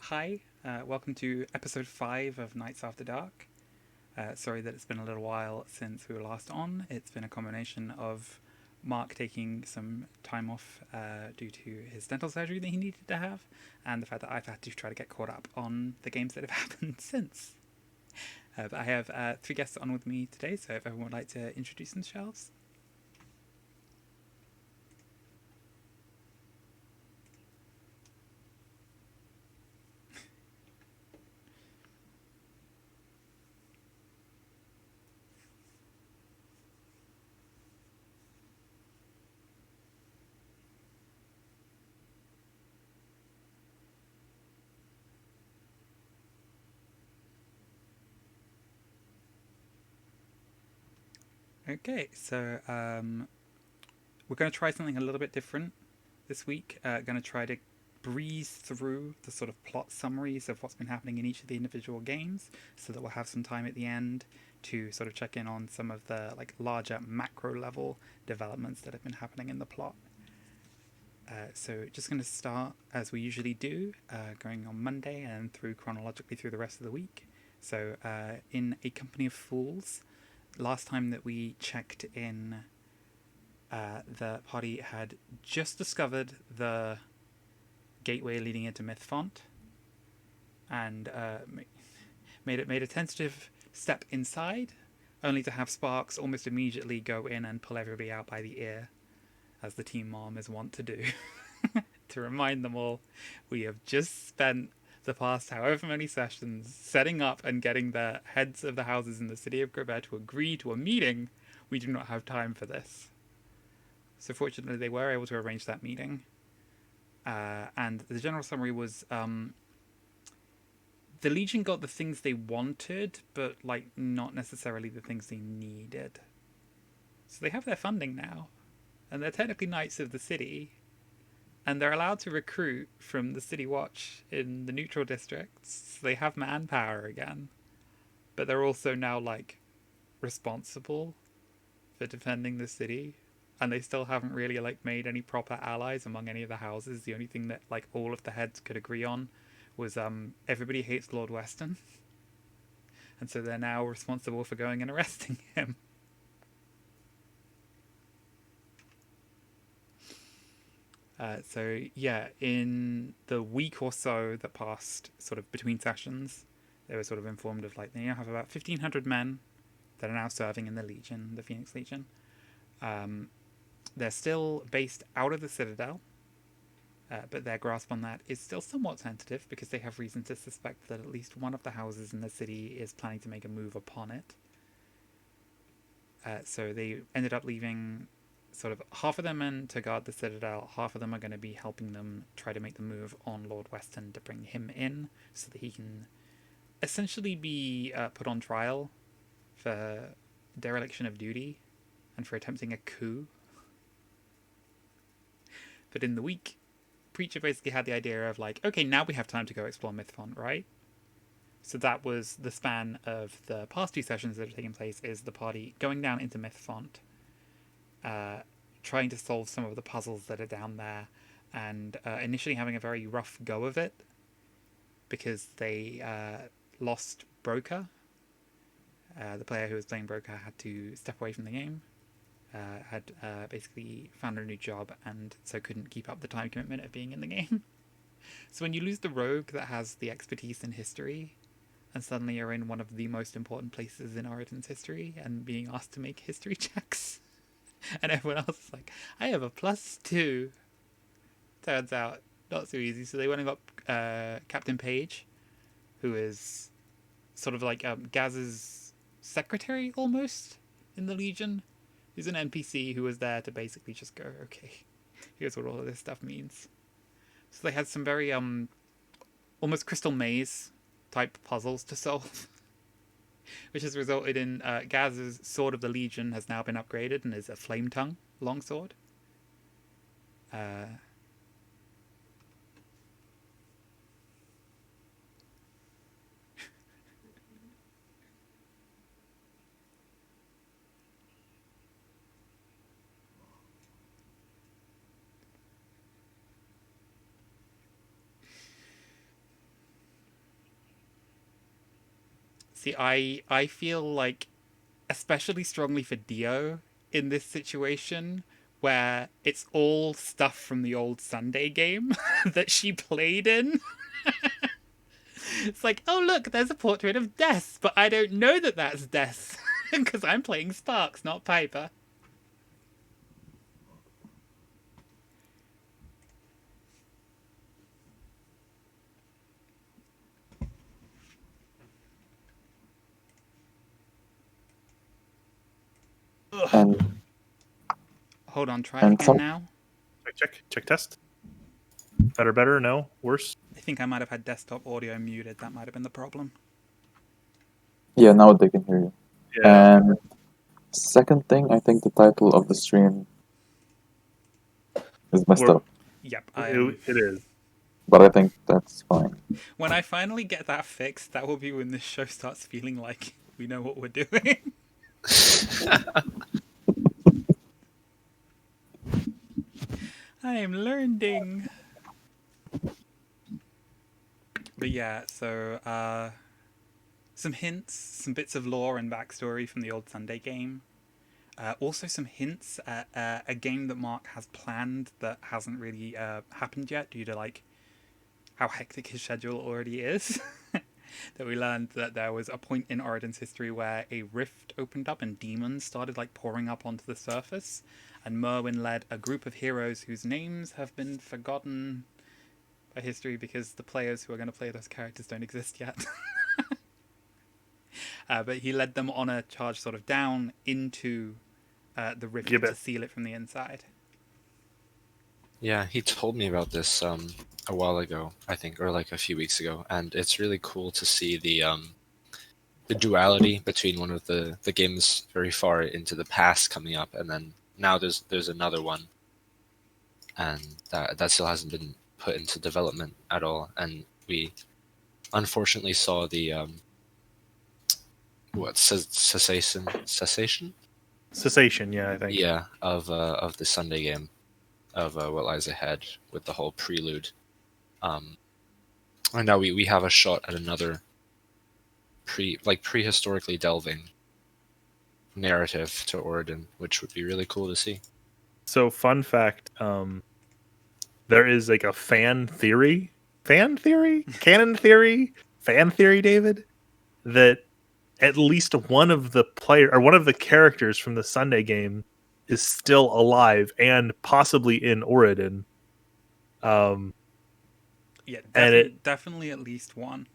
Hi, welcome to episode 5 of Nights After Dark. Sorry that it's been a little while since we were last on. It's been a combination of Mark taking some time off due to his dental surgery that he needed to have, and the fact that I've had to try to get caught up on the games that have happened since. But I have three guests on with me today, so if everyone would like to introduce themselves. Okay, we're going to try something a little bit different this week. Going to try to breeze through the sort of plot summaries of what's been happening in each of the individual games, so that we'll have some time at the end to sort of check in on some of the larger macro level developments that have been happening in the plot. So just going to start as we usually do, going on Monday and through chronologically through the rest of the week. So in A Company of Fools, last time that we checked in, the party had just discovered the gateway leading into Mythfont, and made a tentative step inside, only to have Sparks almost immediately go in and pull everybody out by the ear, as the team mom is wont to do, to remind them all, we have just spent the past however many sessions setting up and getting the heads of the houses in the city of Grobet to agree to a meeting. We do not have time for this. So fortunately, they were able to arrange that meeting. And the general summary was the Legion got the things they wanted, but not necessarily the things they needed. So they have their funding now, and they're technically knights of the city, and they're allowed to recruit from the City Watch in the neutral districts. So they have manpower again, but they're also now responsible for defending the city, and they still haven't really made any proper allies among any of the houses. The only thing that all of the heads could agree on was everybody hates Lord Weston, and so they're now responsible for going and arresting him. In the week or so that passed, sort of between sessions, they were sort of informed of they now have about 1,500 men that are now serving in the Legion, the Phoenix Legion. They're still based out of the Citadel, but their grasp on that is still somewhat tentative because they have reason to suspect that at least one of the houses in the city is planning to make a move upon it. So they ended up leaving sort of half of them in to guard the Citadel, half of them are going to be helping them try to make the move on Lord Weston to bring him in so that he can essentially be put on trial for dereliction of duty and for attempting a coup. But in the week, Preacher basically had the idea of okay, now we have time to go explore Mythfont, right? So that was the span of the past two sessions that have taken place, is the party going down into Mythfont, trying to solve some of the puzzles that are down there, and initially having a very rough go of it because they lost Broker. The player who was playing Broker had to step away from the game, had basically found a new job, and so couldn't keep up the time commitment of being in the game. So when you lose the rogue that has the expertise in history, and suddenly you're in one of the most important places in Origin's history and being asked to make history checks, and everyone else is I have a +2. Turns out, not so easy. So they went and got Captain Page, who is sort of Gaz's secretary almost in the Legion, who's an NPC who was there to basically just go, okay, here's what all of this stuff means. So they had some very almost Crystal Maze type puzzles to solve, which has resulted in Gaz's Sword of the Legion has now been upgraded and is a Flame Tongue longsword. See, I feel like especially strongly for Dio in this situation where it's all stuff from the old Sunday game that she played in. It's like, oh look, there's a portrait of Des, but I don't know that that's Des because I'm playing Sparks, not Piper. And Hold on, try and again some now. Check test. Better, no, worse. I think I might have had desktop audio muted. That might have been the problem. yeah, now they can hear you. Yeah. And second thing, I think the title of the stream is messed Or- up, Yep, It is. but I think that's fine. When I finally get that fixed, that will be when this show starts feeling like we know what we're doing. I am learning. But yeah, so some hints, some bits of lore and backstory from the old Sunday game. Also some hints at a game that Mark has planned that hasn't really happened yet due to like how hectic his schedule already is. That we learned that there was a point in Oriden's history where a rift opened up and demons started like pouring up onto the surface, and Merwin led a group of heroes whose names have been forgotten by history because the players who are going to play those characters don't exist yet. But he led them on a charge sort of down into the rift to seal it from the inside. Yeah, he told me about this a while ago, I think, or like a few weeks ago, and it's really cool to see the duality between one of the games very far into the past coming up, and then now there's another one, and that still hasn't been put into development at all, and we unfortunately saw the cessation, Yeah, I think. yeah, of the Sunday game, of what lies ahead with the whole prelude. And now we have a shot at another prehistorically delving narrative to Origin, which would be really cool to see. So, fun fact: there is like a canon theory, David, that at least one of the characters from the Sunday game is still alive and possibly in Oridon. Yeah, And definitely at least one.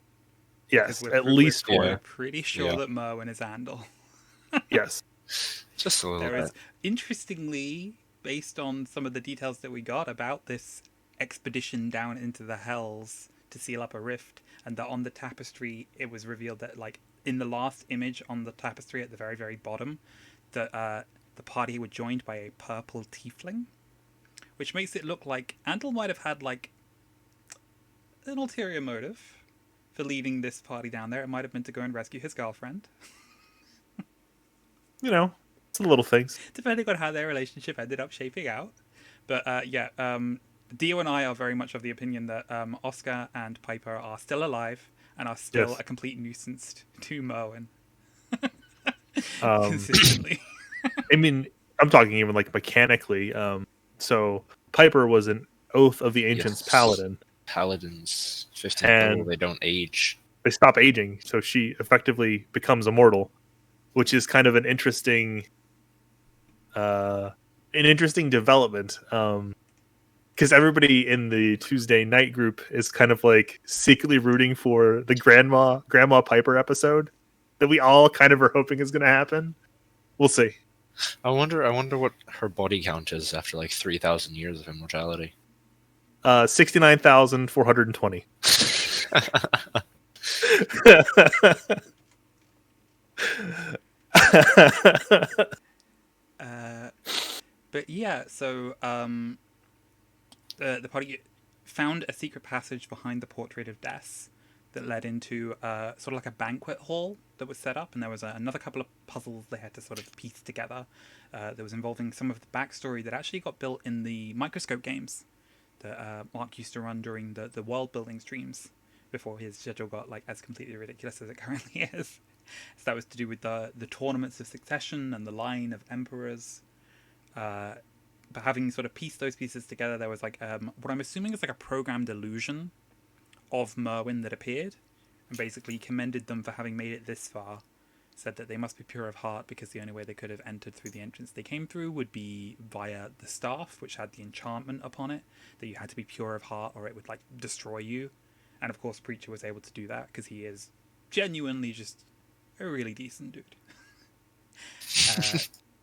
yes, We're at least one. We're pretty sure that Merwin is Andal. Yes, just a little There bit. is, interestingly, based on some of the details that we got about this expedition down into the Hells to seal up a rift, and that on the tapestry it was revealed that, like, in the last image on the tapestry at the very, very bottom, that the party were joined by a purple tiefling, which makes it look like Andal might have had, like, an ulterior motive for leading this party down there. It might have been to go and rescue his girlfriend. it's the little things. Depending on how their relationship ended up shaping out. But Dio and I are very much of the opinion that Oscar and Piper are still alive and are still a complete nuisance to Merwin. Consistently. I mean, I'm talking even like mechanically. So Piper was an Oath of the Ancients paladin. Paladins, 15th And level, they don't age. They stop aging, so she effectively becomes immortal, which is kind of an interesting development. Because everybody in the Tuesday night group is kind of like secretly rooting for the Grandma Piper episode that we all kind of are hoping is going to happen. We'll see. I wonder what her body count is after like 3,000 years of immortality. 69,420. But yeah, so the party found a secret passage behind the portrait of Des that led into sort of like a banquet hall that was set up, and there was another couple of puzzles they had to sort of piece together that was involving some of the backstory that actually got built in the Microscope games that Mark used to run during the world building streams before his schedule got like as completely ridiculous as it currently is. So that was to do with the tournaments of succession and the line of emperors. But having sort of pieced those pieces together, there was like what I'm assuming is like a programmed illusion of Merwin that appeared, and basically commended them for having made it this far. Said that they must be pure of heart because the only way they could have entered through the entrance they came through would be via the staff, which had the enchantment upon it that you had to be pure of heart or it would like destroy you. And of course, Preacher was able to do that because he is genuinely just a really decent dude.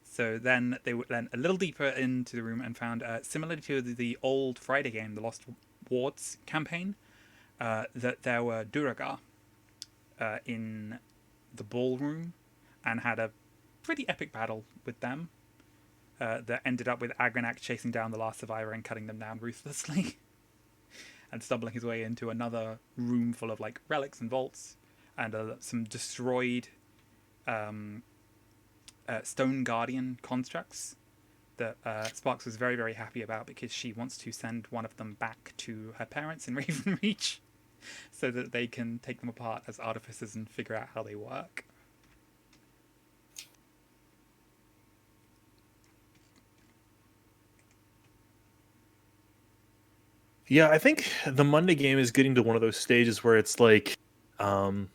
So then they went a little deeper into the room and found, similar to the old Friday game, the Lost Wards campaign, that there were Duragar in the ballroom and had a pretty epic battle with them that ended up with Agranak chasing down the last survivor and cutting them down ruthlessly and stumbling his way into another room full of like relics and vaults and some destroyed Stone Guardian constructs that Sparks was very, very happy about because she wants to send one of them back to her parents in Ravenreach so that they can take them apart as artificers and figure out how they work. Yeah, I think the Monday game is getting to one of those stages where it's like, they're,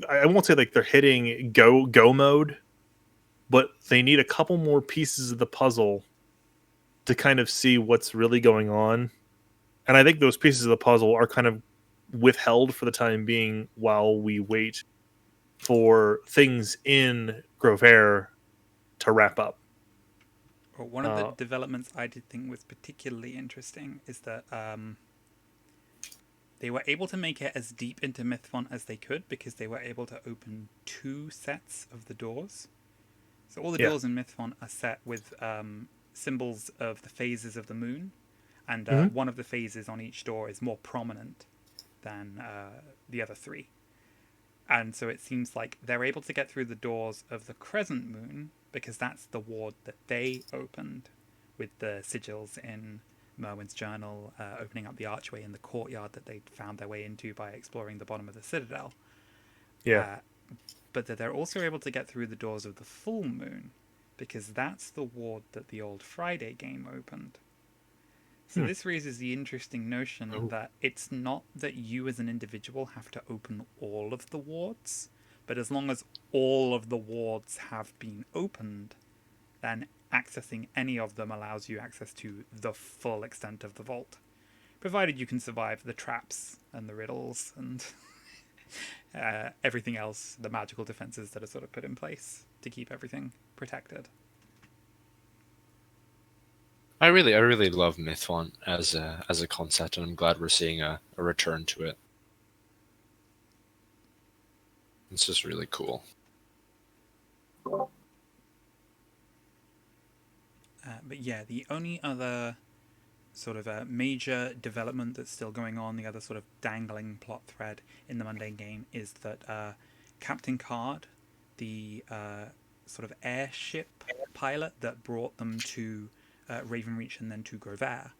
I won't say like they're hitting go mode, but they need a couple more pieces of the puzzle to kind of see what's really going on. And I think those pieces of the puzzle are kind of withheld for the time being while we wait for things in Grovair to wrap up. Well, one of the developments I did think was particularly interesting is that they were able to make it as deep into Mythfont as they could because they were able to open 2 sets of the doors. So all the doors in Mythfont are set with symbols of the phases of the moon, and one of the phases on each door is more prominent than the other 3. And so it seems like they're able to get through the doors of the crescent moon because that's the ward that they opened with the sigils in Merwin's journal, opening up the archway in the courtyard that they'd found their way into by exploring the bottom of the citadel. Yeah. But that they're also able to get through the doors of the full moon because that's the ward that the old Friday game opened. So this raises the interesting notion that it's not that you as an individual have to open all of the wards, but as long as all of the wards have been opened, then accessing any of them allows you access to the full extent of the vault, provided you can survive the traps and the riddles and everything else, the magical defenses that are sort of put in place to keep everything protected. I really love Mythfont as a concept, and I'm glad we're seeing a return to it. It's just really cool. But yeah, the only other sort of major development that's still going on, the other sort of dangling plot thread in the mundane game, is that Captain Card, the sort of airship pilot that brought them to Ravenreach and then to Grovair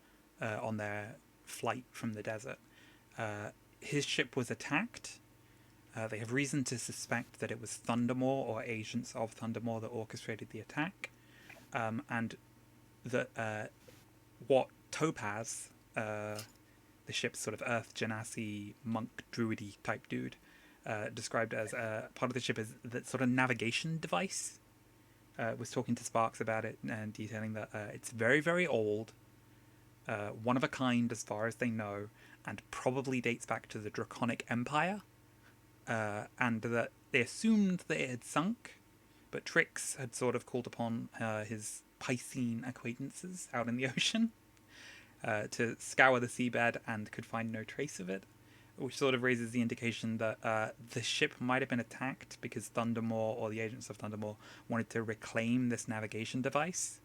on their flight from the desert, his ship was attacked. They have reason to suspect that it was Thundermaw or agents of Thundermaw that orchestrated the attack, and that what Topaz, the ship's sort of Earth Genasi monk druidy type dude, described as part of the ship as that sort of navigation device. Was talking to Sparks about it and detailing that it's very, very old, one of a kind as far as they know, and probably dates back to the Draconic Empire, and that they assumed that it had sunk, but Trix had sort of called upon his Piscine acquaintances out in the ocean to scour the seabed and could find no trace of it, which sort of raises the indication that the ship might have been attacked because Thundermaw or the agents of Thundermaw wanted to reclaim this navigation device.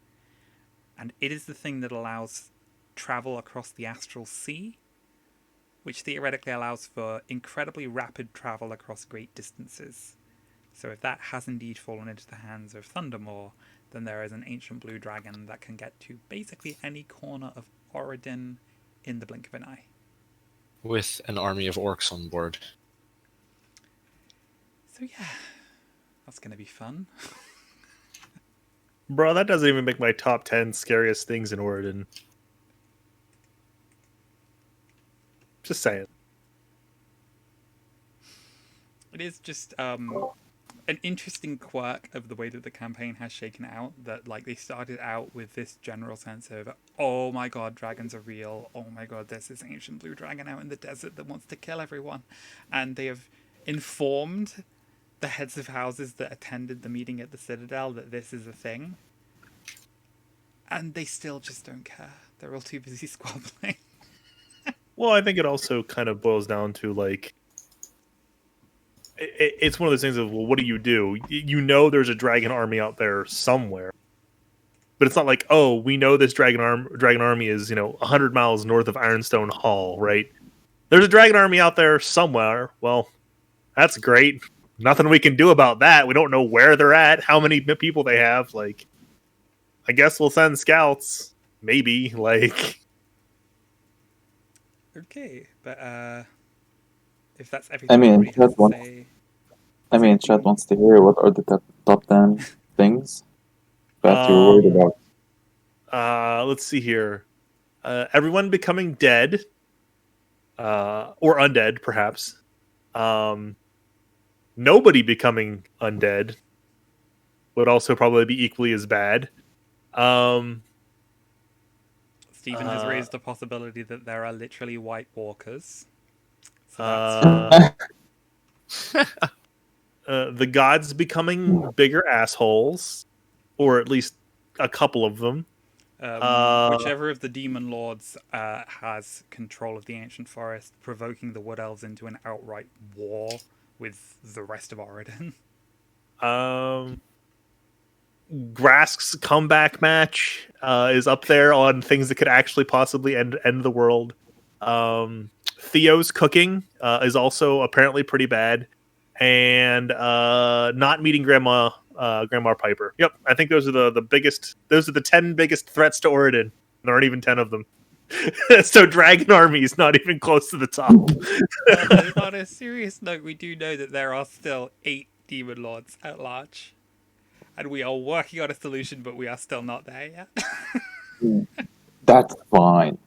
And it is the thing that allows travel across the astral sea, which theoretically allows for incredibly rapid travel across great distances. So if that has indeed fallen into the hands of Thundermaw, then there is an ancient blue dragon that can get to basically any corner of Oridin in the blink of an eye. With an army of orcs on board. So yeah, that's gonna be fun. Bro, that doesn't even make my top 10 scariest things in Oregon. Just saying. It is just an interesting quirk of the way that the campaign has shaken out. That like they started out with this general sense of, oh my god, dragons are real. Oh my god, there's this ancient blue dragon out in the desert that wants to kill everyone, and they have informed the heads of houses that attended the meeting at the Citadel that this is a thing, and they still just don't care. They're all too busy squabbling. Well, I think it also kind of boils down to like it's one of those things of, well, what do? You know there's a dragon army out there somewhere, but it's not like, oh, we know this dragon army is 100 miles north of Ironstone Hall, right? There's a dragon army out there somewhere. Well, that's great. Nothing we can do about that. We don't know where they're at, how many people they have. Like, I guess we'll send scouts, maybe. Like, Okay, but if that's everything mean, everybody has that to one- say, Chat wants to hear what are the top 10 things that you're worried about. let's see here. Everyone becoming dead, or undead, perhaps. Nobody becoming undead would also probably be equally as bad. Stephen has raised the possibility that there are literally White Walkers. So that's The gods becoming bigger assholes, or at least a couple of them. whichever of the demon lords has control of the ancient forest, provoking the wood elves into an outright war with the rest of Oregon. Grask's comeback match is up there on things that could actually possibly end the world. Theo's cooking is also apparently pretty bad, and not meeting Grandma Piper. Yep, I think those are the biggest. Those are the 10 biggest threats to Oregon. There aren't even 10 of them. So Dragon Army is not even close to the top. On a serious note, we do know that there are still 8 demon lords at large. And we are working on a solution, but we are still not there yet. That's fine.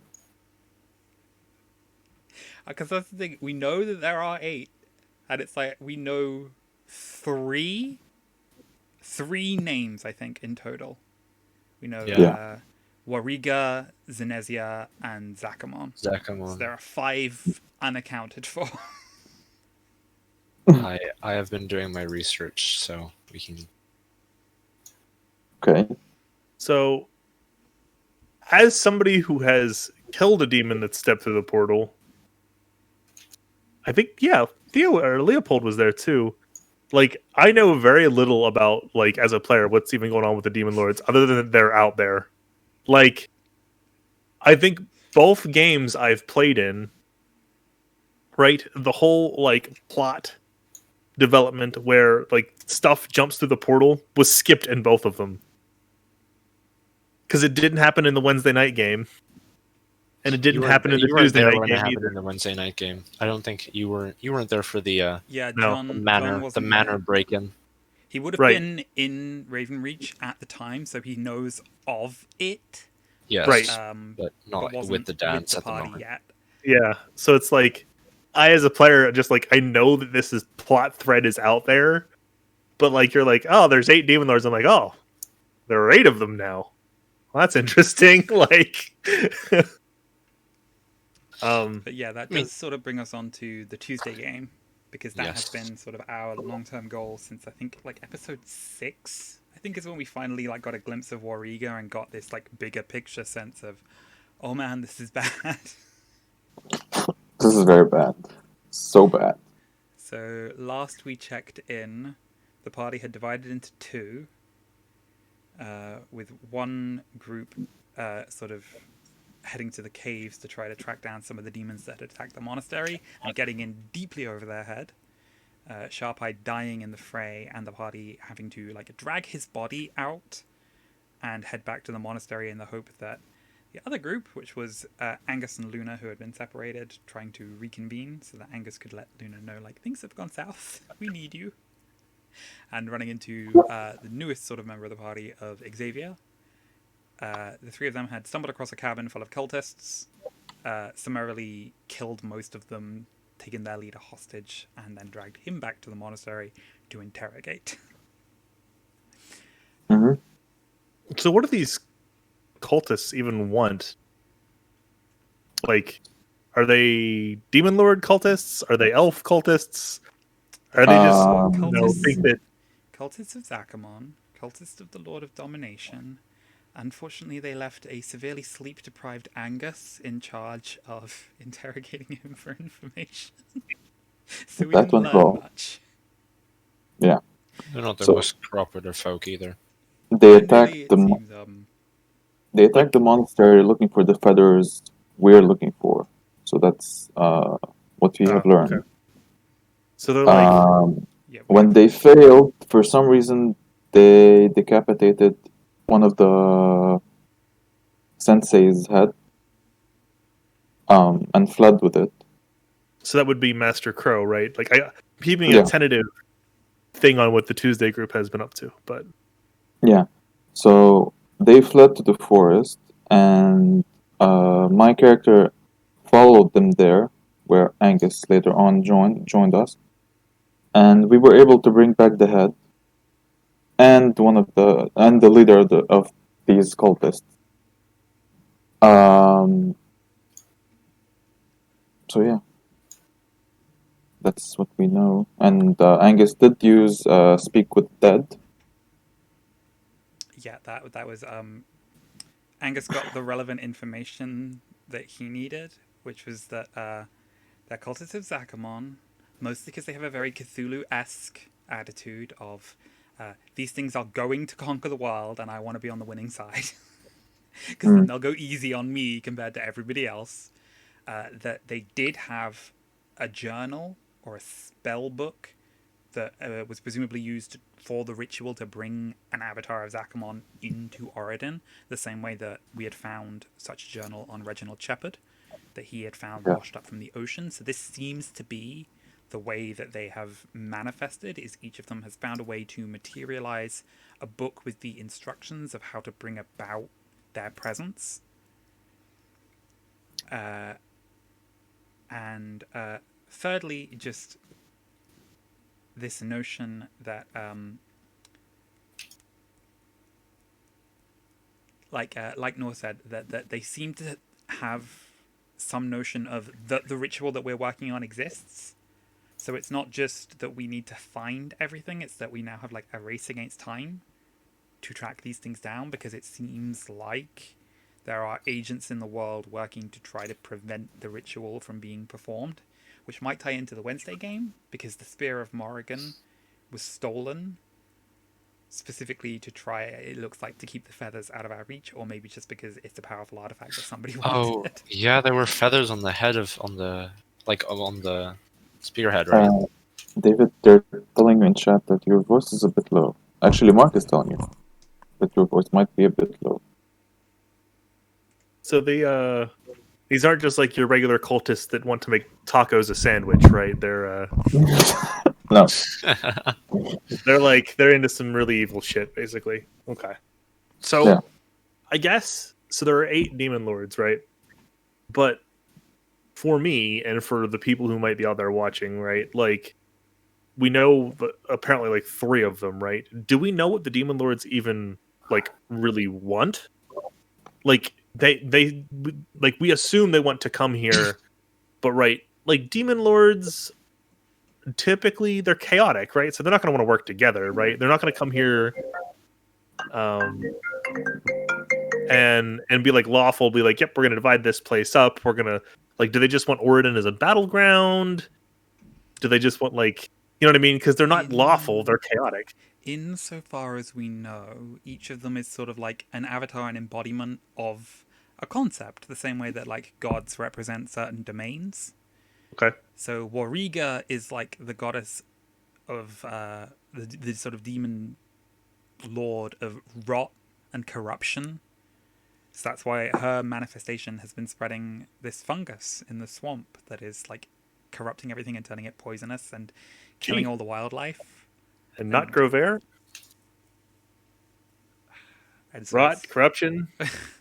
Because that's the thing, we know that there are 8, and it's like, we know 3 names, I think, in total. We know Yeah. Wariga, Zenezia, and Zakamon. So Zakamon. there are 5 unaccounted for. I have been doing my research, so we can. Okay. So, as somebody who has killed a demon that stepped through the portal, I think, yeah, Theo or Leopold was there too. Like, I know very little about, like, as a player, what's even going on with the demon lords, other than they're out there. Like, I think both games I've played in, right, the whole, like, plot development where, like, stuff jumps through the portal was skipped in both of them. Because it didn't happen in the Wednesday night game, and it didn't happen in the Tuesday night when it game happened either. in the Wednesday night game. I don't think you weren't there for the Yeah, No, John, John manor wasn't there. break-in. He would have Right. been in Ravenreach at the time, so he knows of it. Yes, Right. but not wasn't with the dance with at the party moment. yet. Yeah, so it's like, I as a player, just like, I know that this is plot thread is out there, but like, you're like, oh, there's 8 demon lords. I'm like, oh, there are 8 of them now. Well, that's interesting. Like, But yeah, that mean- does sort of bring us on to the Tuesday game, because that has Yes. been sort of our long-term goal since I think like episode 6. I think is when we finally like got a glimpse of Wariga and got this like bigger picture sense of, oh man, this is bad. This is very bad. So bad. So last we checked in, the party had divided into 2, with one group sort of heading to the caves to try to track down some of the demons that had attacked the monastery and getting in deeply over their head. Sharp-Eye dying in the fray, and the party having to like drag his body out and head back to the monastery in the hope that the other group, which was Angus and Luna, who had been separated, trying to reconvene so that Angus could let Luna know, like, things have gone south. We need you. and running into the newest sort of member of the party of Xavier. The three of them had stumbled across a cabin full of cultists, summarily killed most of them, taken their leader hostage, and then dragged him back to the monastery to interrogate. Hmm. So what do these cultists even want? Like, are they demon lord cultists? Are they elf cultists? Are they just think that? Cultists of Zakamon, cultists of the Lord of Domination. Unfortunately, they left a severely sleep-deprived Angus in charge of interrogating him for information. So we That didn't went learn well. much. Yeah. They're not the So- most cooperative folk either. They And attacked really, it the seems, the monastery looking for the feathers we're looking for. So that's what we have learned. Okay. So they're like, yeah, When they failed, for some reason, they decapitated one of the sensei's head and fled with it. so that would be Master Crow, right? Like, I'm keeping Yeah. a tentative thing on what the Tuesday group has been up to, but Yeah. So they fled to the forest, and my character followed them there, where Angus later on joined us, and we were able to bring back the head and the leader of these cultists. So yeah, that's what we know. And Angus did use Speak with Dead. yeah, that was Angus got the relevant information that he needed, which was that they're cultists of Zakamon, mostly because they have a very Cthulhu-esque attitude of these things are going to conquer the world, and I want to be on the winning side. Because then they'll go easy on me compared to everybody else. That they did have a journal or a spell book that was presumably used for the ritual to bring an avatar of Zakamon into Oridon, the same way that we had found such a journal on Reginald Shepard, that he had found washed up from the ocean. So this seems to be the way that they have manifested, is each of them has found a way to materialize a book with the instructions of how to bring about their presence. And thirdly, just this notion that like Nor said, that they seem to have some notion of that the ritual that we're working on exists. So it's not just that we need to find everything, it's that we now have like a race against time to track these things down, because it seems like there are agents in the world working to try to prevent the ritual from being performed, which might tie into the Wednesday game, because the Spear of Morrigan was stolen specifically to try, it looks like, to keep the feathers out of our reach, or maybe just because it's a powerful artifact that somebody wanted. Oh, yeah, there were feathers on the head on the spearhead, right? David, they're telling you in chat that your voice is a bit low. Actually, Mark is telling you that your voice might be a bit low. so these aren't just like your regular cultists that want to make tacos a sandwich, right? They're No. they're into some really evil shit, basically. Okay. So Yeah. I guess so there are 8 demon lords, right? But for me and for the people who might be out there watching, right? Like, we know apparently like 3 of them, right? Do we know what the demon lords even like really want? Like they like, we assume they want to come here, but right, like demon lords typically they're chaotic, right? So they're not going to want to work together, right? They're not going to come here and be like lawful, be like, yep, we're going to divide this place up. We're going to like, do they just want Oridon as a battleground? Do they just want, like, you know what I mean? Because they're not lawful, they're chaotic. Insofar as we know, each of them is sort of like an avatar and embodiment of a concept, the same way that like gods represent certain domains. Okay. So Wariga is like the goddess of the sort of demon lord of rot and corruption. So that's why her manifestation has been spreading this fungus in the swamp that is like corrupting everything and turning it poisonous and killing all the wildlife. and not Grover. And so Rot, it's- corruption,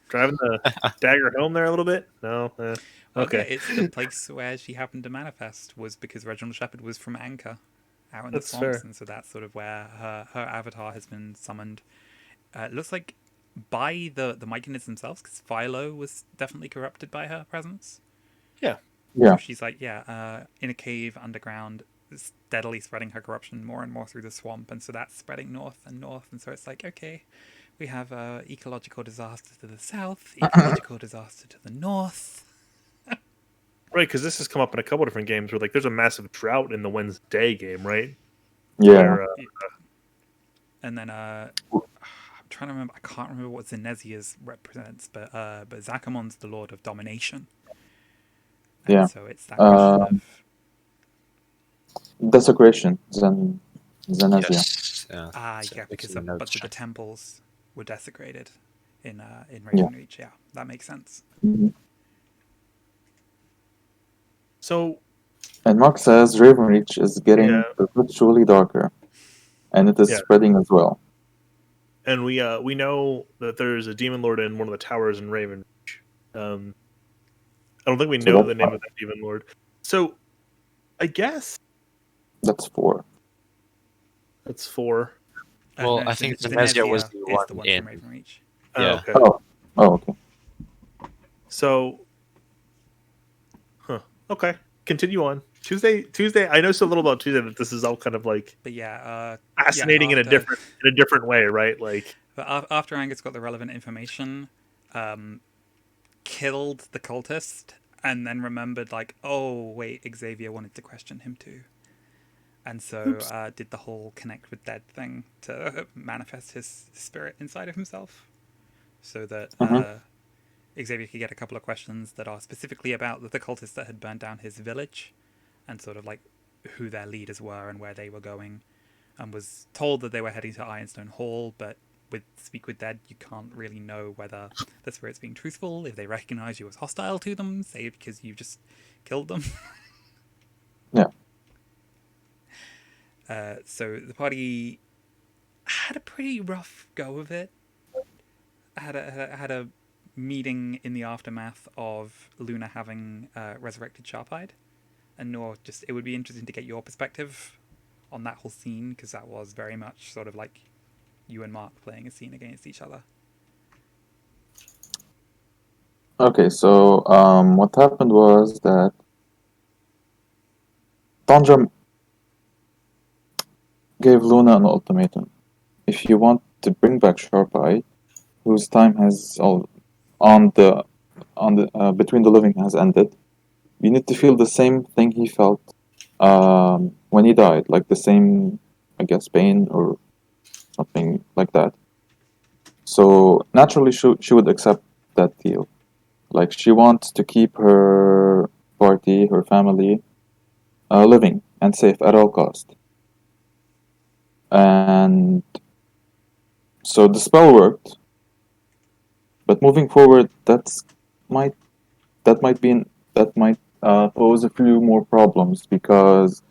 driving the dagger home there a little bit. No, Well, okay, yeah, it's the place where she happened to manifest was because Reginald Shepard was from Anchor, out in That's the swamps, fair. and so that's sort of where her avatar has been summoned. It looks like by the Myconids themselves, because Philo was definitely corrupted by her presence. Yeah. Yeah. So she's like, in a cave underground, steadily spreading her corruption more and more through the swamp, and so that's spreading north and north, and so it's like, okay, we have ecological disaster to the south, ecological disaster to the north. Right, because this has come up in a couple different games where like there's a massive drought in the Wednesday game, right? Yeah. Where, And then I'm trying to remember. I can't remember what Zenesia's represents, but Zachamon's the Lord of Domination. And Yeah. so it's that question of Desecration. Zenezia. Yes. Yeah. because it's a in the notes, bunch of the Jack. temples were desecrated in Raven Reach. Yeah, that makes sense. Mhm. so And Mark says Ravenreach is getting Yeah. perpetually darker, and it is Yeah. spreading as well. and we know that there's a demon lord in one of the towers in Raven. I don't think we So know that's the name fine. of that demon lord. So I guess That's 4. that's 4. Well, I think Zenezia was the is the one one in. from Raven Reach. Oh, Yeah. okay. Oh, okay. So, okay. Continue on. Tuesday. I know so little about Tuesday that this is all kind of like But fascinating in a different way, right? Like, But after Angus got the relevant information, killed the cultist, and then remembered, like, oh, wait, Xavier wanted to question him too. And so did the whole connect with dead thing to manifest his spirit inside of himself. So that Xavier could get a couple of questions that are specifically about the cultists that had burned down his village, and sort of like who their leaders were and where they were going. And was told that they were heading to Ironstone Hall, but with Speak with Dead, you can't really know whether the spirit's being truthful, if they recognize you as hostile to them, say because you just killed them. Yeah. So the party had a pretty rough go of it. Had a meeting in the aftermath of Luna having resurrected Sharpeyed, and Nor, it would be interesting to get your perspective on that whole scene, because that was very much sort of like you and Mark playing a scene against each other. Okay, so what happened was that Tundra gave Luna an ultimatum. If you want to bring back Sharpeye, whose time has between the living has ended, you need to feel the same thing he felt when he died, like the same, I guess, pain or something like that. So naturally, she would accept that deal. Like, she wants to keep her party, her family, living and safe at all cost. And so the spell worked, but moving forward, that might pose a few more problems, because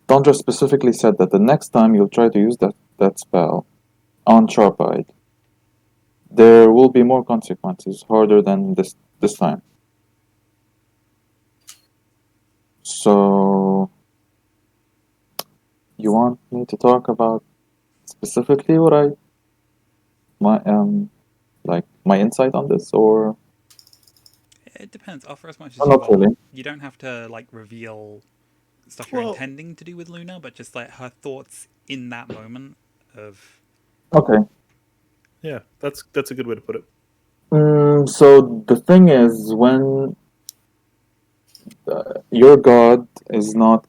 Tundra specifically said that the next time you'll try to use that spell on Sharpeyed, there will be more consequences, harder than this time. So, you want me to talk about specifically my insight on this, or It depends. Offer as much as oh, you not want. really? You don't have to like reveal stuff you're Well- intending to do with Luna, but just like her thoughts in that moment of Okay. yeah, that's a good way to put it. So the thing is, when your god is not,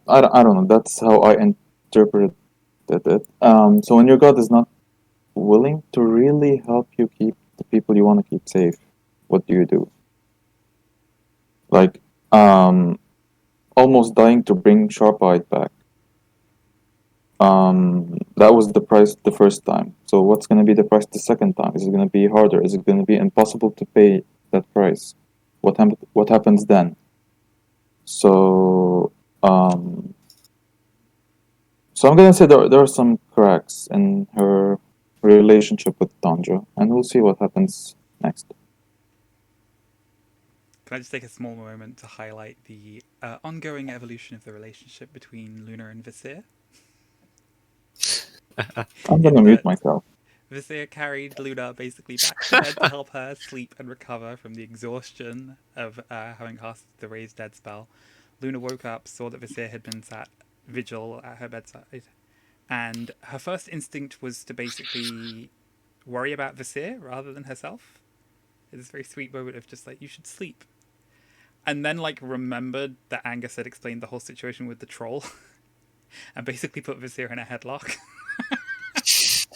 I don't know, that's how I interpreted it. So when your god is not willing to really help you keep the people you want to keep safe, what do you do? Like, almost dying to bring Sharpeyed back. That was the price the first time. So what's going to be the price the second time? Is it going to be harder? Is it going to be impossible to pay that price? What happens then? So So I'm gonna say there are some cracks in her relationship with Tundra, and we'll see what happens next. Can I just take a small moment to highlight the ongoing evolution of the relationship between Luna and Visir? I'm gonna In mute that myself. Visir carried Luna basically back to bed to help her sleep and recover from the exhaustion of having cast the Raise Dead spell. Luna woke up, saw that Visir had been sat vigil at her bedside, and her first instinct was to basically worry about Visir rather than herself. It's this very sweet moment of just like, you should sleep. And then like remembered that Angus had explained the whole situation with the troll and basically put Visir in a headlock.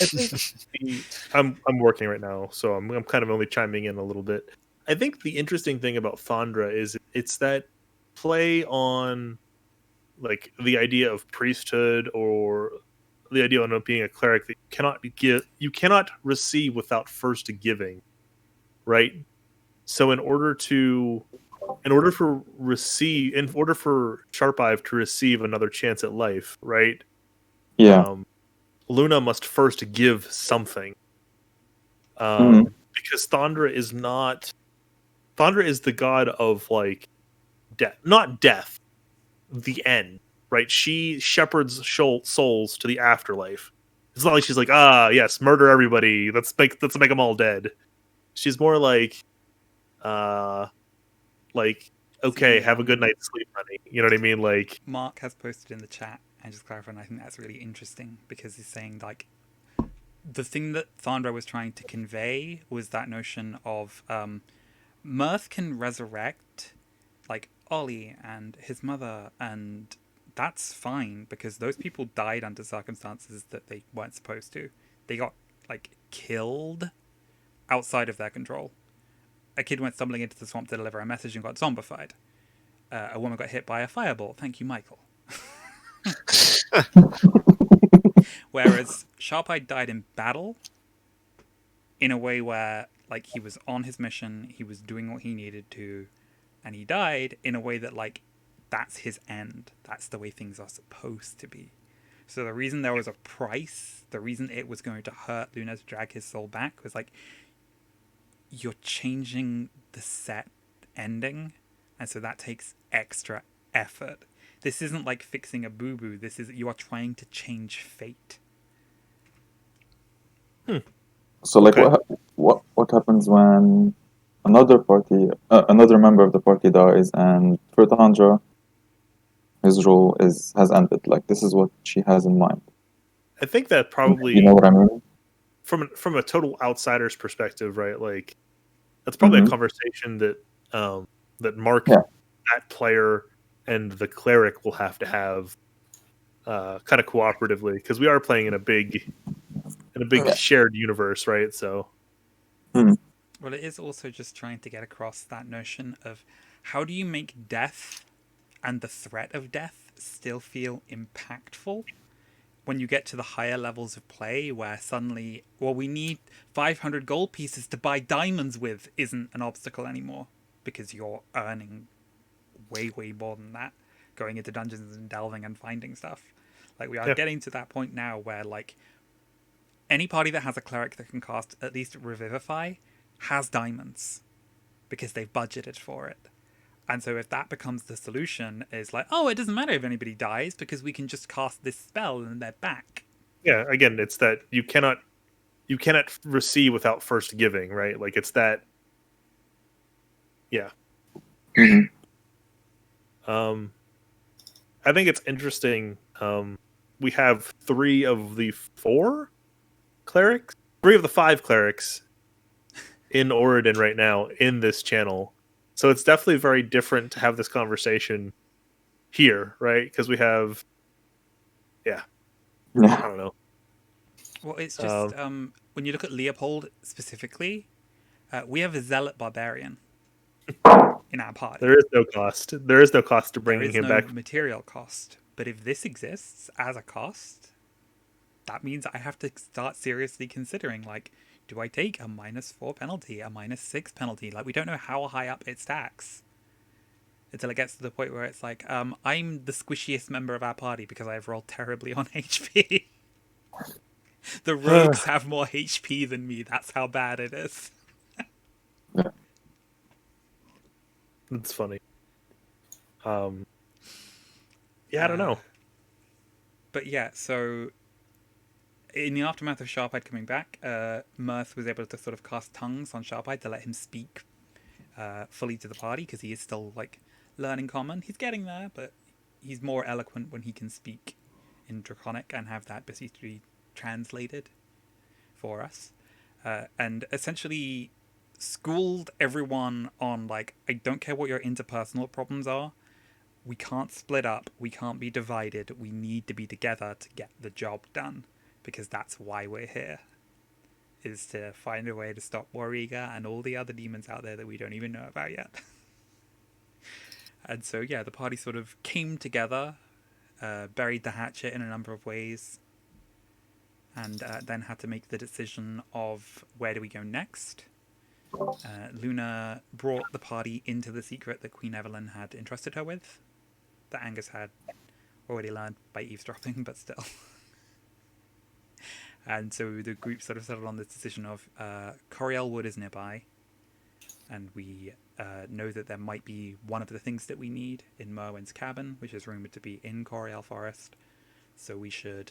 I think I'm working right now, so I'm kind of only chiming in a little bit. I think the interesting thing about Thondra is it's that play on like the idea of priesthood or the idea of being a cleric that you cannot receive without first giving, right? So in order for Sharp Eye to receive another chance at life, right? Yeah. Luna must first give something. Mhm. Because Thondra is the god of like death, not death, the end, right? She shepherds souls to the afterlife. It's not like she's like, yes, murder everybody. Let's make them all dead. She's more like, okay, See, have a good night's sleep, honey. You know what I mean? Like, Mark has posted in the chat, and just clarifying, I think that's really interesting because he's saying like the thing that Thondra was trying to convey was that notion of Mirth can resurrect like Ollie and his mother, and that's fine because those people died under circumstances that they weren't supposed to. They got like killed outside of their control. A kid went stumbling into the swamp to deliver a message and got zombified. A woman got hit by a fireball. Thank you, Michael. Whereas Sharp-Eyed died in battle in a way where like he was on his mission, he was doing what he needed to, and he died in a way that like that's his end. That's the way things are supposed to be. So the reason there was a price, the reason it was going to hurt Luna to drag his soul back was like you're changing the set ending, and so that takes extra effort. This isn't like fixing a boo-boo. This is you are trying to change fate. So like Okay. what happens when another member of the party dies, and for Tundra, his role has ended. Like this is what she has in mind. I think that You probably know what I mean? from a total outsider's perspective, right? Like, that's probably a Mhm. conversation that Mark, Yeah. that player, and the cleric will have to have kind of cooperatively because we are playing in a big Yeah. shared universe, right? So Well, it is also just trying to get across that notion of how do you make death and the threat of death still feel impactful when you get to the higher levels of play where suddenly, well, we need 500 gold pieces to buy diamonds with isn't an obstacle anymore because you're earning way, way more than that going into dungeons and delving and finding stuff. Like, we are yeah, getting to that point now where, like, any party that has a cleric that can cast at least Revivify has diamonds because they've budgeted for it. And so if that becomes the solution, is like, oh, it doesn't matter if anybody dies because we can just cast this spell and they're back. yeah. Again, it's that you cannot receive without first giving, right? Like it's that, yeah. Mhm. I think it's interesting. We have 3 of the 4 clerics, 3 of the 5 clerics in Oregon right now in this channel. So it's definitely very different to have this conversation here, right? Because we have, I Yeah. don't know. Well, it's just when you look at Leopold specifically, we have a zealot barbarian in our party. There is no cost. There is no cost to There bringing is him no back. material cost. But if this exists as a cost, that means I have to start seriously considering, like, do I take a -4 penalty, a -6 penalty? Like, we don't know how high up it stacks. until it gets to the point where it's like, I'm the squishiest member of our party because I've rolled terribly on HP. The rogues have more HP than me. That's how bad it is. It's funny. Yeah, I don't know. But yeah, so in the aftermath of Sharpeye coming back, Mirth was able to sort of cast tongues on Sharpeye to let him speak fully to the party, because he is still like learning Common. He's getting there, but he's more eloquent when he can speak in Draconic and have that basically translated for us. And essentially schooled everyone on, like, I don't care what your interpersonal problems are. We can't split up. We can't be divided. We need to be together to get the job done, because that's why we're here, is to find a way to stop Wariga and all the other demons out there that we don't even know about yet. And so, yeah, the party sort of came together, buried the hatchet in a number of ways, and then had to make the decision of where do we go next. Luna brought the party into the secret that Queen Evelyn had entrusted her with, that Angus had already learned by eavesdropping, but still. And so the group sort of settled on this decision of Coriel Wood is nearby, and we know that there might be one of the things that we need in Merwin's cabin, which is rumored to be in Coriel Forest. So we should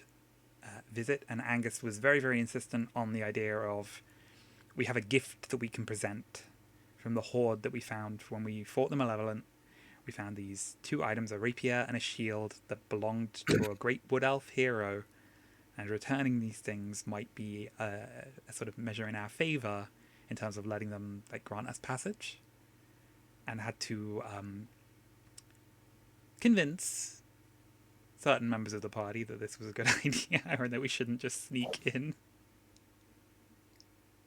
visit. And Angus was very, very insistent on the idea of, we have a gift that we can present from the hoard that we found when we fought the Malevolent. We found these 2 items, a rapier and a shield, that belonged to a great wood elf hero, and returning these things might be a sort of measure in our favor in terms of letting them, like, grant us passage. And had to convince certain members of the party that this was a good idea, and that we shouldn't just sneak in.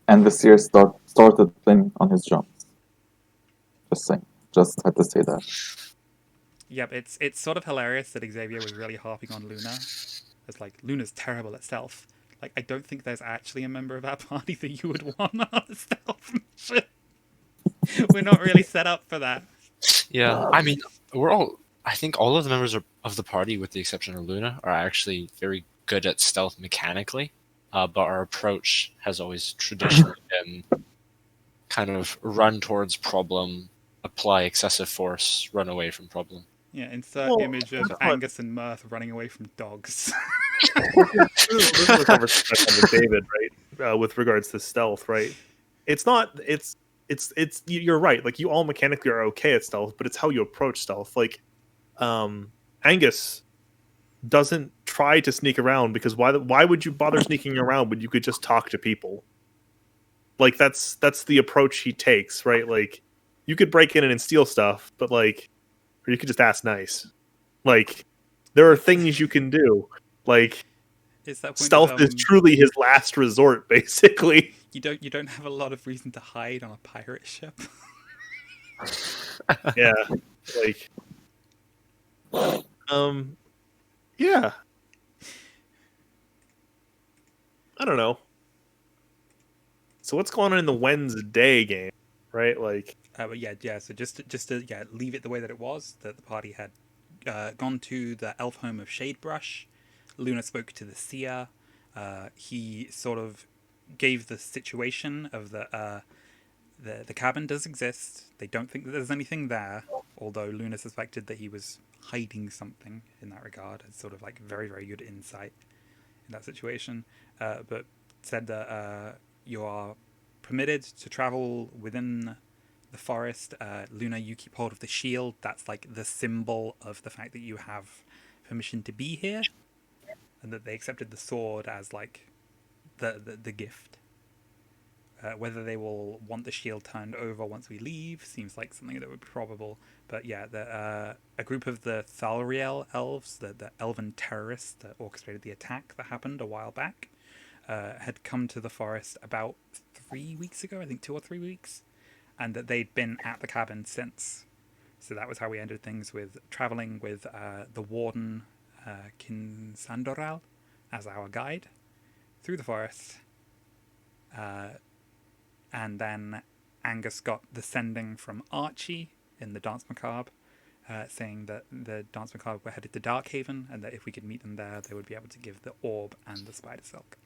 And the seer started playing on his drums. Just saying. Just had to say that. Yep, it's sort of hilarious that Xavier was really harping on Luna. It's like, Luna's terrible at stealth. Like, I don't think there's actually a member of our party that you would want on a stealth mission. We're not really set up for that. Yeah, I mean, I think all of the members of the party, with the exception of Luna, are actually very good at stealth mechanically. But our approach has always traditionally been kind of run towards problem, apply excessive force, run away from problem. Yeah, insert Well, image of that's what- Angus and Mirth running away from dogs. This is a conversation I had with David, right? With regards to stealth, right? It's not. It's. You're right. Like, you all mechanically are okay at stealth, but it's how you approach stealth. Like, Angus doesn't try to sneak around, because why would you bother sneaking around when you could just talk to people? Like, that's the approach he takes, right? Like, you could break in and steal stuff, but, like, or you could just ask nice. Like, there are things you can do. Like, It's that point stealth of, is truly his last resort, basically. you don't have a lot of reason to hide on a pirate ship. Yeah, like, yeah. I don't know. So what's going on in the Wednesday game, right? Like, But yeah. So just to leave it the way that it was. That the party had gone to the elf home of Shadebrush. Luna spoke to the seer. He sort of gave the situation of the cabin does exist. They don't think that there's anything there, although Luna suspected that he was hiding something in that regard. It's sort of like very, very good insight in that situation. But said that you are permitted to travel within the forest. Luna, you keep hold of the shield. That's like the symbol of the fact that you have permission to be here, and that they accepted the sword as like the gift. Whether they will want the shield turned over once we leave seems like something that would be probable. But yeah, a group of the Thalriel elves, the elven terrorists that orchestrated the attack that happened a while back, had come to the forest about 3 weeks ago, I think 2 or 3 weeks, and that they'd been at the cabin since. So that was how we ended things, with traveling with the warden, Kinsandoral, as our guide through the forest. And then Angus got the sending from Archie in the Dance Macabre saying that the Dance Macabre were headed to Darkhaven, and that if we could meet them there, they would be able to give the orb and the spider silk.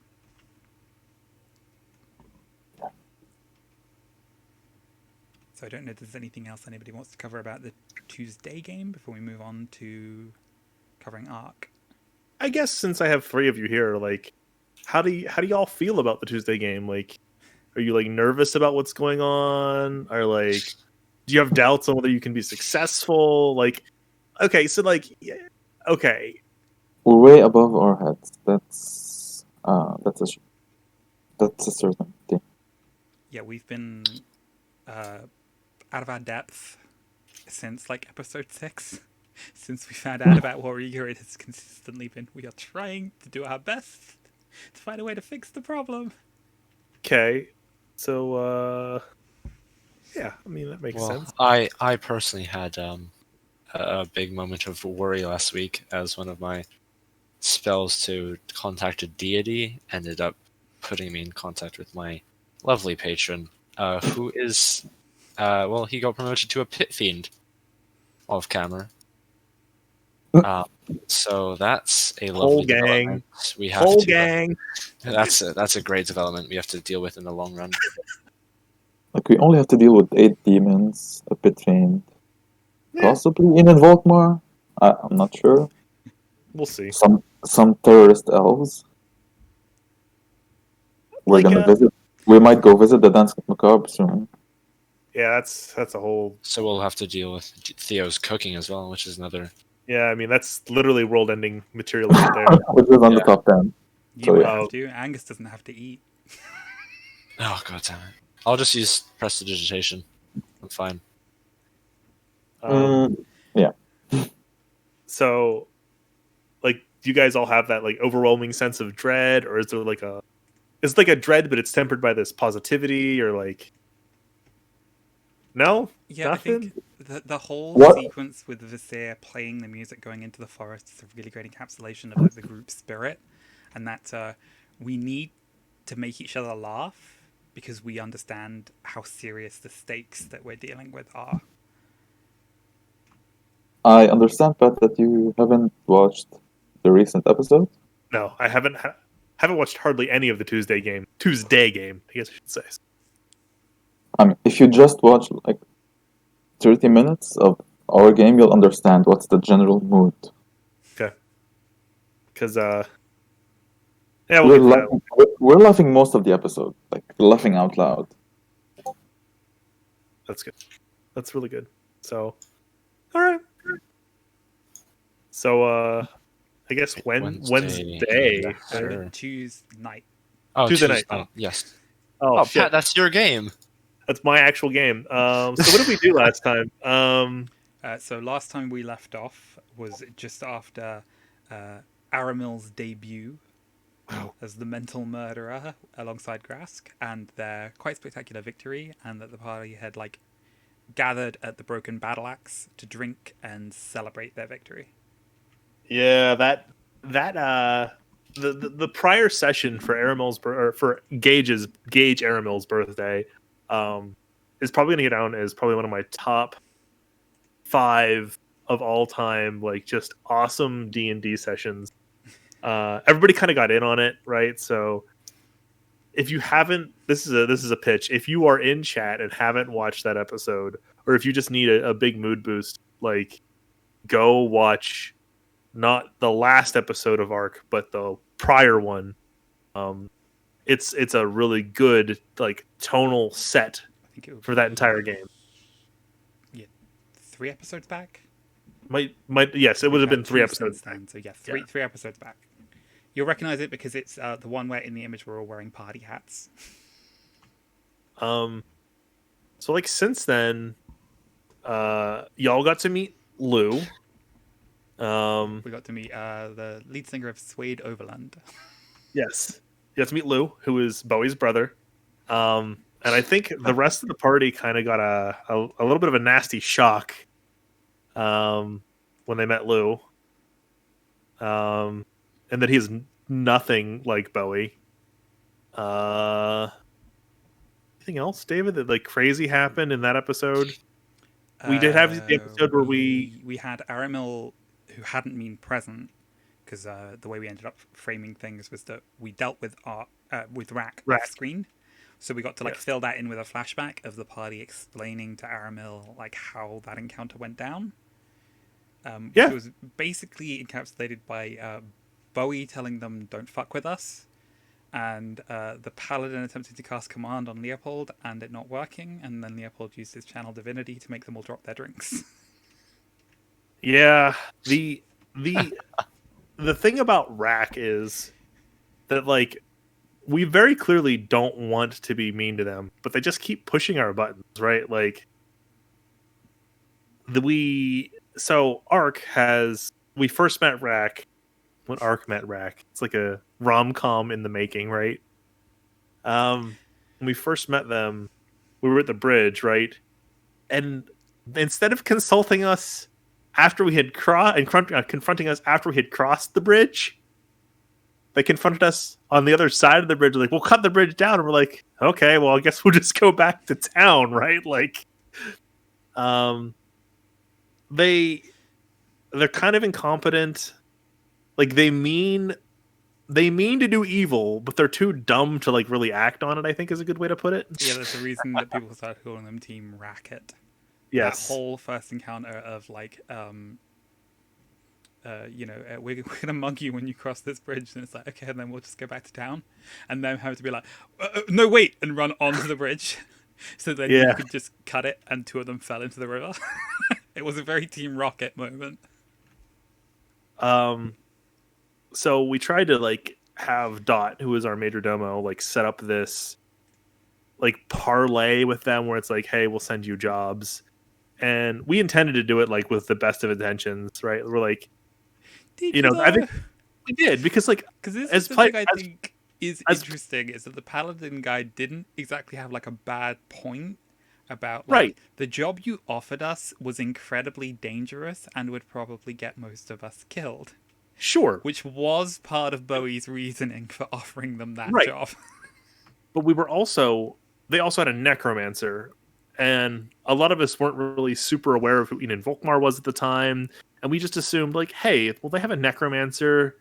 So I don't know if there's anything else anybody wants to cover about the Tuesday game before we move on to covering Arc. I guess since I have three of you here, like, how do y'all feel about the Tuesday game? Like, are you like nervous about what's going on? Or like, do you have doubts on whether you can be successful? Like, okay, so like, yeah, okay, We're way above our heads. That's a certain thing. Yeah, we've been out of our depth since like episode 6. Since we found out about Warrior, it has consistently been we are trying to do our best to find a way to fix the problem. okay, so yeah, I mean that makes sense. I personally had a big moment of worry last week as one of my spells to contact a deity ended up putting me in contact with my lovely patron, who is, well, he got promoted to a pit fiend off camera. So that's a lovely Whole gang. development. We have Whole to. gang. That's a great development we have to deal with in the long run. Like we only have to deal with 8 demons, a pit fiend, Yeah, possibly in Volkmar. I'm not sure. we'll see. Some terrorist elves. We're Like, gonna visit. We might go visit the Dance Macabre soon. Yeah, that's a whole. So we'll have to deal with Theo's cooking as well, which is another. Yeah, I mean that's literally world-ending material right there. Which is on the Yeah. top 10. You So, might yeah. have to. Angus doesn't have to eat. Oh god damn it! I'll just use prestidigitation. I'm fine. Yeah. So, like, do you guys all have that like overwhelming sense of dread, or is there like a? It's like a dread, but it's tempered by this positivity, or like. No. Yeah, Nothing? I think the whole What? sequence with Visir playing the music going into the forest is a really great encapsulation of like the group spirit, and that we need to make each other laugh because we understand how serious the stakes that we're dealing with are. I understand, Pat, that you haven't watched the recent episode. No, I haven't watched hardly any of the Tuesday game. I guess I should say. I mean, if you just watch like 30 minutes of our game, you'll understand what's the general mood. Because yeah, we'll get to that. We're laughing most of the episode, like laughing out loud. That's good. That's really good. So, all right. So, I guess Wednesday. Yeah, uh, sure. Tuesday night. Oh, Tuesday night. Yes. Oh, Oh, shit. Pat, that's your game. That's my actual game. So what did we do last time? So last time we left off was just after Aramil's debut as the mental murderer alongside Grask, and their quite spectacular victory, and that the party had like gathered at the Broken Battle Axe to drink and celebrate their victory. Yeah, the prior session for Gage Aramil's birthday is probably going to get down as probably one of my top 5 of all time, like just awesome D&D sessions. Everybody kind of got in on it, right? So if you haven't, this is a pitch. If you are in chat and haven't watched that episode, or if you just need a big mood boost, like go watch not the last episode of Arc, but the prior one. It's a really good like tonal set I think it would for that entire game. 3 episodes back. Yes, it would have been 3 Two episodes. since then, so yeah, three episodes back. You'll recognize it because it's the one where in the image we're all wearing party hats. So like since then, y'all got to meet Lou. We got to meet the lead singer of Suede Overland. Yes, you got to meet Lou, who is Bowie's brother. And I think the rest of the party kind of got a little bit of a nasty shock when they met Lou. And that he's nothing like Bowie. Anything else, David, that like crazy happened in that episode? We did have the episode where we had Aramil, who hadn't been present, because the way we ended up framing things was that we dealt with Rack Rack. off screen, so we got to Yes. fill that in with a flashback of the party explaining to Aramil how that encounter went down. Yeah. Which was basically encapsulated by Bowie telling them don't fuck with us, and the paladin attempting to cast command on Leopold and it not working, and then Leopold used his channel divinity to make them all drop their drinks. Yeah, the thing about Rack is that like we very clearly don't want to be mean to them, but they just keep pushing our buttons, right? Like we first met Rack when Ark met Rack. It's like a rom-com in the making, right? When we first met them, we were at the bridge, right? And instead of consulting us after we had confronting us after we had crossed the bridge, they confronted us on the other side of the bridge. Like, we'll cut the bridge down, and we're like, okay, well, I guess we'll just go back to town, right? Like, they're kind of incompetent. Like, they mean to do evil, but they're too dumb to like really act on it, I think is a good way to put it. Yeah, that's the reason that people started calling them Team Racket. Yes. That whole first encounter of like, we're gonna mug you when you cross this bridge, and it's like, okay, and then we'll just go back to town, and them having to be like, no, wait, and run onto the bridge, so then you could just cut it, and two of them fell into the river. It was a very Team Rocket moment. So we tried to like have Dot, who is our major domo, like set up this like parlay with them where it's like, hey, we'll send you jobs. And we intended to do it like with the best of intentions, right? We're like, I think we did, because like, because this is something I think is interesting, is that the Paladin guy didn't exactly have like a bad point about like, right. The job you offered us was incredibly dangerous and would probably get most of us killed. Sure. Which was part of Bowie's reasoning for offering them that job. But they also had a necromancer, and a lot of us weren't really super aware of who Enan Volkmar was at the time, and we just assumed like, hey, well, they have a necromancer,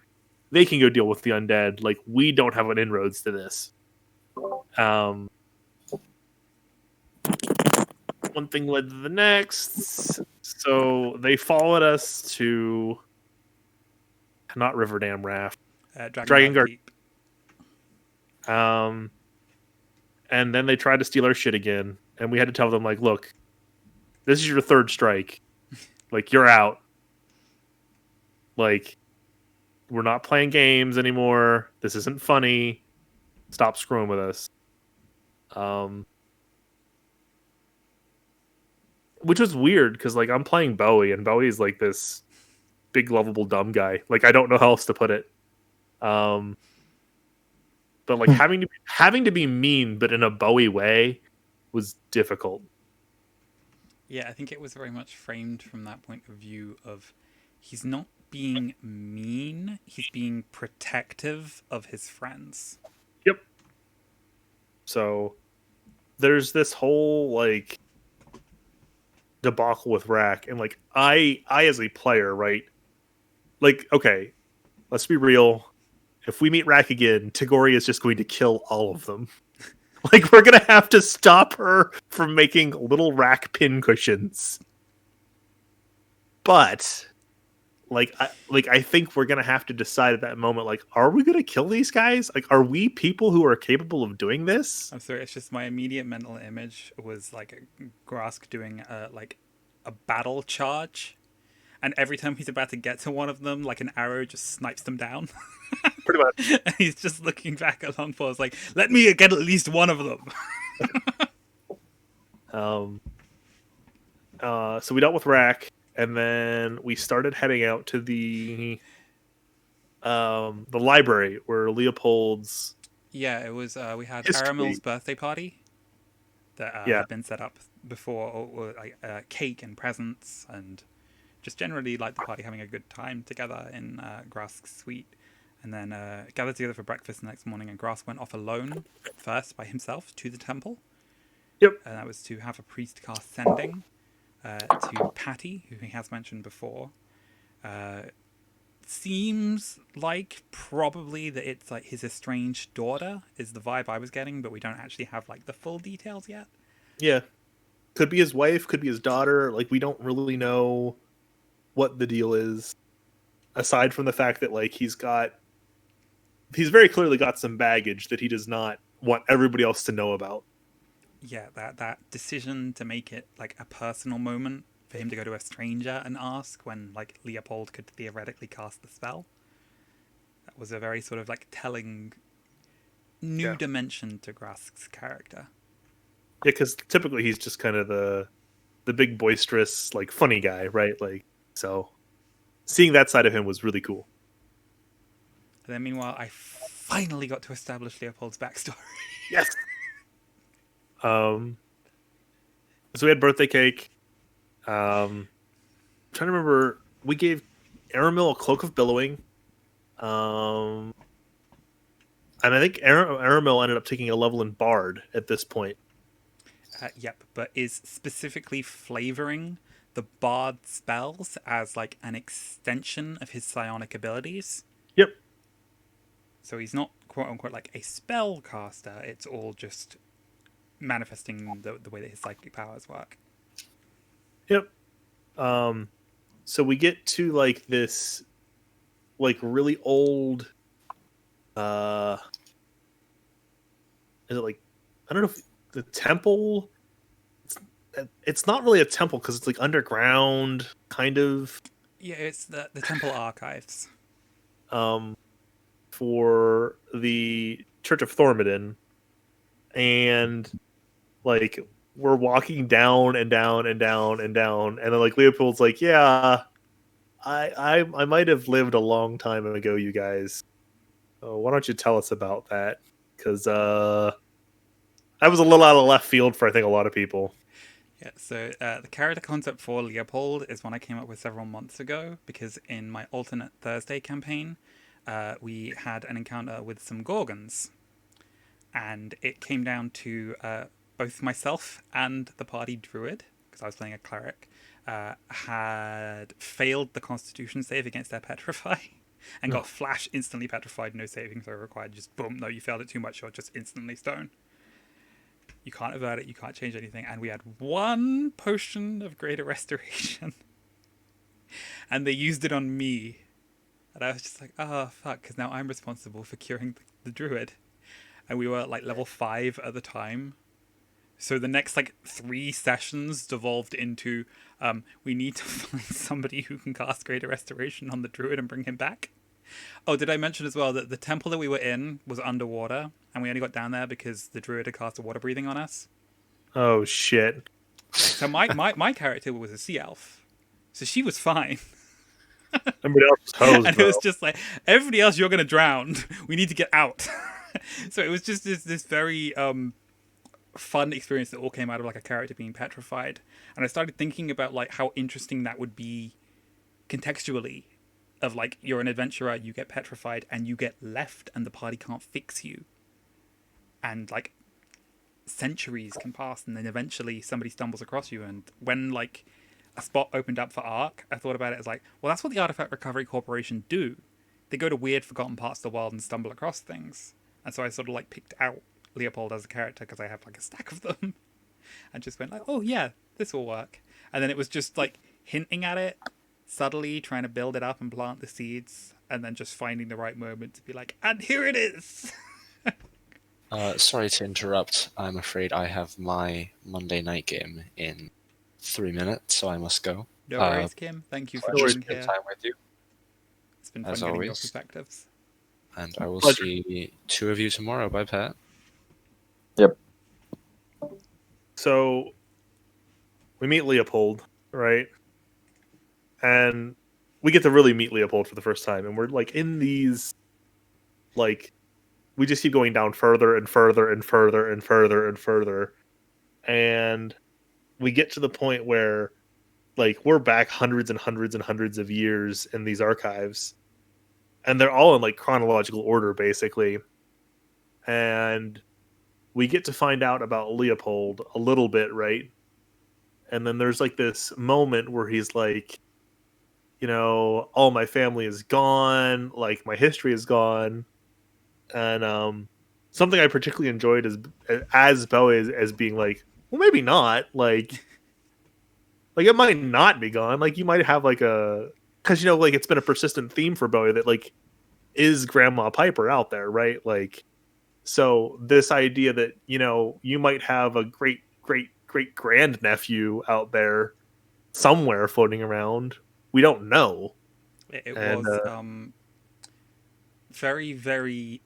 they can go deal with the undead. Like, we don't have an inroads to this. One thing led to the next, so they followed us to not Riverdam Raft, Dragonguard Keep. And then they tried to steal our shit again, and we had to tell them like, look, this is your third strike. Like, you're out. Like, we're not playing games anymore. This isn't funny. Stop screwing with us. Which was weird, because like I'm playing Bowie, and Bowie's like this big lovable dumb guy. Like, I don't know how else to put it. But like having to be mean, but in a Bowie way, was difficult. Yeah, I think it was very much framed from that point of view of he's not being mean, he's being protective of his friends. Yep. So there's this whole like debacle with Rack, and like I as a player, right? Like, okay, let's be real. If we meet Rack again, Tagori is just going to kill all of them. Like, we're gonna have to stop her from making little Rack pin cushions. But I think we're gonna have to decide at that moment, like, are we gonna kill these guys? Like, are we people who are capable of doing this? I'm sorry, it's just my immediate mental image was like Grask doing a battle charge, and every time he's about to get to one of them, like an arrow just snipes them down. Pretty much. And he's just looking back at Longfalls like, let me get at least one of them. So we dealt with Rack, and then we started heading out to the library where Leopold's. Yeah, it was. We had history. Aramil's birthday party that had been set up before, or like cake and presents, and just generally like the party having a good time together in Grask's suite. And then gathered together for breakfast the next morning, and Grask went off alone first by himself to the temple. Yep. And that was to have a priest cast Sending, to Patty, who he has mentioned before. Seems like probably that it's like his estranged daughter is the vibe I was getting, but we don't actually have like the full details yet. Yeah. Could be his wife, could be his daughter. Like, we don't really know what the deal is, aside from the fact that like he's very clearly got some baggage that he does not want everybody else to know about. Yeah, that decision to make it like a personal moment for him to go to a stranger and ask when like Leopold could theoretically cast the spell. That was a very sort of like telling new dimension to Grask's character. Yeah, because typically he's just kind of the big boisterous, like funny guy, right? Like, so seeing that side of him was really cool. And then meanwhile, I finally got to establish Leopold's backstory. Yes. So we had birthday cake. Trying to remember, we gave Aramil a cloak of billowing. And I think Aramil ended up taking a level in Bard at this point. Yep, but is specifically flavoring the Bard spells as like an extension of his psionic abilities. Yep. So he's not quote unquote like a spell caster. It's all just manifesting the way that his psychic powers work. Yep. So we get to like this, like really old. Is it like, I don't know if the temple? It's not really a temple because it's like underground, kind of. Yeah, it's the temple archives. For the Church of Thormodin, and like we're walking down and down and down and down, and then like Leopold's like, "Yeah, I might have lived a long time ago, you guys. Why don't you tell us about that? Because that was a little out of left field for I think a lot of people." Yeah, so the character concept for Leopold is one I came up with several months ago because in my alternate Thursday campaign, we had an encounter with some Gorgons. And it came down to both myself and the party druid, because I was playing a cleric, had failed the Constitution save against their Petrify and got flash instantly petrified, no saving throw required. Just boom, no, you failed it too much, you're just instantly stone. You can't avert it, you can't change anything. And we had one potion of greater restoration. And they used it on me. And I was just like, oh, fuck, because now I'm responsible for curing the druid. And we were at, like, level 5 at the time. So the next, like, 3 sessions devolved into, we need to find somebody who can cast Greater Restoration on the druid and bring him back. Oh, did I mention as well that the temple that we were in was underwater, and we only got down there because the druid had cast a water breathing on us? Oh, shit. So my character was a sea elf. So she was fine. Everybody else was hosed, And it was just like, everybody else, you're going to drown. We need to get out. So it was just this very fun experience that all came out of like a character being petrified. And I started thinking about like how interesting that would be contextually, of like, you're an adventurer, you get petrified and you get left and the party can't fix you. And like centuries can pass and then eventually somebody stumbles across you. And when like a spot opened up for Ark, I thought about it as like, well, that's what the Artifact Recovery Corporation do. They go to weird, forgotten parts of the world and stumble across things. And so I sort of like picked out Leopold as a character because I have like a stack of them, and just went like, oh yeah, this will work. And then it was just like hinting at it subtly, trying to build it up and plant the seeds, and then just finding the right moment to be like, and here it is. Sorry to interrupt. I'm afraid I have my Monday night game in 3 minutes, so I must go. No worries, Kim. Thank you for Just being here. time with you, It's been fun as getting your always. perspectives. and I will Pleasure. see 2 of you tomorrow. Bye, Pat. So we meet Leopold, right? And we get to really meet Leopold for the first time, and we're like in these, like, we just keep going down further and further and further and further and further, and we get to the point where, like, we're back hundreds and hundreds and hundreds of years in these archives, and they're all in like chronological order, basically, and we get to find out about Leopold a little bit, right? And then there's like this moment where he's like, you know, all my family is gone, like my history is gone. And something I particularly enjoyed is as Bowie as being like, well, maybe not. Like it might not be gone. Like you might have like a, because you know, like it's been a persistent theme for Bowie that like is Grandma Piper out there, right? Like, so this idea that, you know, you might have a great grandnephew out there somewhere floating around, we don't know. It And, was very, very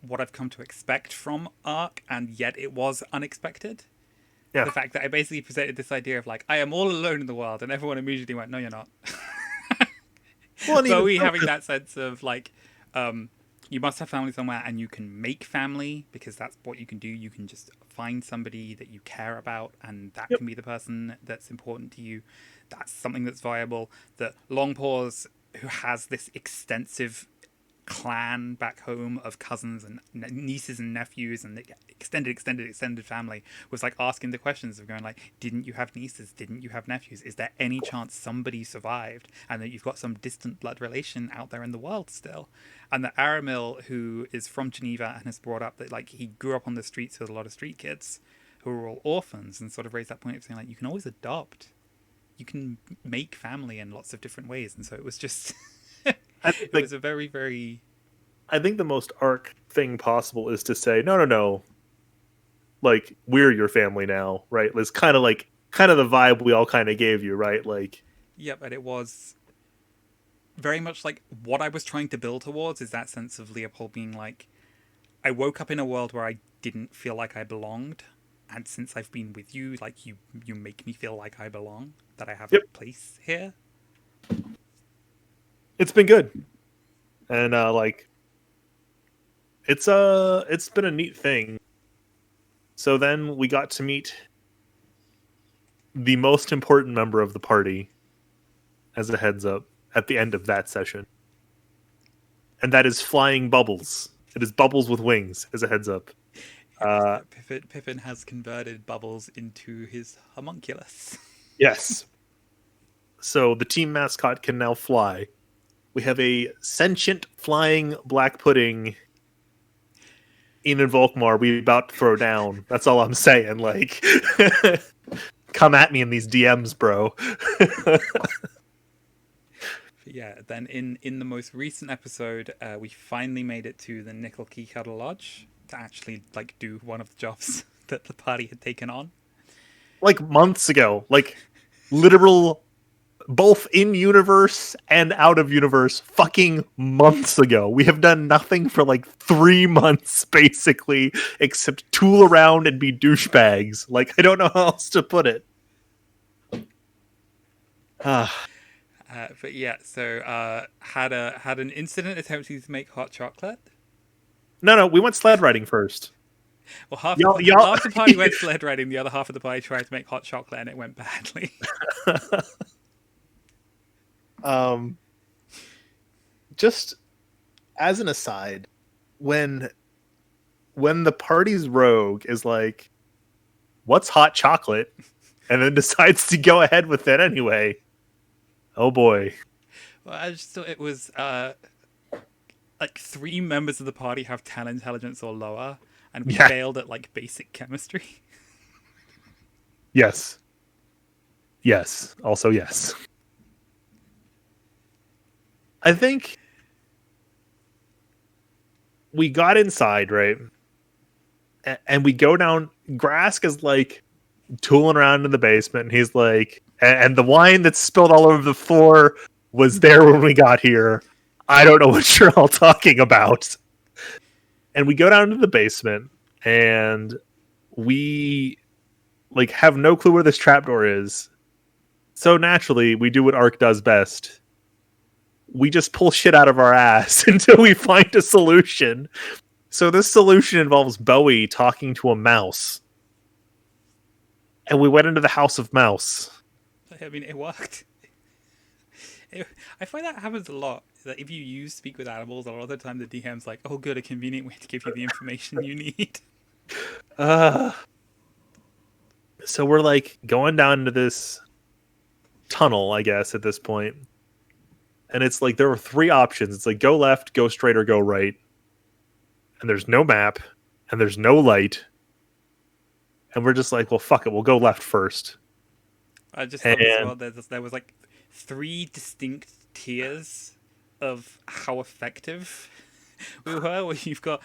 what I've come to expect from Ark, and yet it was unexpected. Yeah. The fact that I basically presented this idea of like, I am all alone in the world, and everyone immediately went, no, you're not. Well, and even Bowie so, having that sense of like, you must have family somewhere, and you can make family because that's what you can do. You can just find somebody that you care about, and that Yep. can be the person that's important to you. That's something that's viable. That Longpaws, who has this extensive clan back home of cousins and nieces and nephews and extended family, was like asking the questions of going like, didn't you have nieces, didn't you have nephews, is there any chance somebody survived and that you've got some distant blood relation out there in the world still. And that Aramil, who is from Geneva and has brought up that like he grew up on the streets with a lot of street kids who were all orphans, and sort of raised that point of saying like, you can always adopt, you can make family in lots of different ways. And so it was just it was a very, very... I think the most Ark thing possible is to say, no. Like, we're your family now, right? It's kind of the vibe we all kind of gave you, right? Like, yeah, but it was very much like what I was trying to build towards is that sense of Leopold being like, I woke up in a world where I didn't feel like I belonged, and since I've been with you, like you make me feel like I belong, that I have a place here. it's been good. And like it's been a neat thing. So then we got to meet the most important member of the party as a heads up at the end of that session. And that is Flying Bubbles. It is Bubbles with wings as a heads up. Pippin has converted Bubbles into his homunculus. Yes. So the team mascot can now fly. We have a sentient flying black pudding in Volkmar we about to throw down. That's all I'm saying. Like, come at me in these DMs, bro. Yeah, then in the most recent episode, we finally made it to the Nickel Key Cuddle Lodge to actually like do one of the jobs that the party had taken on. Like months ago. Like literal both in universe and out of universe fucking months ago. We have done nothing for like 3 months basically except tool around and be douchebags. Like I don't know how else to put it. But yeah, so had an incident attempting to make hot chocolate. No, we went sled riding first. Well, half Y'all- the party went sled riding, the other half of the party tried to make hot chocolate, and it went badly. Just as an aside, when the party's rogue is like, "What's hot chocolate?" and then decides to go ahead with it anyway. Oh boy. Well, I just thought it was like 3 members of the party have 10 intelligence or lower, and we failed at like basic chemistry. Yes. Yes. Also yes. I think we got inside, right? And we go down. Grask is like tooling around in the basement, and he's like, and the wine that's spilled all over the floor was there when we got here. I don't know what you're all talking about. And we go down to the basement, and we like have no clue where this trapdoor is. So naturally, we do what Ark does best. We just pull shit out of our ass until we find a solution. So this solution involves Bowie talking to a mouse. And we went into the House of Mouse. I mean, it worked. I find that happens a lot. That if you use Speak with Animals, a lot of the time the DM's like, "Oh, good, a convenient way to give you the information you need." So we're like going down into this tunnel, I guess, at this point. And it's like there were three options. It's like go left, go straight, or go right. And there's no map, and there's no light. And we're just like, well, fuck it, we'll go left first. I just thought as And- well there was like 3 distinct tiers of how effective we were. Where you've got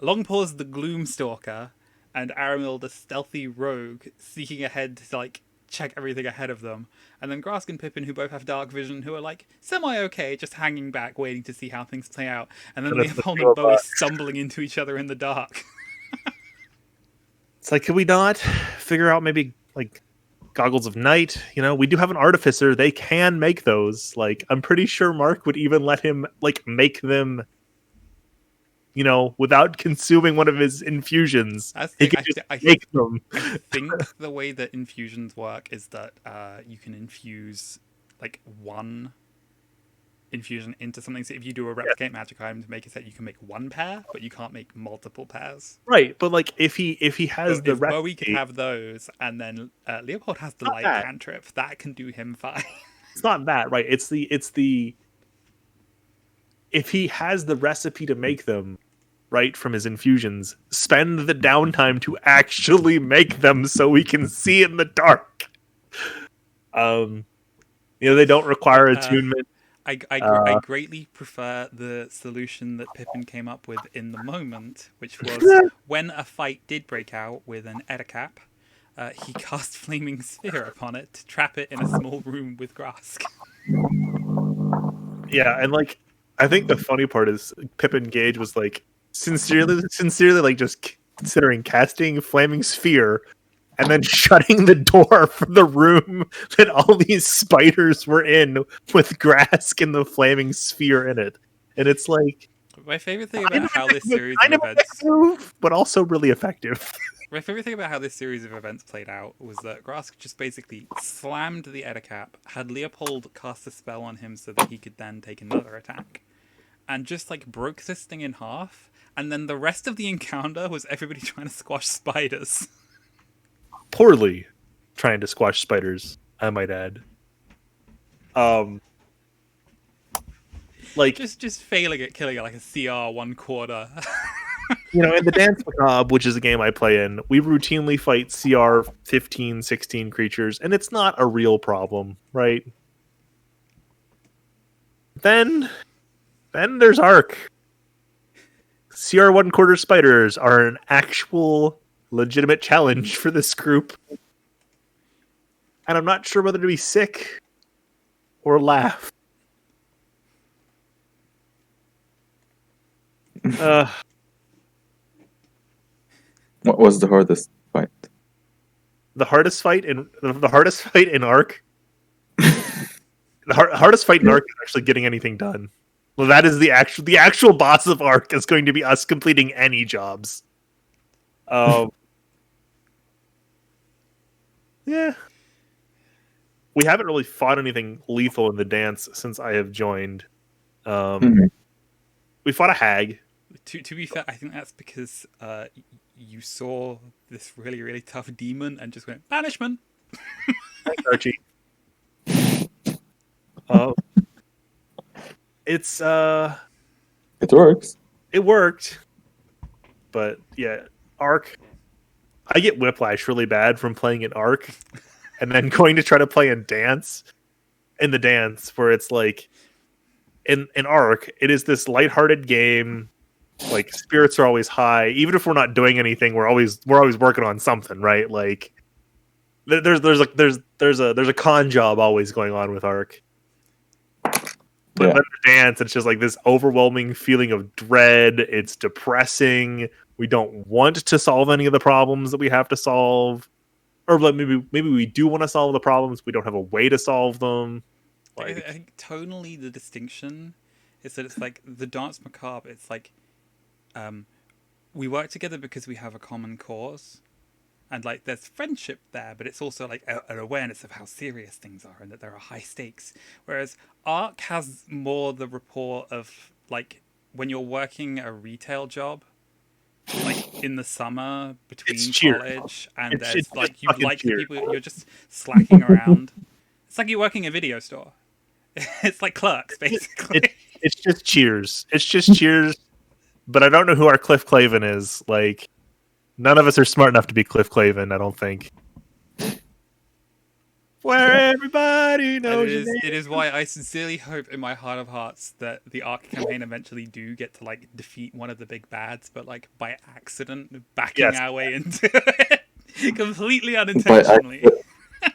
Longpaws the Gloomstalker and Aramil the stealthy rogue seeking ahead to like check everything ahead of them, and then Grask and Pippin, who both have dark vision, who are like semi-okay, just hanging back, waiting to see how things play out, and then And it's the Leopold two and of Bowie us. stumbling into each other in the dark. It's like, could we not figure out maybe like goggles of night? You know, we do have an artificer. They can make those. Like, I'm pretty sure Mark would even let him like make them, you know, without consuming one of his infusions. That's He the could thing, just I make them. think the way that infusions work is that you can infuse like one infusion into something. So if you do a replicate magic item to make a set, you can make one pair, but you can't make multiple pairs. Right, but like if he has So the if Bowie could recipe, have those, and then Leopold has the Not light that. cantrip, that can do him fine. it's not that, right? It's the if he has the recipe to make them, right, from his infusions, spend the downtime to actually make them so we can see in the dark. You know, they don't require attunement. I greatly prefer the solution that Pippin came up with in the moment, which was when a fight did break out with an Edicap, he cast Flaming Sphere upon it to trap it in a small room with Grask. Yeah, and like I think the funny part is Pippin Gage was like sincerely like just considering casting Flaming Sphere and then shutting the door for the room that all these spiders were in with Grask and the Flaming Sphere in it. And it's like My favorite thing about how this series kind of of a events dick move, but also really effective. My favorite thing about how this series of events played out was that Grask just basically slammed the Edicap, had Leopold cast a spell on him so that he could then take another attack, and just like broke this thing in half, and then the rest of the encounter was everybody trying to squash spiders. Poorly trying to squash spiders, I might add. Like just failing at killing it like a CR 1/4. you know, in the Dance Macabre, which is a game I play in, we routinely fight CR 15, 16 creatures, and it's not a real problem, right? Then there's Ark. CR 1/4 spiders are an actual legitimate challenge for this group. And I'm not sure whether to be sick or laugh. What was the hardest fight? The hardest fight in Ark. Hardest fight in Ark is actually getting anything done. Well, that is the actual boss of Ark is going to be us completing any jobs. Yeah. We haven't really fought anything lethal in the dance since I have joined. Mhm. We fought a hag. To be fair, I think that's because you saw this really, really tough demon and just went, banishment! Thanks, Archie. It's It works. it worked, but yeah, Ark. I get whiplash really bad from playing in Ark, and then going to try to play in the dance, where it's like in Ark, it is this lighthearted game. Like spirits are always high, even if we're not doing anything. We're always working on something, right? Like there's a con job always going on with Ark. But Yeah. then the dance, it's just like this overwhelming feeling of dread. It's depressing. We don't want to solve any of the problems that we have to solve, or like maybe we do want to solve the problems. We don't have a way to solve them. I Like, think tonally the distinction is that it's like the Dance Macabre, it's like we work together because we have a common cause. And like there's friendship there, but it's also like an awareness of how serious things are and that there are high stakes. Whereas Ark has more the rapport of like when you're working a retail job, like in the summer between cheers. college, and It's there's just like you fucking like the cheers. people, you're just slacking around. It's like you're working a video store. It's like Clerks, basically. It's just Cheers. It's just Cheers. But I don't know who our Cliff Clavin is. Like, none of us are smart enough to be Cliff Clavin, I don't think. Where everybody And knows your it name. is why I sincerely hope in my heart of hearts that the Ark campaign eventually do get to like defeat one of the big bads, but like by accident, backing Yes. our way into it completely unintentionally.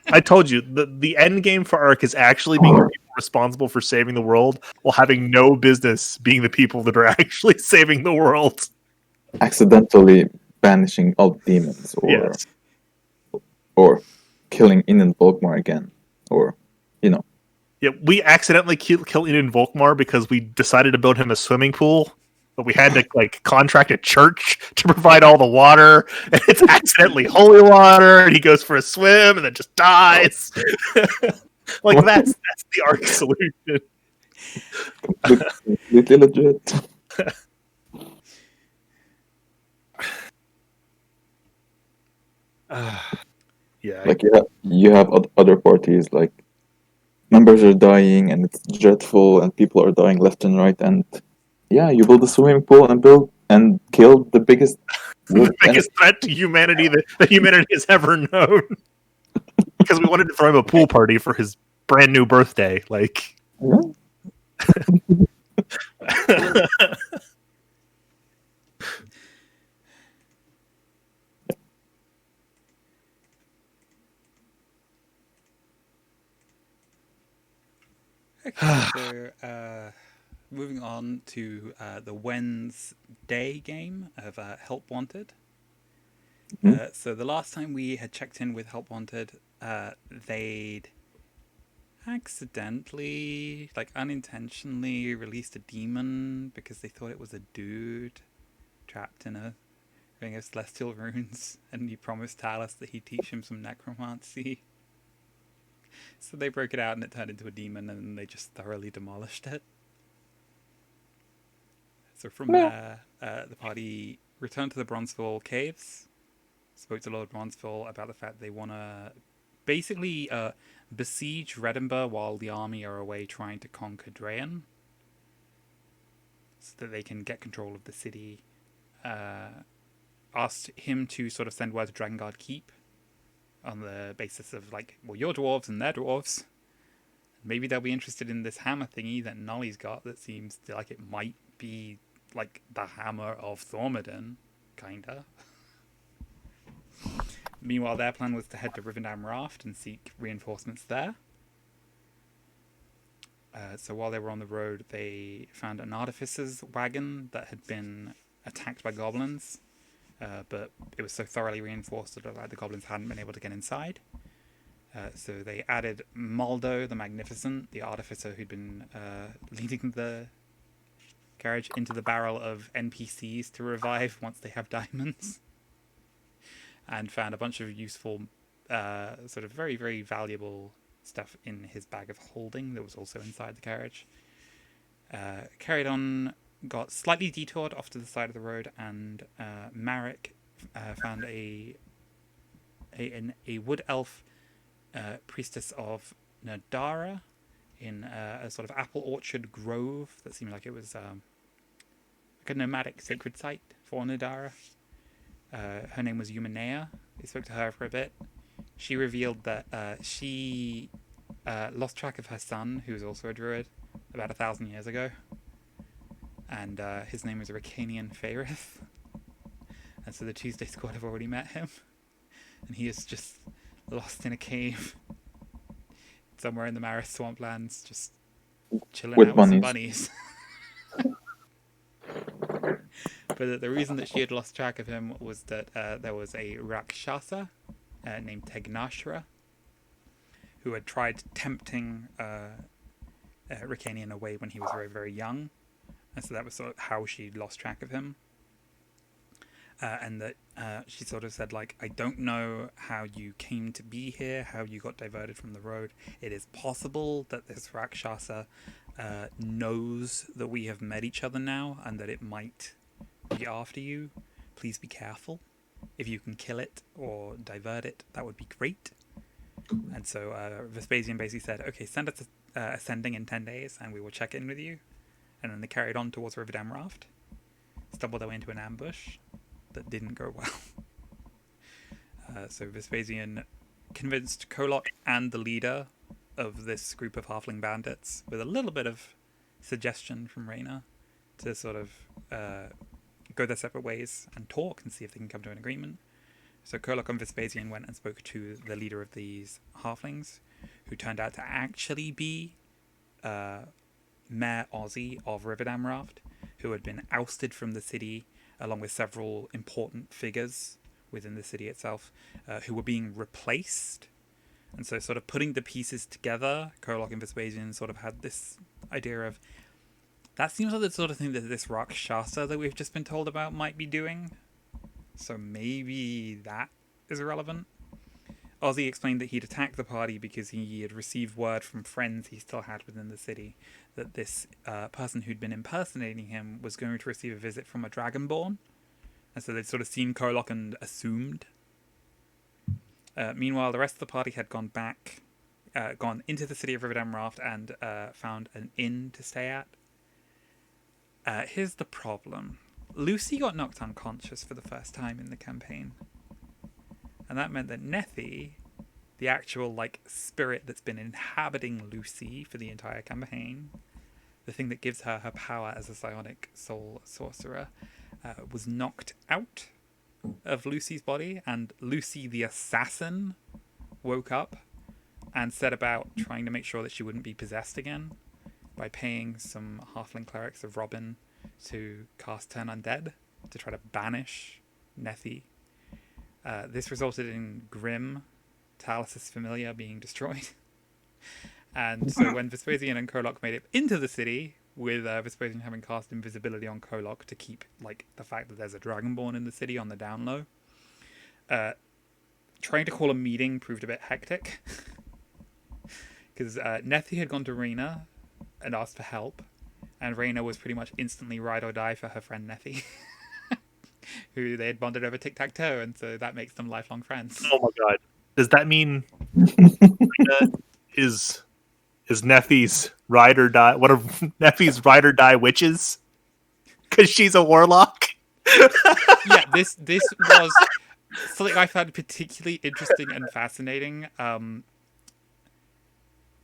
I told you, the end game for Ark is actually being the people responsible for saving the world while having no business being the people that are actually saving the world. Accidentally banishing all demons, Yes. or killing Inan Volkmar again, or Yeah, we accidentally kill Ian Volkmar because we decided to build him a swimming pool, but we had to like contract a church to provide all the water, and it's accidentally holy water, and he goes for a swim and then just dies. Like that's the Ark solution. completely legit. Yeah, Like you have other parties, like members are dying and it's dreadful and people are dying left and right, and yeah, you build a swimming pool and kill the biggest the biggest threat to humanity that humanity has ever known. Because we wanted to throw him a pool party for his brand new birthday. Like, Yeah. Okay, so moving on to the Wednesday game of Help Wanted. Mhm. So the last time we had checked in with Help Wanted, they'd accidentally, like unintentionally, released a demon because they thought it was a dude trapped in a ring of celestial runes, and he promised Talus that he'd teach him some necromancy. So they broke it out and it turned into a demon, and then they just thoroughly demolished it. So from there, the party returned to the Bronzeville caves, spoke to Lord Bronzeville about the fact they want to basically besiege Redinburgh while the army are away trying to conquer Draen, so that they can get control of the city. Asked him to sort of send word to Drakengard Keep on the basis of like, well, you're dwarves and they're dwarves. Maybe they'll be interested in this hammer thingy that Nolly's got that seems like it might be like the hammer of Thormodon, kinda. Meanwhile, their plan was to head to Rivendam Raft and seek reinforcements there. So while they were on the road, they found an artificer's wagon that had been attacked by goblins, but it was so thoroughly reinforced that the goblins hadn't been able to get inside. So they added Maldo the Magnificent, the artificer who'd been leading the carriage, into the barrel of NPCs to revive once they have diamonds, and found a bunch of useful, sort of very, very valuable stuff in his bag of holding that was also inside the carriage. Carried on, got slightly detoured off to the side of the road, and Marek found a wood elf priestess of Nadara in a sort of apple orchard grove that seemed like it was like a nomadic sacred site for Nadara. Her name was Eumenea. They spoke to her for a bit. She revealed that she lost track of her son, who was also a druid, about 1,000 years ago. And his name was Ricanian Faerith. And so the Tuesday Squad have already met him. And he is just lost in a cave somewhere in the Maris swamplands, just chilling With out with some bunnies. bunnies. But the reason that she had lost track of him was that there was a Rakshasa named Tegnashra who had tried tempting Ricanian away when he was very, very young. And so that was sort of how she lost track of him. And that she sort of said, like, I don't know how you came to be here, how you got diverted from the road. It is possible that this Rakshasa knows that we have met each other now and that it might be after you. please be careful. If you can kill it or divert it, that would be great. And so Vespasian basically said, okay, send us ascending in 10 days and we will check in with you. And then they carried on towards River Dam Raft, stumbled their way into an ambush that didn't go well. So Vespasian convinced Kolok and the leader of this group of halfling bandits, with a little bit of suggestion from Reyna, to sort of go their separate ways and talk and see if they can come to an agreement. So Kolok and Vespasian went and spoke to the leader of these halflings, who turned out to actually be Mayor Ozzy of Riverdam Raft, who had been ousted from the city along with several important figures within the city itself, who were being replaced. And so sort of putting the pieces together, Kolok and Vespasian sort of had this idea of, that seems like the sort of thing that this Rakshasa that we've just been told about might be doing. So maybe that is irrelevant. Ozzy explained that he'd attacked the party because he had received word from friends he still had within the city that this person who'd been impersonating him was going to receive a visit from a Dragonborn. And so they'd sort of seen Kolok and assumed. Meanwhile, the rest of the party had gone into the city of Riverdam Raft and found an inn to stay at. Here's the problem. Lucy got knocked unconscious for the first time in the campaign. And that meant that Nethi, the actual spirit that's been inhabiting Lucy for the entire campaign, the thing that gives her her power as a psionic soul sorcerer, was knocked out of Lucy's body, and Lucy the assassin woke up and set about trying to make sure that she wouldn't be possessed again by paying some halfling clerics of Robin to cast Turn Undead to try to banish Nethi. This resulted in Grim, Talis' familiar, being destroyed. And so when Vespasian and Kolok made it into the city, with Vespasian having cast invisibility on Kolok to keep the fact that there's a Dragonborn in the city on the down low, trying to call a meeting proved a bit hectic. Because Nethi had gone to Reyna and asked for help, and Reyna was pretty much instantly ride or die for her friend Nethi, who they had bonded over tic-tac-toe, and so that makes them lifelong friends. Oh my god. Does that mean Reyna is Nephi's ride or die? What are Nephi's ride or die witches? Because she's a warlock? Yeah, this was something I found particularly interesting and fascinating.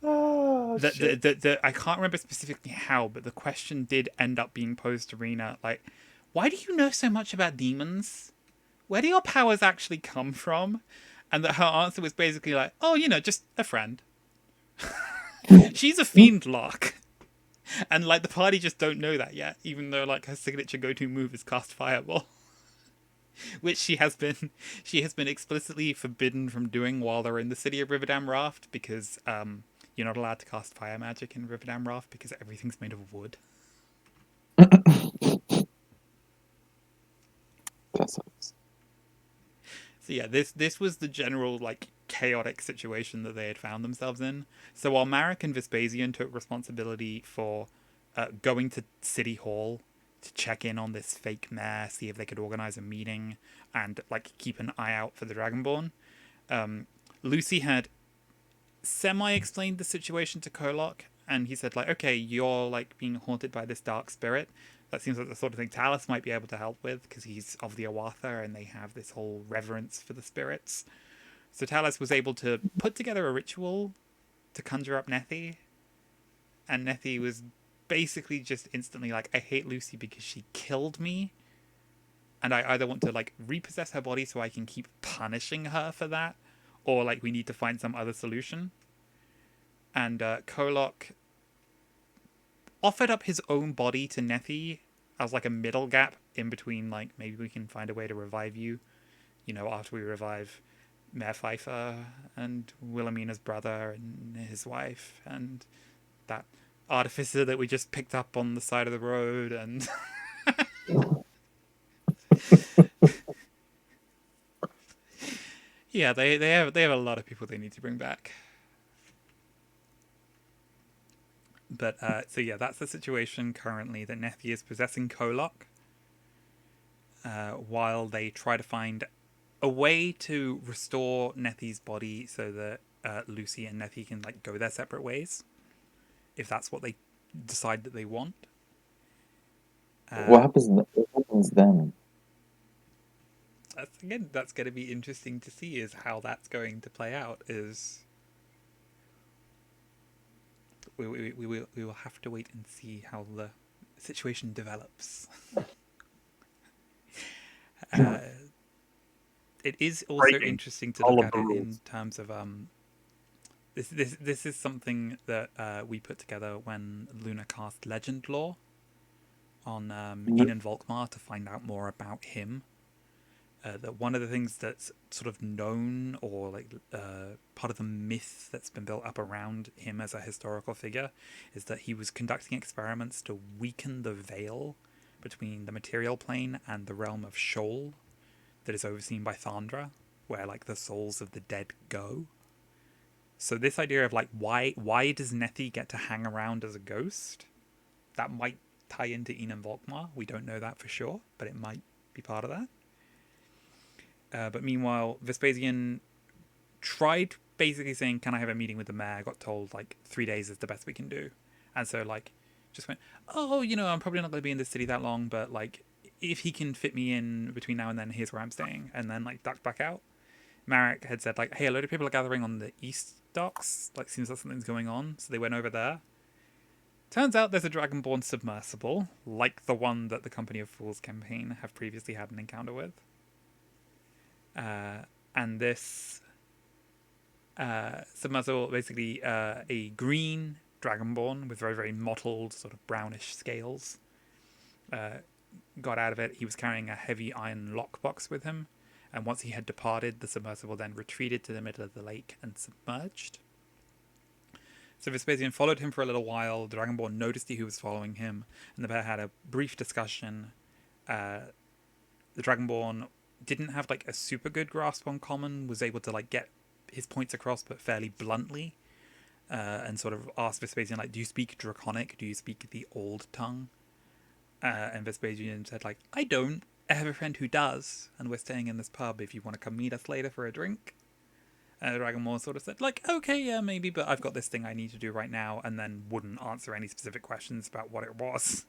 I can't remember specifically how, but the question did end up being posed to Reyna, why do you know so much about demons? Where do your powers actually come from? And that her answer was basically just a friend. She's a fiend lock. And the party just don't know that yet, even though her signature go-to move is cast Fireball. Which she has been explicitly forbidden from doing while they're in the city of Riverdam Raft, because you're not allowed to cast fire magic in Riverdam Raft because everything's made of wood. That sucks. So yeah, this was the general chaotic situation that they had found themselves in. So while Marek and Vespasian took responsibility for going to City Hall to check in on this fake mayor, see if they could organize a meeting, and keep an eye out for the Dragonborn, Lucy had semi-explained the situation to Kolok, and he said okay, you're being haunted by this dark spirit. That seems like the sort of thing Talis might be able to help with, because he's of the Awatha and they have this whole reverence for the spirits. So Talis was able to put together a ritual to conjure up Nethi, and Nethi was basically just instantly I hate Lucy because she killed me, and I either want to repossess her body so I can keep punishing her for that, or we need to find some other solution. And Kolok offered up his own body to Nethi as a middle gap in between, maybe we can find a way to revive you, after we revive Mayor Pfeiffer and Wilhelmina's brother and his wife and that artificer that we just picked up on the side of the road, and yeah, they have a lot of people they need to bring back. But so yeah, that's the situation currently, that Nethi is possessing Kolok. while they try to find a way to restore Nethi's body so that Lucy and Nethi can like go their separate ways, if that's what they decide that they want. What happens then? That's going to be interesting to see is how that's going to play out. Is we will have to wait and see how the situation develops. It is also Breaking interesting to all look of at the it in rules. terms of this is something that we put together when Luna cast Legend Lore on Enon Volkmar to find out more about him. That one of the things that's sort of known or like part of the myth that's been built up around him as a historical figure is that he was conducting experiments to weaken the veil between the material plane and the realm of Sheol that is overseen by Thandra, where like the souls of the dead go. So this idea of like why does Nethi get to hang around as a ghost? That might tie into Enon Volkmar. We don't know that for sure, but it might be part of that. But meanwhile, Vespasian tried basically saying, "Can I have a meeting with the mayor?" Got told like 3 days is the best we can do, and so like just went, "Oh, I'm probably not going to be in this city that long, but like if he can fit me in between now and then, here's where I'm staying," and then like ducked back out. Marek had said like, "Hey, a load of people are gathering on the east docks. Like, seems like something's going on," so they went over there. Turns out there's a Dragonborn submersible, like the one that the Company of Fools campaign have previously had an encounter with. And this submersible, basically a green Dragonborn with very, very mottled, sort of brownish scales, got out of it. He was carrying a heavy iron lockbox with him, and once he had departed, the submersible then retreated to the middle of the lake and submerged. So Vespasian followed him for a little while. The Dragonborn noticed he was following him, and the pair had a brief discussion. The Dragonborn didn't have like a super good grasp on common, was able to like get his points across, but fairly bluntly, and sort of asked Vespasian like, "Do you speak Draconic? Do you speak the Old Tongue?" And Vespasian said like, "I don't. I have a friend who does, and we're staying in this pub if you want to come meet us later for a drink." And Dragonborn sort of said like, "Okay, yeah, maybe, but I've got this thing I need to do right now," and then wouldn't answer any specific questions about what it was.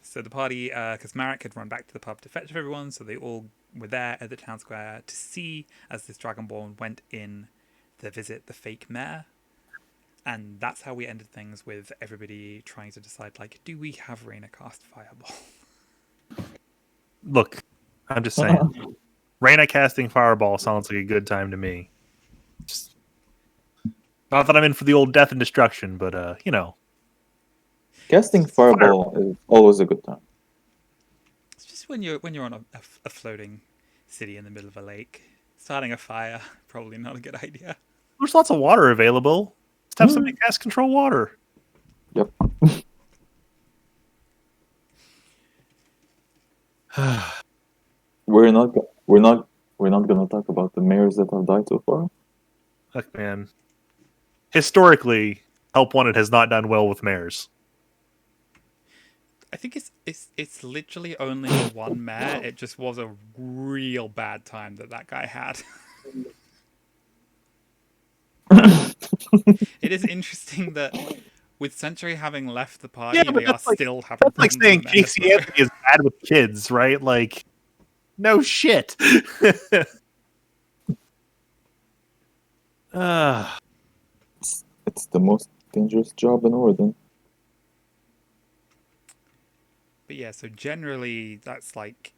So the party, because Marek had run back to the pub to fetch everyone, so they all were there at the town square to see as this Dragonborn went in to visit the fake mayor. And that's how we ended things, with everybody trying to decide, like, do we have Reyna cast Fireball? Look, I'm just saying. Reyna casting Fireball sounds like a good time to me. Just, not that I'm in for the old death and destruction, but Casting Fireball is always a good time. It's just when you're on a floating city in the middle of a lake, starting a fire, probably not a good idea. There's lots of water available. Just have somebody cast control water. Yep. We're not gonna talk about the mayors that have died so far. Look, man. Historically, Help Wanted has not done well with mayors. I think it's literally only the one mayor. It just was a real bad time that guy had. It is interesting that with Century having left the party, but they are that's like- still having That's like problems saying with the Casey mayor, Anthony is bad with kids, right? Like, no shit. It's the most dangerous job in Oregon. But yeah, so generally that's like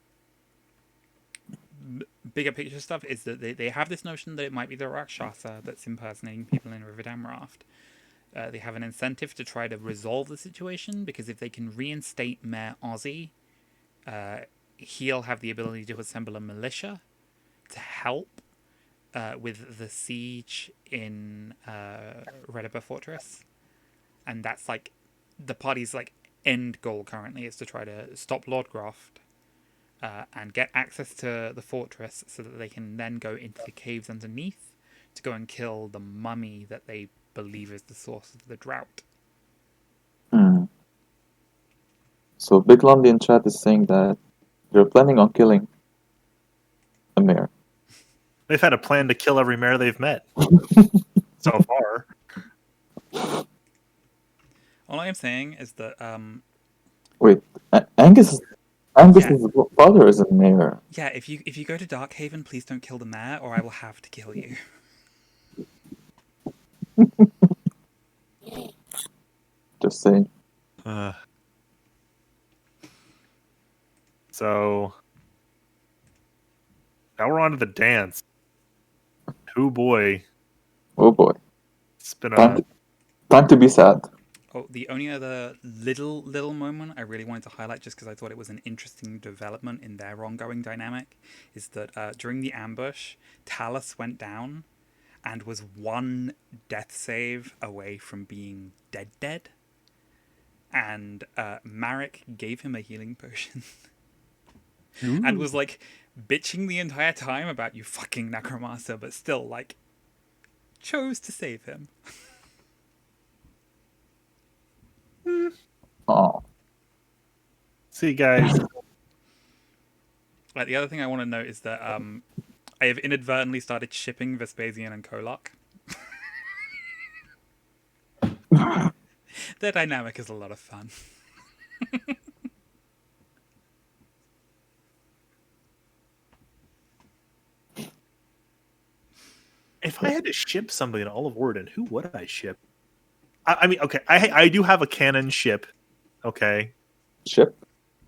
bigger picture stuff is that they have this notion that it might be the Rakshasa that's impersonating people in River Damraft. They have an incentive to try to resolve the situation, because if they can reinstate Mayor Ozzy, he'll have the ability to assemble a militia to help with the siege in Redaba Fortress. And that's like the party's like end goal currently, is to try to stop Lordcroft and get access to the fortress so that they can then go into the caves underneath to go and kill the mummy that they believe is the source of the drought. So Big Lundi in chat is saying that They're planning on killing a mayor. They've had a plan to kill every mayor they've met so far. All I am saying is that Wait, Angus's father is a mayor. yeah, if you go to Darkhaven, please don't kill the mayor, or I will have to kill you. Just saying. So now we're on to the dance. Oh boy, Oh boy. it's been Time to be sad. Oh, the only other little moment I really wanted to highlight, just because I thought it was an interesting development in their ongoing dynamic, is that during the ambush, Talus went down and was one death save away from being dead. And Marek gave him a healing potion and was like bitching the entire time about you fucking necromancer, but still like chose to save him. Oh. see guys. Like, the other thing I want to note is that I have inadvertently started shipping Vespasian and Kolok. Their dynamic is a lot of fun. If I had to ship somebody in all of Warden, who would I ship? I mean, okay, I do have a canon ship. Okay, Ship?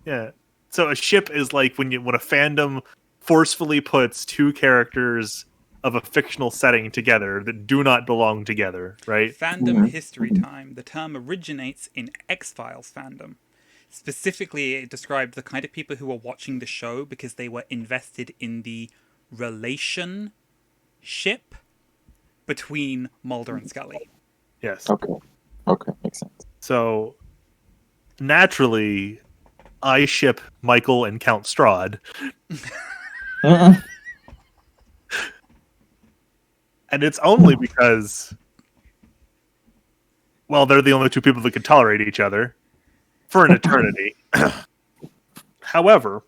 yeah. So a ship is like when a fandom forcefully puts two characters of a fictional setting together that do not belong together, right? Fandom history time. The term originates in X-Files fandom. Specifically, it described the kind of people who were watching the show because they were invested in the relationship between Mulder and Scully. Yes. Okay, makes sense. So naturally, I ship Michael and Count Strahd, Mm-mm. and it's only because, well, they're the only two people that can tolerate each other for an eternity. However,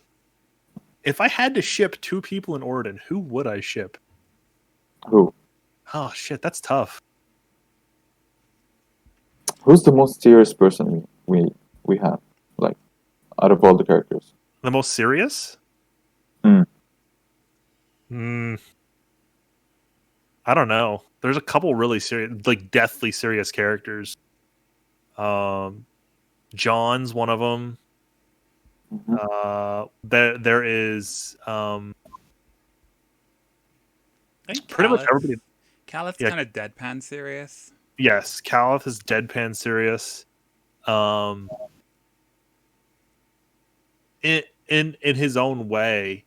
if I had to ship two people in Orden, who would I ship? Who? Oh shit, that's tough. Who's the most serious person we have? Like, out of all the characters? The most serious? Hmm. I don't know. There's a couple really serious, like deathly serious characters. John's one of them. Mhm. There is I think pretty much everybody. Calith's Yeah. kind of deadpan serious. Yes, Caliph is deadpan serious. In his own way,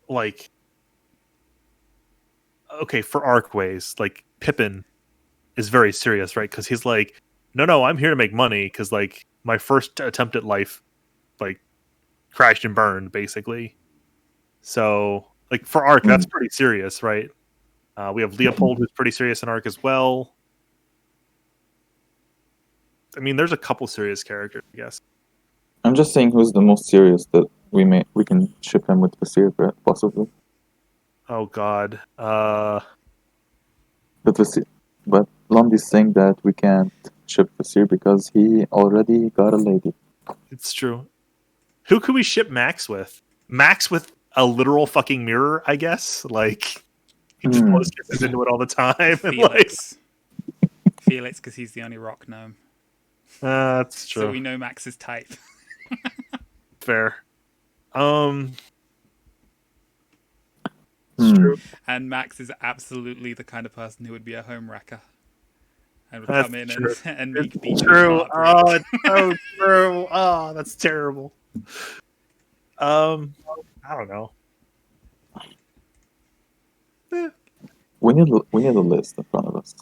like, okay, for Arcways, like Pippin is very serious, right? Because he's like, no, I'm here to make money. Because like my first attempt at life, like, crashed and burned, basically. So like for Arc, that's pretty serious, right? We have Leopold, who's pretty serious in Arc as well. I mean, there's a couple serious characters, I guess. I'm just saying who's the most serious that we can ship him with Vasir, possibly. Oh God. But Lumby's saying that we can't ship Vasir because he already got a lady. It's true. Who could we ship Max with? Max with a literal fucking mirror, I guess. Like he just blows kisses into it all the time. And like, Felix, because he's the only rock gnome. that's true. So we know Max's type. Fair. Hmm. True. And Max is absolutely the kind of person who would be a home wrecker. And would That's come in true. and make It's beaches true. heartbreak. Oh, it's so true. Oh, that's terrible. I don't know. We need a list in front of us.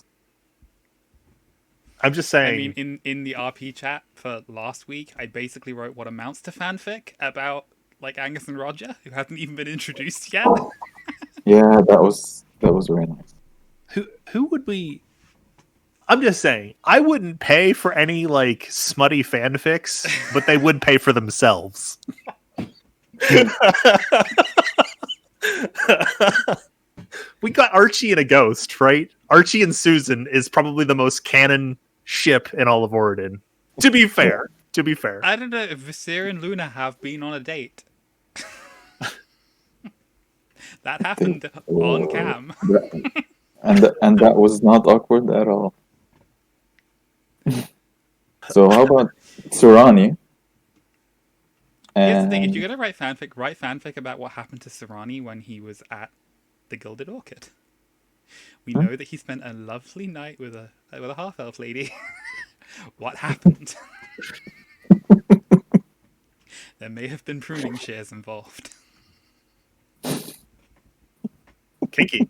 I'm just I saying. mean, in the RP chat for last week, I basically wrote what amounts to fanfic about like Angus and Roger, who haven't even been introduced yet. Yeah, that was very nice. Who would we? I'm just saying, I wouldn't pay for any like smutty fanfics, but they would pay for themselves. We got Archie and a ghost, right? Archie and Susan is probably the most canon ship in all of Oregon. To be fair, I don't know if Visir and Luna have been on a date. That happened on cam. And that was not awkward at all. So how about Surani? Here's the thing: if And you're gonna write fanfic about what happened to Serani when he was at the Gilded Orchid. We know that he spent a lovely night with a half elf lady. What happened? There may have been pruning shears involved. kinky.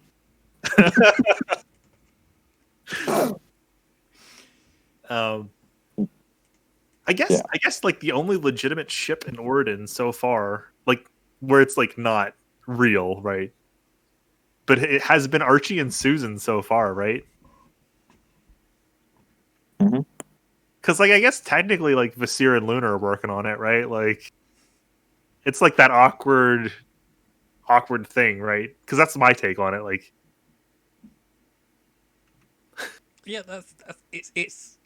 I guess like the only legitimate ship in Oregon so far, like where it's like not real, right? But it has been Archie and Susan so far, right? Mhm. Because like I guess technically like Visir and Luna are working on it, right? Like it's like that awkward thing, right? Because that's my take on it. Like Yeah, that's it's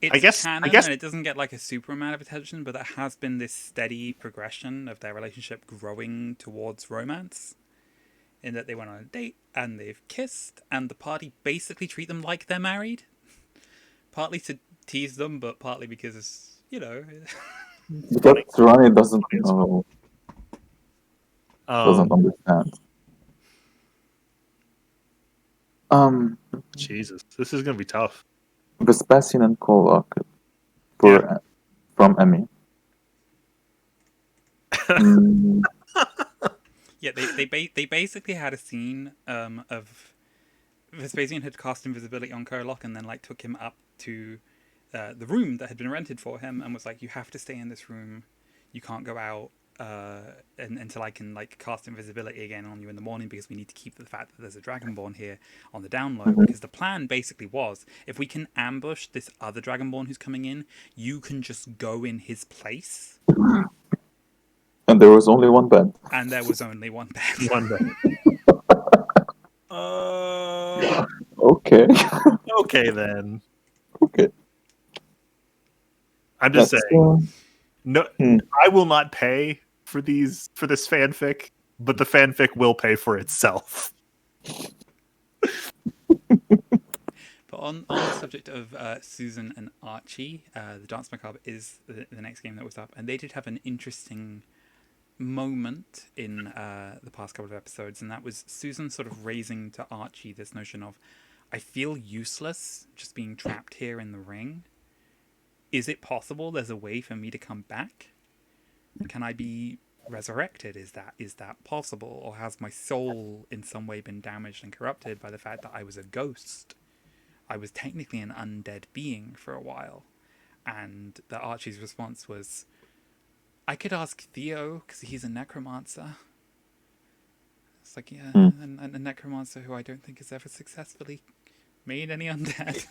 I guess canon, and it doesn't get like a super amount of attention, but there has been this steady progression of their relationship growing towards romance. In that they went on a date and they've kissed, and the party basically treat them like they're married. Partly to tease them, but partly because, you know. because Surani doesn't know, doesn't understand. Jesus, this is gonna be tough. Vespasian and Kolak from Emmy. Yeah, they basically had a scene of Vespasian had cast invisibility on Kurlock and then like took him up to the room that had been rented for him and was like, "You have to stay in this room. You can't go out until I can like cast invisibility again on you in the morning because we need to keep the fact that there's a Dragonborn here on the down low." Because the plan basically was, if we can ambush this other Dragonborn who's coming in, you can just go in his place. And there was only one bed. And there was only one bed. One day. Okay. Okay then. Okay. I'm just saying. No, I will not pay for this fanfic, but the fanfic will pay for itself. But on the subject of Susan and Archie, the Dance Macabre is the next game that was up, and they did have an interesting moment in the past couple of episodes, and that was Susan sort of raising to Archie this notion of, I feel useless just being trapped here in the ring. Is it possible there's a way for me to come back? Can I be resurrected? Is that possible? Or has my soul in some way been damaged and corrupted by the fact that I was a ghost? I was technically an undead being for a while. And the Archie's response was, I could ask Theo, because he's a necromancer. It's like, yeah, and a necromancer who I don't think has ever successfully made any undead.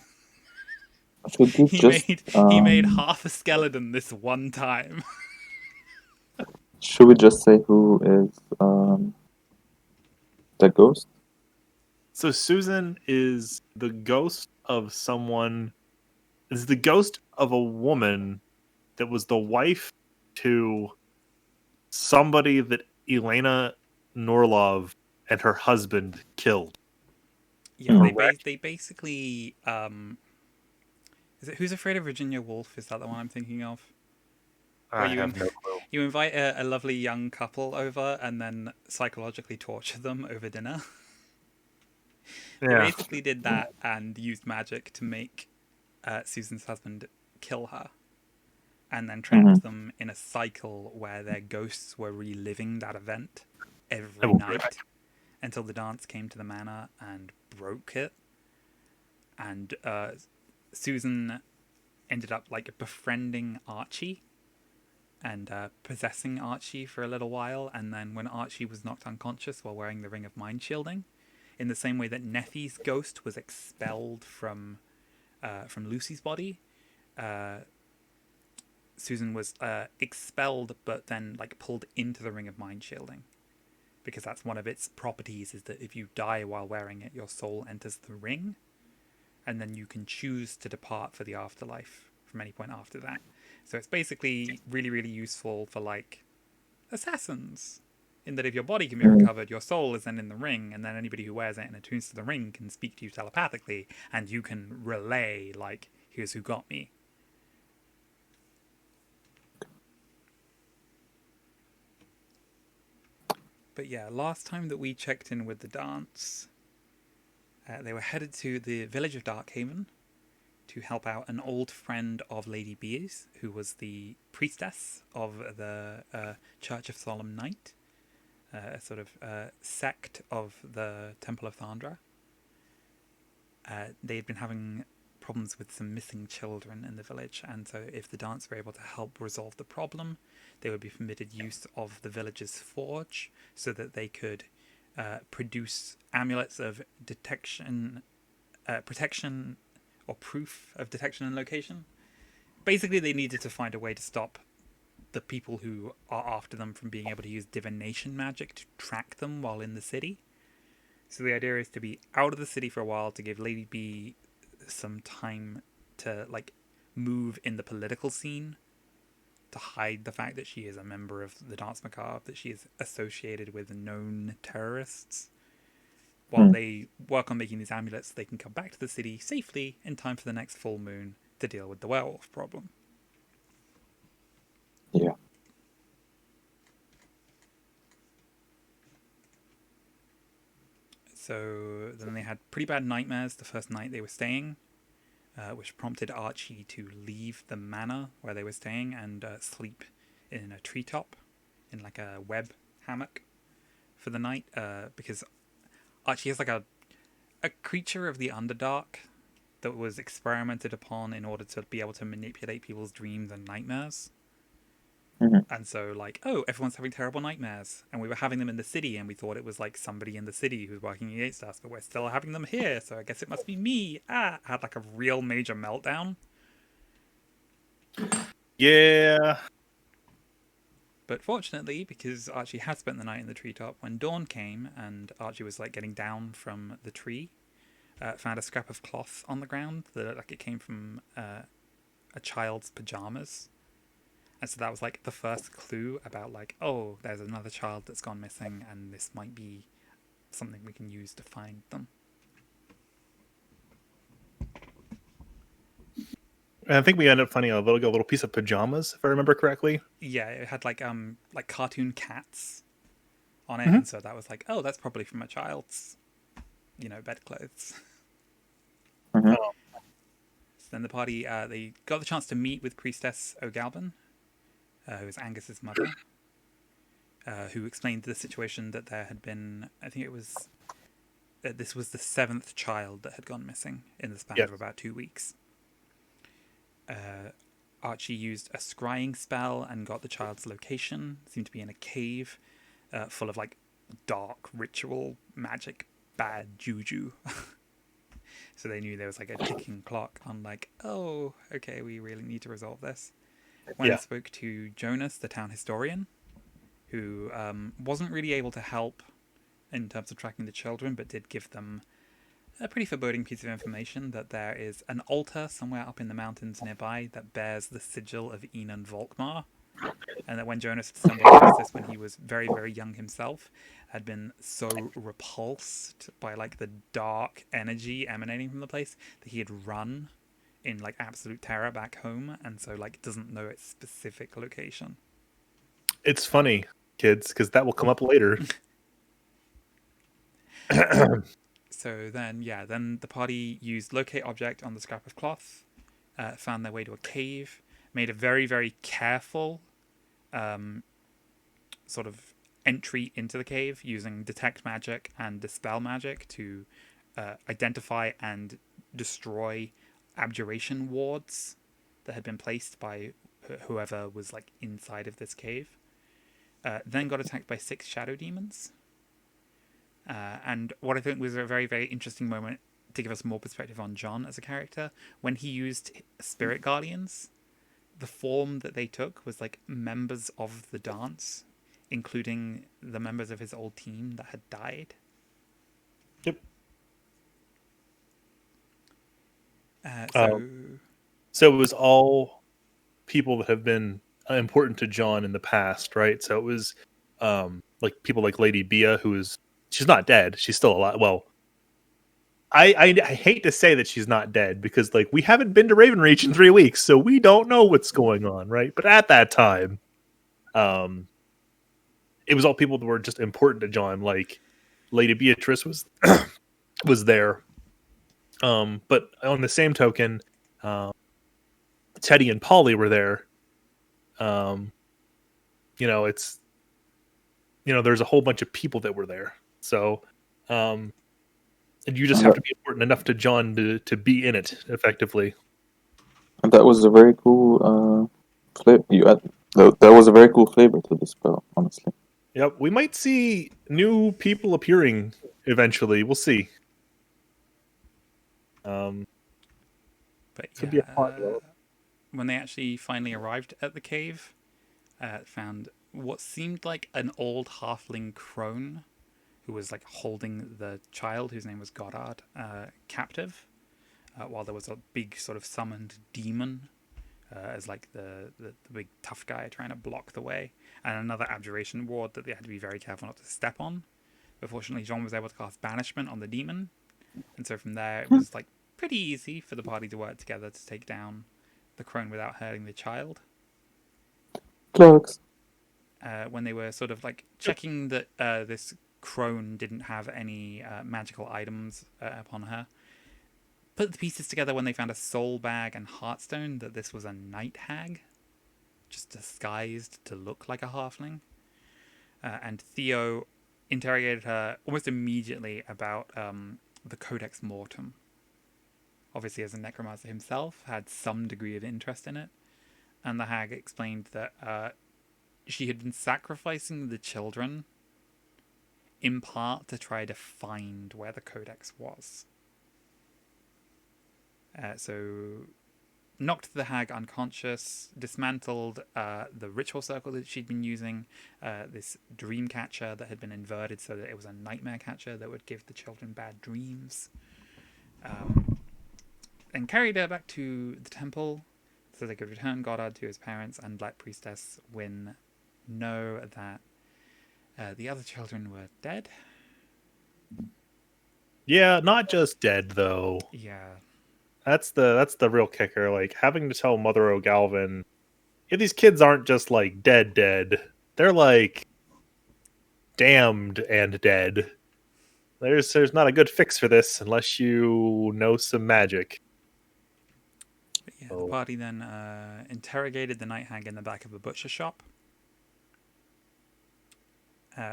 He made half a skeleton this one time. Should we just say who is the ghost? So Susan is the ghost of someone. Is the ghost of a woman that was the wife to somebody that Elena Norlov and her husband killed. Yeah, they basically is it Who's Afraid of Virginia Woolf? Is that the one I'm thinking of? I have no clue. You invite a lovely young couple over and then psychologically torture them over dinner. They basically did that and used magic to make Susan's husband kill her, and then trapped them in a cycle where their ghosts were reliving that event every night until the dance came to the manor and broke it. And Susan ended up like befriending Archie and possessing Archie for a little while, and then when Archie was knocked unconscious while wearing the Ring of Mind Shielding, in the same way that Neffy's ghost was expelled from from Lucy's body, Susan was expelled, but then like pulled into the ring of mind shielding, because that's one of its properties, is that if you die while wearing it, your soul enters the ring, and then you can choose to depart for the afterlife from any point after that. So it's basically really, really useful for like assassins, in that if your body can be recovered, your soul is then in the ring, and then anybody who wears it and attunes to the ring can speak to you telepathically, and you can relay like, here's who got me. But yeah, last time that we checked in with the dance, they were headed to the village of Darkhaven to help out an old friend of Lady Beers, who was the priestess of the Church of Solemn Night, a sort of sect of the Temple of Thandra. They had been having problems with some missing children in the village, and so if the dance were able to help resolve the problem, they would be permitted use of the village's forge so that they could produce amulets of protection, or proof of detection and location. Basically, they needed to find a way to stop the people who are after them from being able to use divination magic to track them while in the city. So the idea is to be out of the city for a while to give Lady B some time to like move in the political scene, to hide the fact that she is a member of the Dance Macabre, that she is associated with known terrorists. While they work on making these amulets, they can come back to the city safely in time for the next full moon to deal with the werewolf problem. Yeah. So then they had pretty bad nightmares the first night they were staying, which prompted Archie to leave the manor where they were staying and sleep in a treetop, in like a web hammock for the night, because Archie is like a creature of the Underdark that was experimented upon in order to be able to manipulate people's dreams and nightmares. And so, like, oh, everyone's having terrible nightmares, and we were having them in the city, and we thought it was like somebody in the city who's working against us, but we're still having them here, so I guess it must be me. Had like a real major meltdown. Yeah. But fortunately, because Archie had spent the night in the treetop, when dawn came and Archie was like getting down from the tree, found a scrap of cloth on the ground that looked like it came from a child's pajamas. And so that was like the first clue about like, oh, there's another child that's gone missing, and this might be something we can use to find them. And I think we ended up finding a little piece of pajamas, if I remember correctly. Yeah, it had like cartoon cats on it, and so that was like, oh, that's probably from a child's, bedclothes. So then the party, they got the chance to meet with Priestess O'Galban, who is Angus's mother, who explained the situation that there had been, I think it was, this was the 7th child that had gone missing in the span of about 2 weeks. Archie used a scrying spell and got the child's location. It seemed to be in a cave full of like dark ritual magic, bad juju. So they knew there was like a ticking clock on like, oh, okay, we really need to resolve this. When I spoke to Jonas, the town historian, who wasn't really able to help in terms of tracking the children, but did give them a pretty foreboding piece of information that there is an altar somewhere up in the mountains nearby that bears the sigil of Enon Volkmar, and that when Jonas stumbled across this when he was very, very young himself, had been so repulsed by like the dark energy emanating from the place that he had run in like absolute terror back home, and so like doesn't know its specific location. It's funny, kids, because that will come up later. So then the party used locate object on the scrap of cloth, found their way to a cave, made a very, very careful sort of entry into the cave using detect magic and dispel magic to identify and destroy abjuration wards that had been placed by whoever was like inside of this cave. Then got attacked by 6 shadow demons. And what I think was a very, very interesting moment to give us more perspective on John as a character, when he used spirit guardians, the form that they took was like members of the dance, including the members of his old team that had died. Yep. So So it was all people that have been important to John in the past, right? So it was like people like Lady Bia, she's not dead. She's still alive. Well, I hate to say that she's not dead because like we haven't been to Ravenreach in 3 weeks, so we don't know what's going on, right? But at that time, it was all people that were just important to John. Like Lady Beatrice was was there. But on the same token, Teddy and Polly were there. There's a whole bunch of people that were there. So, and you just have to be important enough to John to be in it effectively. And that was a very cool flavor. That was a very cool flavor to the spell, honestly. Yep, we might see new people appearing eventually. We'll see. But Could be a hot when they actually finally arrived at the cave, found what seemed like an old halfling crone who was like holding the child, whose name was Goddard, captive, while there was a big sort of summoned demon as like the big tough guy trying to block the way, and another abjuration ward that they had to be very careful not to step on. But fortunately, John was able to cast banishment on the demon, and so from there it was like pretty easy for the party to work together to take down the crone without hurting the child. Clerks. When they were sort of like checking that this crone didn't have any magical items upon her, put the pieces together when they found a soul bag and heartstone that this was a night hag, just disguised to look like a halfling. And Theo interrogated her almost immediately about the Codex Mortem. Obviously, as a necromancer himself, had some degree of interest in it. And the hag explained that she had been sacrificing the children in part to try to find where the Codex was. So knocked the hag unconscious, dismantled the ritual circle that she'd been using, this dream catcher that had been inverted so that it was a nightmare catcher that would give the children bad dreams, and carried her back to the temple so they could return Goddard to his parents and let Priestess Wynn know that the other children were dead. Yeah, not just dead though. Yeah. That's the real kicker. Like having to tell Mother O'Galvin, if these kids aren't just like dead, they're like damned and dead. There's not a good fix for this unless you know some magic. But yeah, the party then interrogated the night hag in the back of a butcher shop.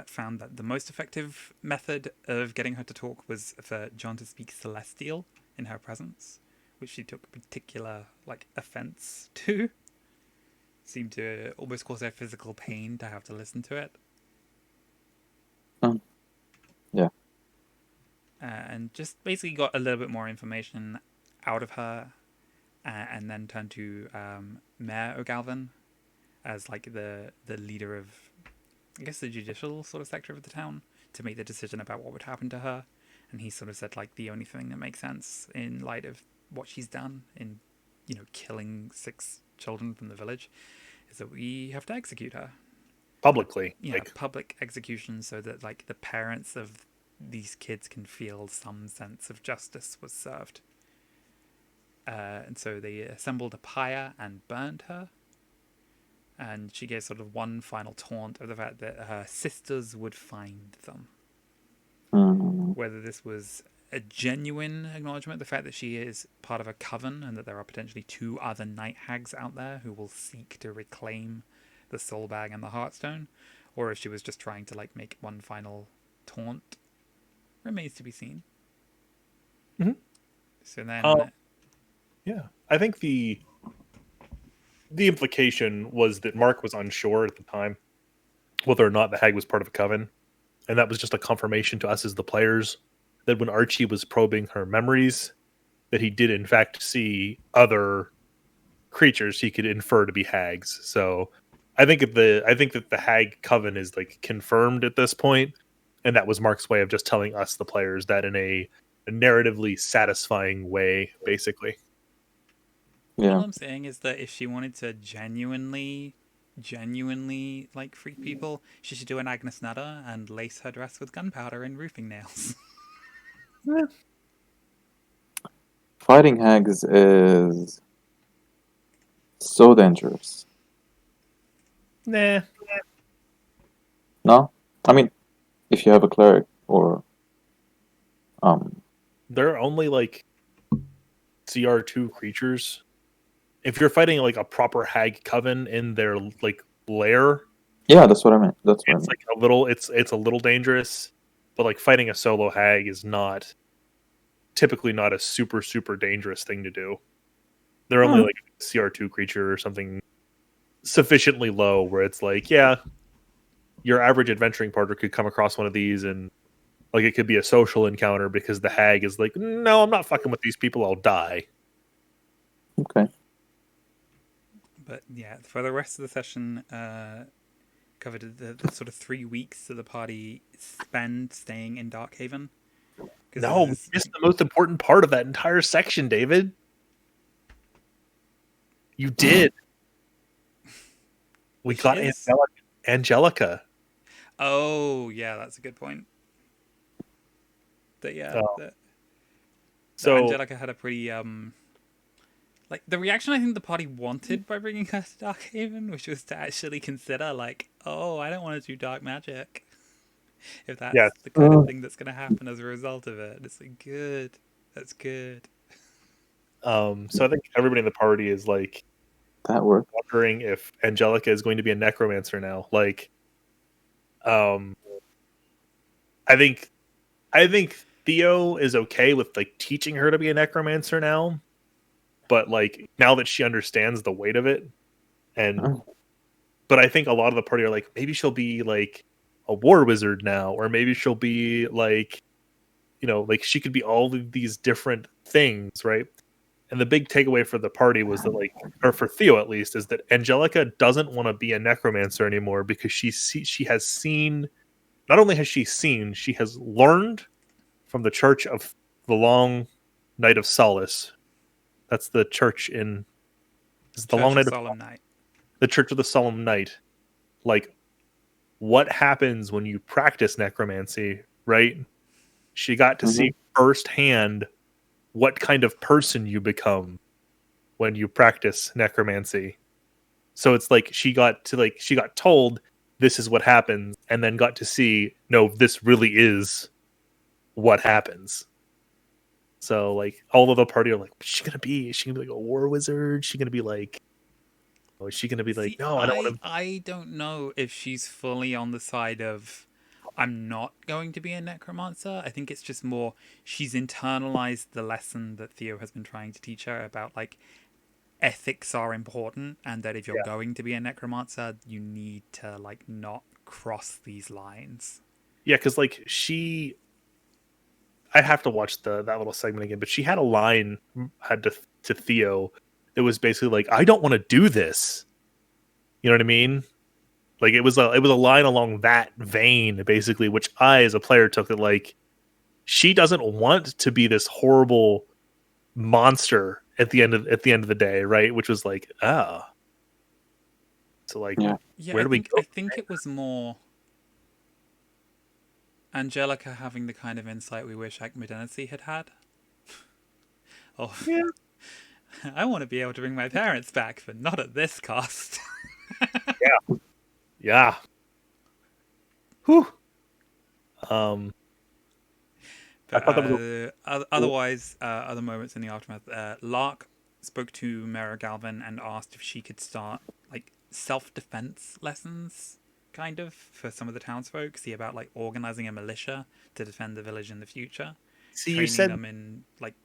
Found that the most effective method of getting her to talk was for John to speak Celestial in her presence, which she took particular offense to. Seemed to almost cause her physical pain to have to listen to it. Yeah. And just basically got a little bit more information out of her, and then turned to Mayor O'Galvin as the leader of, I guess, the judicial sort of sector of the town, to make the decision about what would happen to her. And he sort of said the only thing that makes sense in light of what she's done in, killing 6 children from the village, is that we have to execute her Publicly. Yeah, public execution, so that the parents of these kids can feel some sense of justice was served. And so they assembled a pyre and burned her. And she gave sort of one final taunt of the fact that her sisters would find them. Whether this was a genuine acknowledgement, the fact that she is part of a coven and that there are potentially 2 other night hags out there who will seek to reclaim the soul bag and the heartstone, or if she was just trying to make one final taunt, remains to be seen. Mm-hmm. So then, yeah, I think the implication was that Mark was unsure at the time whether or not the hag was part of a coven, and that was just a confirmation to us as the players that when Archie was probing her memories, that he did in fact see other creatures he could infer to be hags. So I think that the hag coven is like confirmed at this point, and that was Mark's way of just telling us the players that in a narratively satisfying way, basically. All Yeah. I'm saying is that if she wanted to genuinely like freak people, she should do an Agnes Nutter and lace her dress with gunpowder and roofing nails. Fighting hags is so dangerous. Nah. No? I mean, if you have a cleric or They're only like CR2 creatures. If you're fighting like a proper hag coven in their like lair, yeah, that's what I meant. That's what I it's meant. like a little it's a little dangerous, but like fighting a solo hag is not typically not a super dangerous thing to do. They're only like a CR2 creature or something sufficiently low where it's like, yeah, your average adventuring partner could come across one of these and like it could be a social encounter because the hag is like, no, I'm not fucking with these people, I'll die. Okay. But yeah, for the rest of the session, covered the sort of 3 weeks that the party spend staying in Darkhaven. No, we missed the most important part of that entire section, David. You did. We got Angelica. Oh, yeah, that's a good point. That yeah, So Angelica had a pretty like the reaction I think the party wanted by bringing her to Darkhaven, which was to actually consider like, oh, I don't want to do dark magic. If that's the kind of thing that's going to happen as a result of it, it's like good. That's good. so I think everybody in the party is like that worked. Wondering if Angelica is going to be a necromancer now. Like, I think Theo is okay with like teaching her to be a necromancer now, but like now that she understands the weight of it, and but I think a lot of the party are like, maybe she'll be like a war wizard now, or maybe she'll be like, like she could be all of these different things, right? And the big takeaway for the party was that, like, or for Theo at least, is that Angelica doesn't want to be a necromancer anymore because she has seen, not only has she seen, she has learned from the Church of the Long Night of Solace. That's the church in the Long Night of Solemn Night. The Church of the Solemn Night. Like, what happens when you practice necromancy, right? She got to see firsthand what kind of person you become when you practice necromancy. So it's like she got told this is what happens, and then got to see, no, this really is what happens. So like all of the party are like, what's she gonna be? Is she gonna be like a war wizard? Is she gonna be like, oh, is she gonna be like, no, I don't want to. I don't know if she's fully on the side of I'm not going to be a necromancer. I think it's just more she's internalized the lesson that Theo has been trying to teach her about like ethics are important, and that if you're going to be a necromancer, you need to like not cross these lines. Yeah, because like I have to watch that little segment again, but she had a line to Theo that was basically like, I don't want to do this. You know what I mean? Like it was a line along that vein, basically, which I, as a player, took it like she doesn't want to be this horrible monster at the end of the day, right? Which was like, so like, where do we go? I think it was more Angelica having the kind of insight we wish Akmodenesi had had. Oh, yeah. I want to be able to bring my parents back, but not at this cost. Yeah. Whew. But otherwise, other moments in the aftermath, Lark spoke to Mara Galvin and asked if she could start like self-defense lessons, kind of, for some of the townsfolk. See about like organizing a militia to defend the village in the future. See, training you said them in like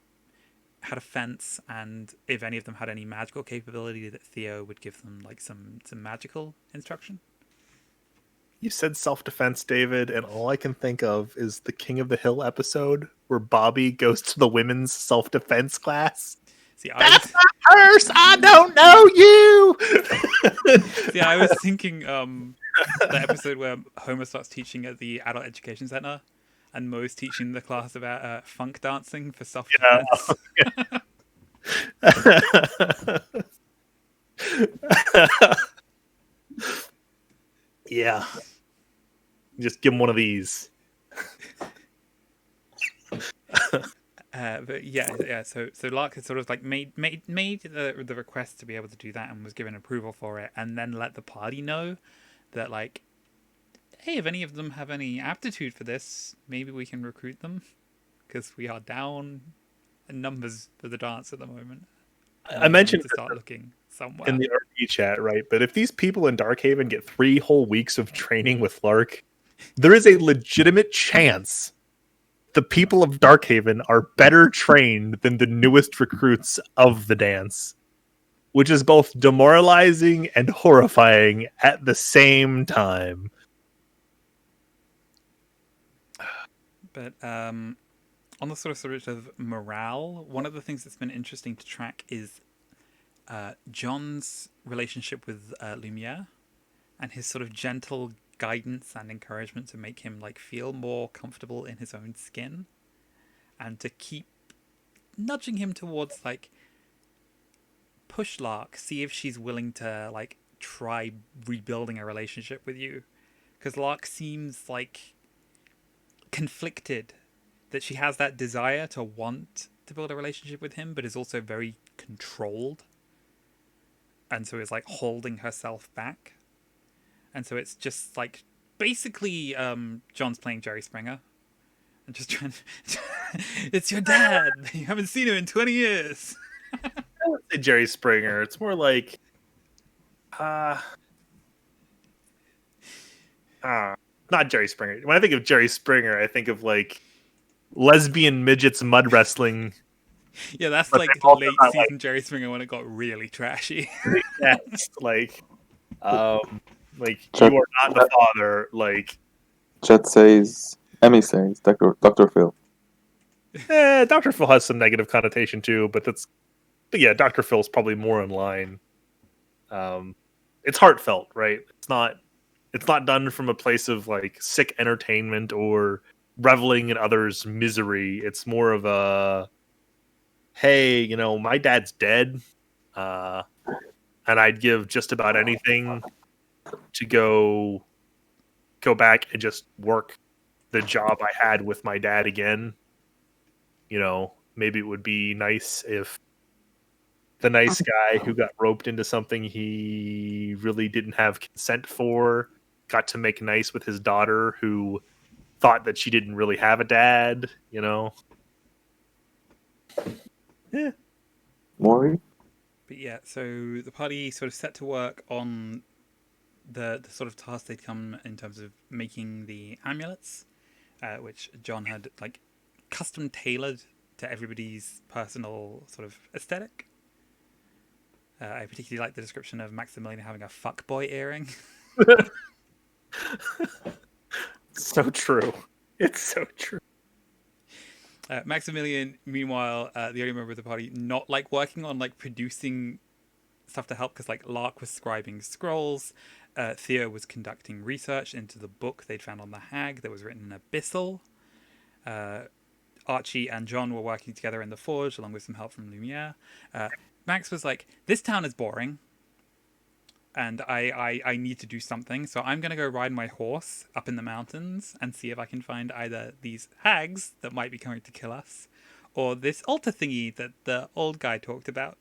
how to fence, and if any of them had any magical capability, that Theo would give them like some magical instruction. You said self-defense, David, and all I can think of is the King of the Hill episode where Bobby goes to the women's self-defense class. See, That's my purse. I don't know you. See, I was thinking the episode where Homer starts teaching at the adult education center, and Moe's teaching the class about funk dancing for self-defense. Yeah. Just give him one of these. But yeah. So Lark had sort of like made the request to be able to do that and was given approval for it, and then let the party know that like, hey, if any of them have any aptitude for this, maybe we can recruit them because we are down in numbers for the dance at the moment. I mentioned to start looking somewhere in the RP chat, right? But if these people in Darkhaven get 3 whole weeks of training with Lark, there is a legitimate chance the people of Darkhaven are better trained than the newest recruits of the dance, which is both demoralizing and horrifying at the same time. But on the sort of morale, one of the things that's been interesting to track is John's relationship with Lumiere and his sort of gentle guidance and encouragement to make him like feel more comfortable in his own skin, and to keep nudging him towards like push Lark, see if she's willing to like try rebuilding a relationship with you, because Lark seems like conflicted that she has that desire to want to build a relationship with him, but is also very controlled, and so is like holding herself back. And so it's just like basically John's playing Jerry Springer and just trying to it's your dad, you haven't seen him in 20 years. I would say Jerry Springer. It's more like not Jerry Springer. When I think of Jerry Springer, I think of like lesbian midgets mud wrestling. Yeah, that's But like they're also late not, season like- Jerry Springer when it got really trashy. Yes, like Chuck- you are not the father. Like, Chat says, Emmy says, Dr. Phil. Dr. Phil has some negative connotation too, but yeah, Dr. Phil's probably more in line. It's heartfelt, right? It's not done from a place of like sick entertainment or reveling in others' misery. It's more of a, hey, my dad's dead, and I'd give just about anything to go back and just work the job I had with my dad again. Maybe it would be nice if the nice guy who got roped into something he really didn't have consent for got to make nice with his daughter who thought that she didn't really have a dad, Yeah. Maury? But yeah, so the party sort of set to work on the sort of task they'd come in terms of making the amulets, which John had like custom tailored to everybody's personal sort of aesthetic. I particularly like the description of Maximilian having a fuckboy earring. So true. It's so true. Maximilian, meanwhile, the only member of the party not like working on like producing stuff to help, because like Lark was scribing scrolls, Theo was conducting research into the book they'd found on the hag that was written in Abyssal. Archie and John were working together in the forge along with some help from Lumiere. Max was like, this town is boring and I need to do something, so I'm going to go ride my horse up in the mountains and see if I can find either these hags that might be coming to kill us or this altar thingy that the old guy talked about.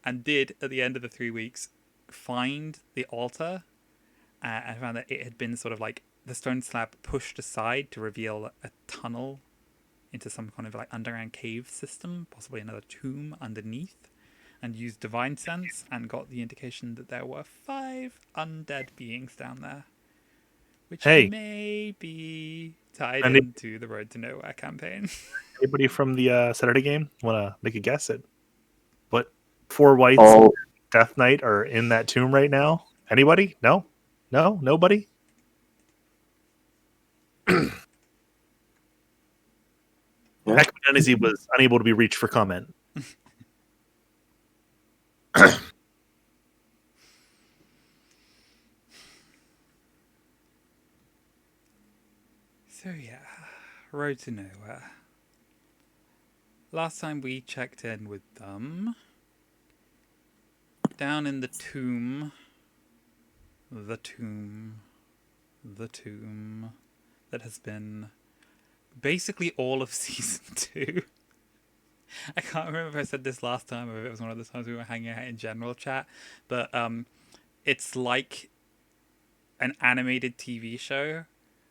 And did, at the end of the 3 weeks, find the altar and found that it had been sort of like the stone slab pushed aside to reveal a tunnel into some kind of like underground cave system, possibly another tomb underneath, and used divine sense and got the indication that there were 5 undead beings down there, which may be tied into the Road to Nowhere campaign. Anybody from the Saturday game want to make a guess at what 4 whites Death Knight are in that tomb right now? Anybody? No? Nobody? Yeah. Ekman was unable to be reached for comment. So yeah, Road to Nowhere. Last time we checked in with them, down in the tomb that has been basically all of season 2. I can't remember if I said this last time or if it was one of the times we were hanging out in general chat, but it's like an animated TV show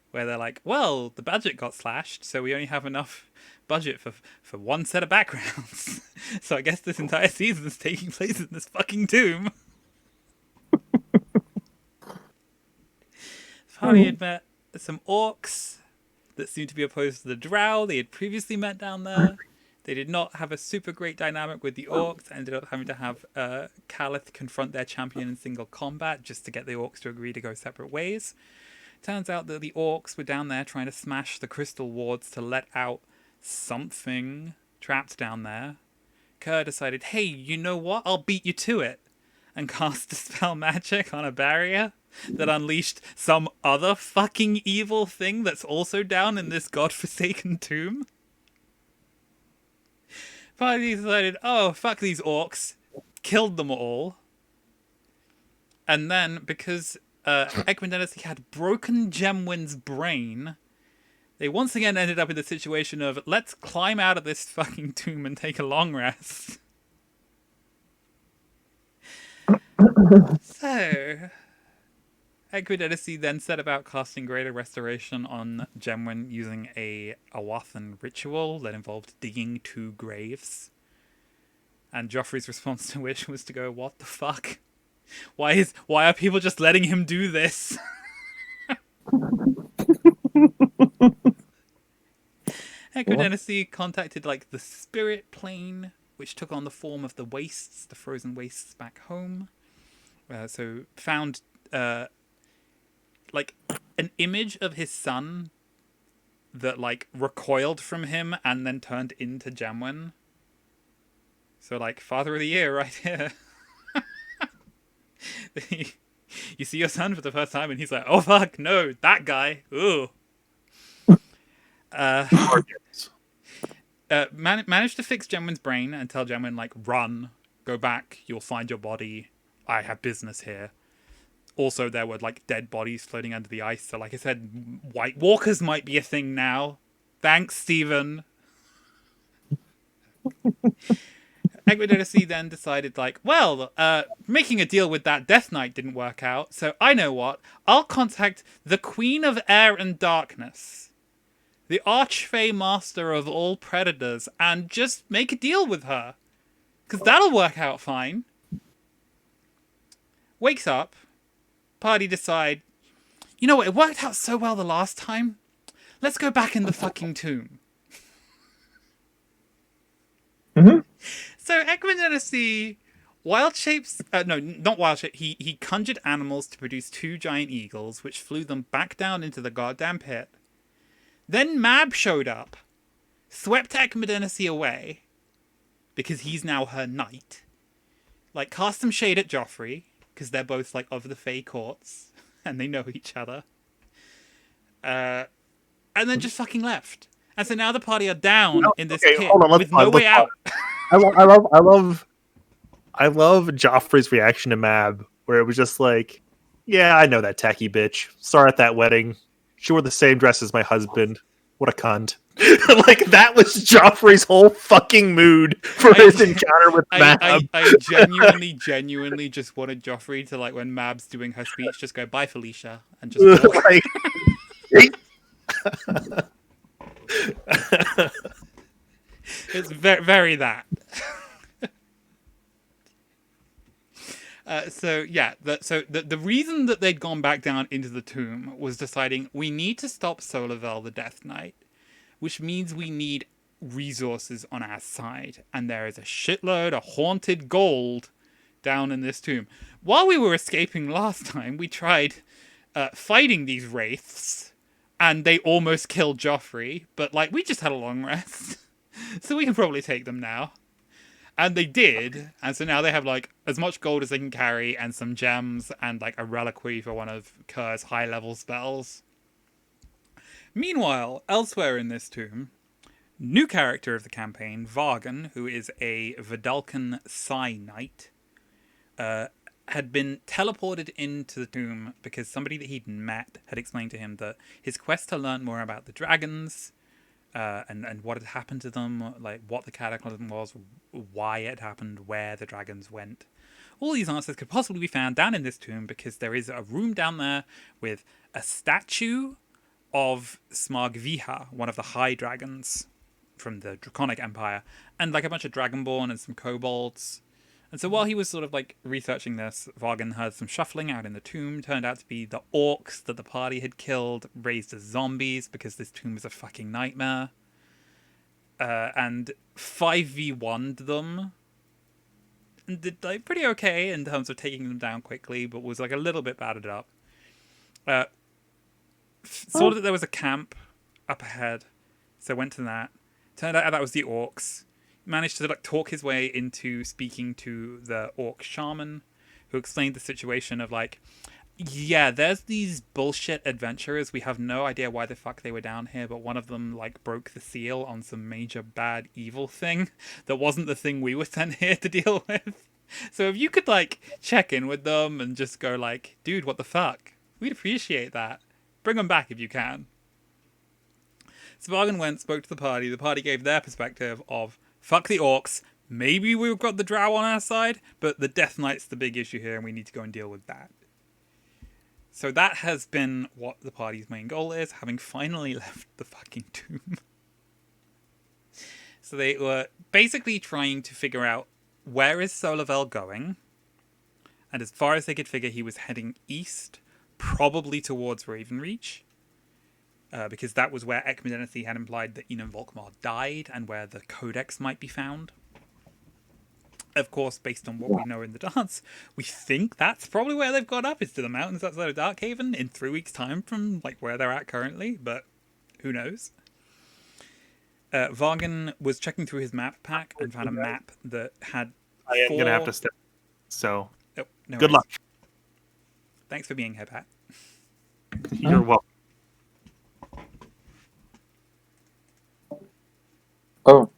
where they're like, well, the budget got slashed, so we only have enough budget for one set of backgrounds. So I guess this entire season is taking place in this fucking tomb. Party had met some orcs that seemed to be opposed to the drow they had previously met down there. They did not have a super great dynamic with the orcs, ended up having to have Calith confront their champion in single combat just to get the orcs to agree to go separate ways. Turns out that the orcs were down there trying to smash the crystal wards to let out something trapped down there. Kerr decided, hey, you know what? I'll beat you to it. And cast Dispel Magic on a barrier that unleashed some other fucking evil thing that's also down in this godforsaken tomb. Finally decided, oh, fuck these orcs. Killed them all. And then, because Ekman Dynasty had broken Gemwin's brain, they once again ended up in the situation of, let's climb out of this fucking tomb and take a long rest. So, Ekman Dynasty then set about casting Greater Restoration on Gemwin using a Awathan ritual that involved digging 2 graves. And Joffrey's response to which was to go, what the fuck? Why are people just letting him do this? Ekman Dynasty contacted like the spirit plane, which took on the form of the wastes, the frozen wastes back home. So found like an image of his son that like recoiled from him and then turned into Gemwin. So like Father of the Year right here. You see your son for the first time and he's like, oh fuck, no, that guy. Ooh. Managed to fix Gemwin's brain and tell Gemwin, like, run, go back, you'll find your body. I have business here. Also, there were, like, dead bodies floating under the ice. So, like I said, White Walkers might be a thing now. Thanks, Steven. Ekman Dynasty then decided, like, well, making a deal with that Death Knight didn't work out. So, I know what. I'll contact the Queen of Air and Darkness, the Archfey Master of all Predators, and just make a deal with her. Because that'll work out fine. Wakes up. Party decide, you know what, it worked out so well the last time. Let's go back in the fucking tomb. Mm-hmm. So Ekman Dynasty, wild shapes, no, not wild shape, he conjured animals to produce 2 giant eagles, which flew them back down into the goddamn pit. Then Mab showed up, swept Ekman Dynasty away, because he's now her knight. Like, cast some shade at Joffrey, because they're both, like, of the Fey courts, and they know each other. And then just fucking left. And so now the party are down in this pit with no way out. I love Joffrey's reaction to Mab, where it was just like, yeah, I know that tacky bitch. Saw her at that wedding. She wore the same dress as my husband. What a cunt. Like, that was Joffrey's whole fucking mood for his encounter with Mab. I genuinely just wanted Joffrey to, like, when Mab's doing her speech, just go, bye, Felicia, and just walk. Like, it's very that. So the reason that they'd gone back down into the tomb was deciding we need to stop Solavel the Death Knight, which means we need resources on our side, and there is a shitload of haunted gold down in this tomb. While we were escaping last time, we tried fighting these wraiths, and they almost killed Joffrey, but like we just had a long rest, so we can probably take them now. And they did, and so now they have like as much gold as they can carry, and some gems, and like a reliquary for one of Kerr's high-level spells. Meanwhile, elsewhere in this tomb, new character of the campaign, Vargan, who is a Vidalcan Psi Knight, had been teleported into the tomb because somebody that he'd met had explained to him that his quest to learn more about the dragons, and what had happened to them, like what the cataclysm was, why it happened, where the dragons went. All these answers could possibly be found down in this tomb because there is a room down there with a statue of Smargviha, one of the high dragons from the Draconic Empire, and like a bunch of Dragonborn and some kobolds. And so while he was sort of like researching this, Vargan heard some shuffling out in the tomb. Turned out to be the orcs that the party had killed, raised as zombies because this tomb is a fucking nightmare. And 5v1'd them. And did like pretty okay in terms of taking them down quickly, but was like a little bit battered up. Saw that there was a camp up ahead, so went to that. Turned out that was the orcs. Managed to like talk his way into speaking to the orc shaman, who explained the situation of like, yeah, there's these bullshit adventurers. We have no idea why the fuck they were down here, but one of them like broke the seal on some major bad evil thing that wasn't the thing we were sent here to deal with. So if you could like check in with them and just go like, dude, what the fuck? We'd appreciate that. Bring them back if you can. So Vargan went, spoke to the party. The party gave their perspective of, fuck the orcs. Maybe we've got the drow on our side, but the Death Knight's the big issue here, and we need to go and deal with that. So that has been what the party's main goal is, having finally left the fucking tomb. So they were basically trying to figure out where is Solavel going, and as far as they could figure, he was heading east, probably towards Ravenreach. Because that was where Ekmedenethny had implied that Enon Volkmar died and where the codex might be found. Of course, based on what we know in the dance, we think that's probably where they've gone up, is to the mountains outside of Darkhaven in 3 weeks' time from like where they're at currently, but who knows? Vargan was checking through his map pack and found a map that had I am going to have to step. So, oh, no good worries. luck. Thanks for being here, Pat. You're welcome. Oh,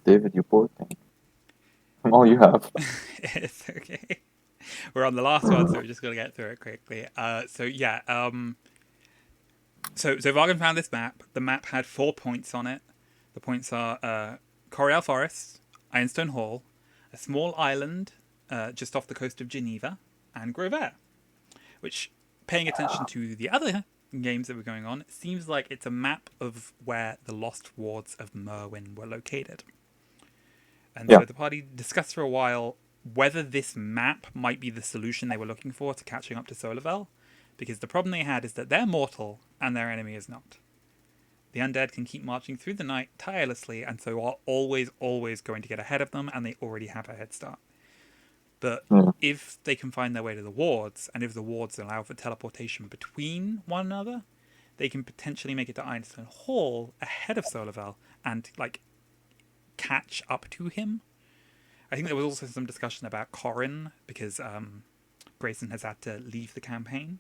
David, you poor thing. I'm all you have. It's okay. We're on the last one, so we're just gonna get through it quickly. So Vargan found this map. The map had 4 points on it. The points are Coriel Forest, Ironstone Hall, a small island just off the coast of Geneva, and Grover. Which, paying attention to the other games that were going on, it seems like it's a map of where the lost wards of Merwyn were located. And so the party discussed for a while whether this map might be the solution they were looking for to catching up to Solavel, because the problem they had is that they're mortal and their enemy is not. The undead can keep marching through the night tirelessly, and so are always going to get ahead of them, and they already have a head start. But if they can find their way to the wards, and if the wards allow for teleportation between one another, they can potentially make it to Ironstone Hall ahead of Solavel and like catch up to him. I think there was also some discussion about Corrin, because Grayson has had to leave the campaign.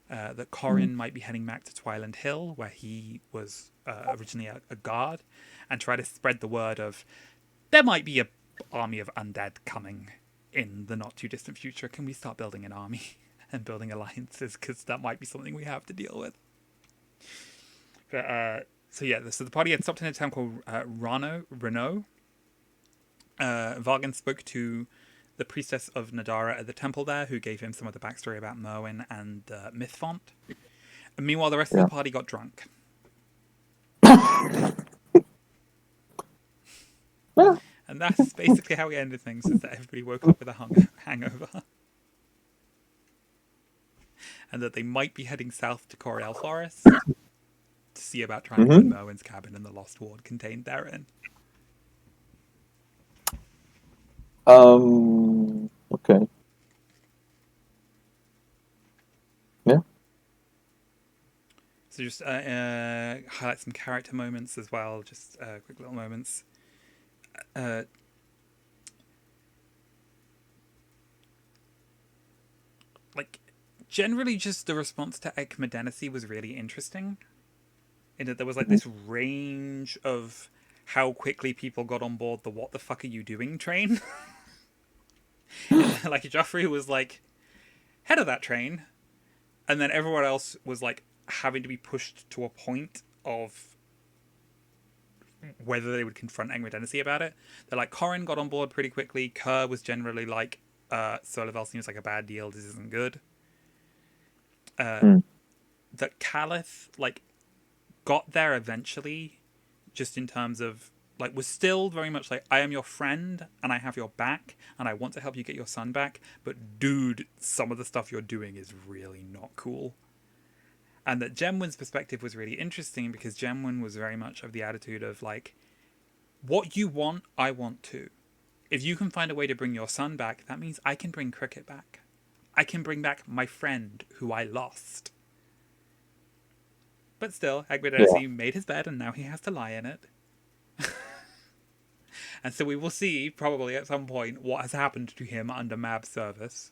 That Corrin might be heading back to Twiland Hill, where he was originally a guard, and try to spread the word of there might be an army of undead coming in the not too distant future. Can we start building an army and building alliances, because that might be something we have to deal with. But so the party had stopped in a town called Renault. Vargan spoke to the priestess of Nadara at the temple there, who gave him some of the backstory about Merwyn and Mythfont. And meanwhile, the rest of the party got drunk. And that's basically how we ended things, is that everybody woke up with a hangover. And that they might be heading south to Coriel Forest to see about trying to find Merwyn's cabin and the lost ward contained therein. Okay. Yeah. So just highlight some character moments as well, just quick little moments. Like, generally just the response to Ekmedenesi was really interesting. In that there was like this range of how quickly people got on board the "what the fuck are you doing" train. Like Joffrey was like head of that train, and then everyone else was like having to be pushed to a point of whether they would confront Ekmedenesi about it. They're like, Corrin got on board pretty quickly. Kerr was generally like, Solival seems like a bad deal. This isn't good. That Caliph like got there eventually, just in terms of like was still very much like, I am your friend and I have your back and I want to help you get your son back, but dude, some of the stuff you're doing is really not cool. And that Gemwin's perspective was really interesting because Gemwin was very much of the attitude of like, what you want, I want too. If you can find a way to bring your son back, that means I can bring Cricket back. I can bring back my friend who I lost. But still, Ekmedenesi made his bed and now he has to lie in it. And so we will see, probably at some point, what has happened to him under Mab's service.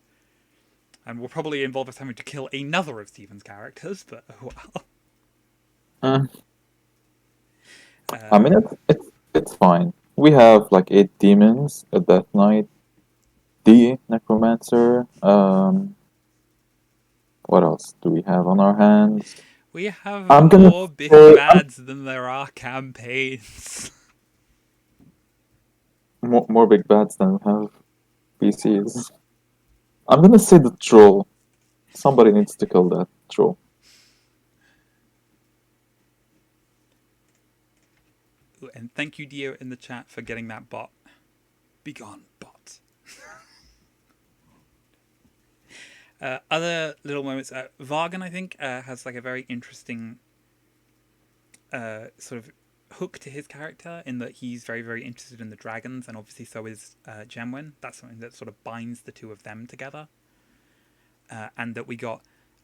And will probably involve us having to kill another of Stephen's characters, but well. I mean, it's fine. We have like 8 demons, a Death Knight, the Necromancer. What else do we have on our hands? We have I'm gonna more big say- bads than there are campaigns. More big bats than we have PCs. I'm gonna say the troll. Somebody needs to kill that troll. And thank you, Dio, in the chat for getting that bot. Begone, bot. Other little moments. Vargan, I think, has like a very interesting sort of hook to his character in that he's very, very interested in the dragons, and obviously so is Gemwin. That's something that sort of binds the two of them together. And that we got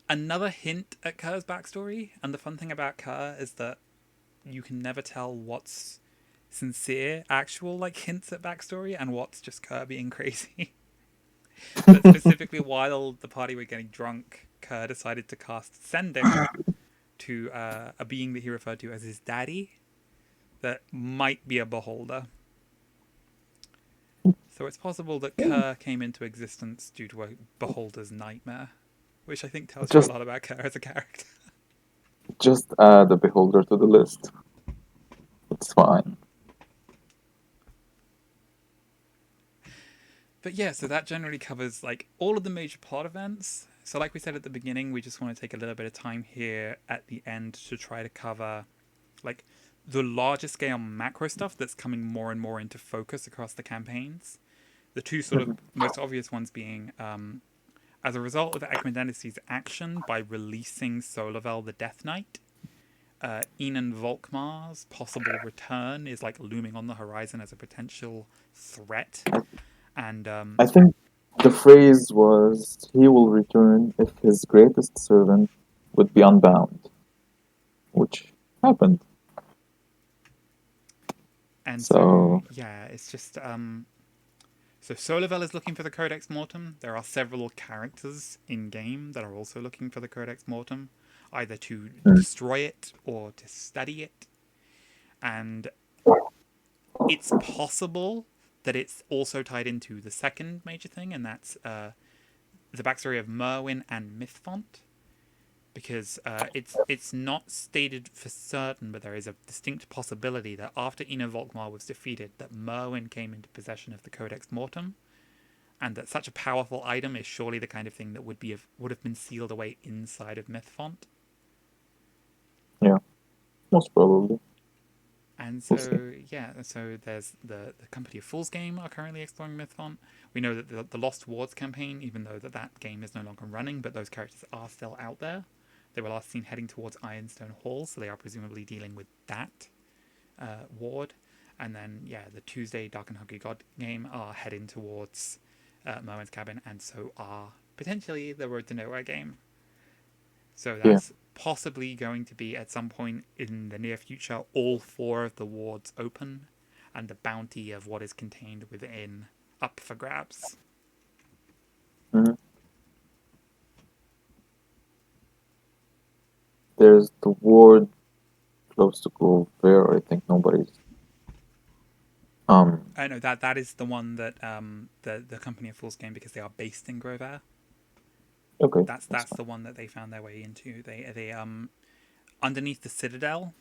another hint at Kerr's backstory. And the fun thing about Kerr is that you can never tell what's sincere, actual like hints at backstory and what's just Kerr being crazy. But specifically, while the party were getting drunk, Kerr decided to cast Sending to a being that he referred to as his daddy that might be a beholder. So it's possible that Kerr came into existence due to a beholder's nightmare, which I think tells you a lot about Kerr as a character. Just add a beholder to the list. It's fine. But yeah, so that generally covers like all of the major plot events. So like we said at the beginning, we just want to take a little bit of time here at the end to try to cover like the larger scale macro stuff that's coming more and more into focus across the campaigns. The two sort of most obvious ones being as a result of Ekmedenesi's action by releasing Solavel the Death Knight, Enan Volkmar's possible return is like looming on the horizon as a potential threat. And I think the phrase was, he will return if his greatest servant would be unbound, which happened. And So yeah, it's just so Solavel is looking for the Codex Mortem. There are several characters in game that are also looking for the Codex Mortem, either to destroy it or to study it. And it's possible that it's also tied into the second major thing, and that's the backstory of Merwin and Mythfont. Because it's not stated for certain, but there is a distinct possibility that after Enan Volkmar was defeated, that Merwin came into possession of the Codex Mortem, and that such a powerful item is surely the kind of thing that would have been sealed away inside of Mythfont. yeah, most probably. And so yeah, so there's the Company of Fools game are currently exploring Mythfont. We know that the Lost Wards campaign, even though that game is no longer running, but those characters are still out there. They were last seen heading towards Ironstone Hall, so they are presumably dealing with that ward. And then, yeah, the Tuesday Dark and Hungry God game are heading towards Merwin's Cabin, and so are potentially the Road to Nowhere game. So that's possibly going to be at some point in the near future all 4 of the wards open, and the bounty of what is contained within up for grabs. Mhm. There's the ward close to Grove Fair. I think nobody's. I know that is the one that the Company of Fools game, because they are based in Grovair. Okay. That's the one that they found their way into. They underneath the Citadel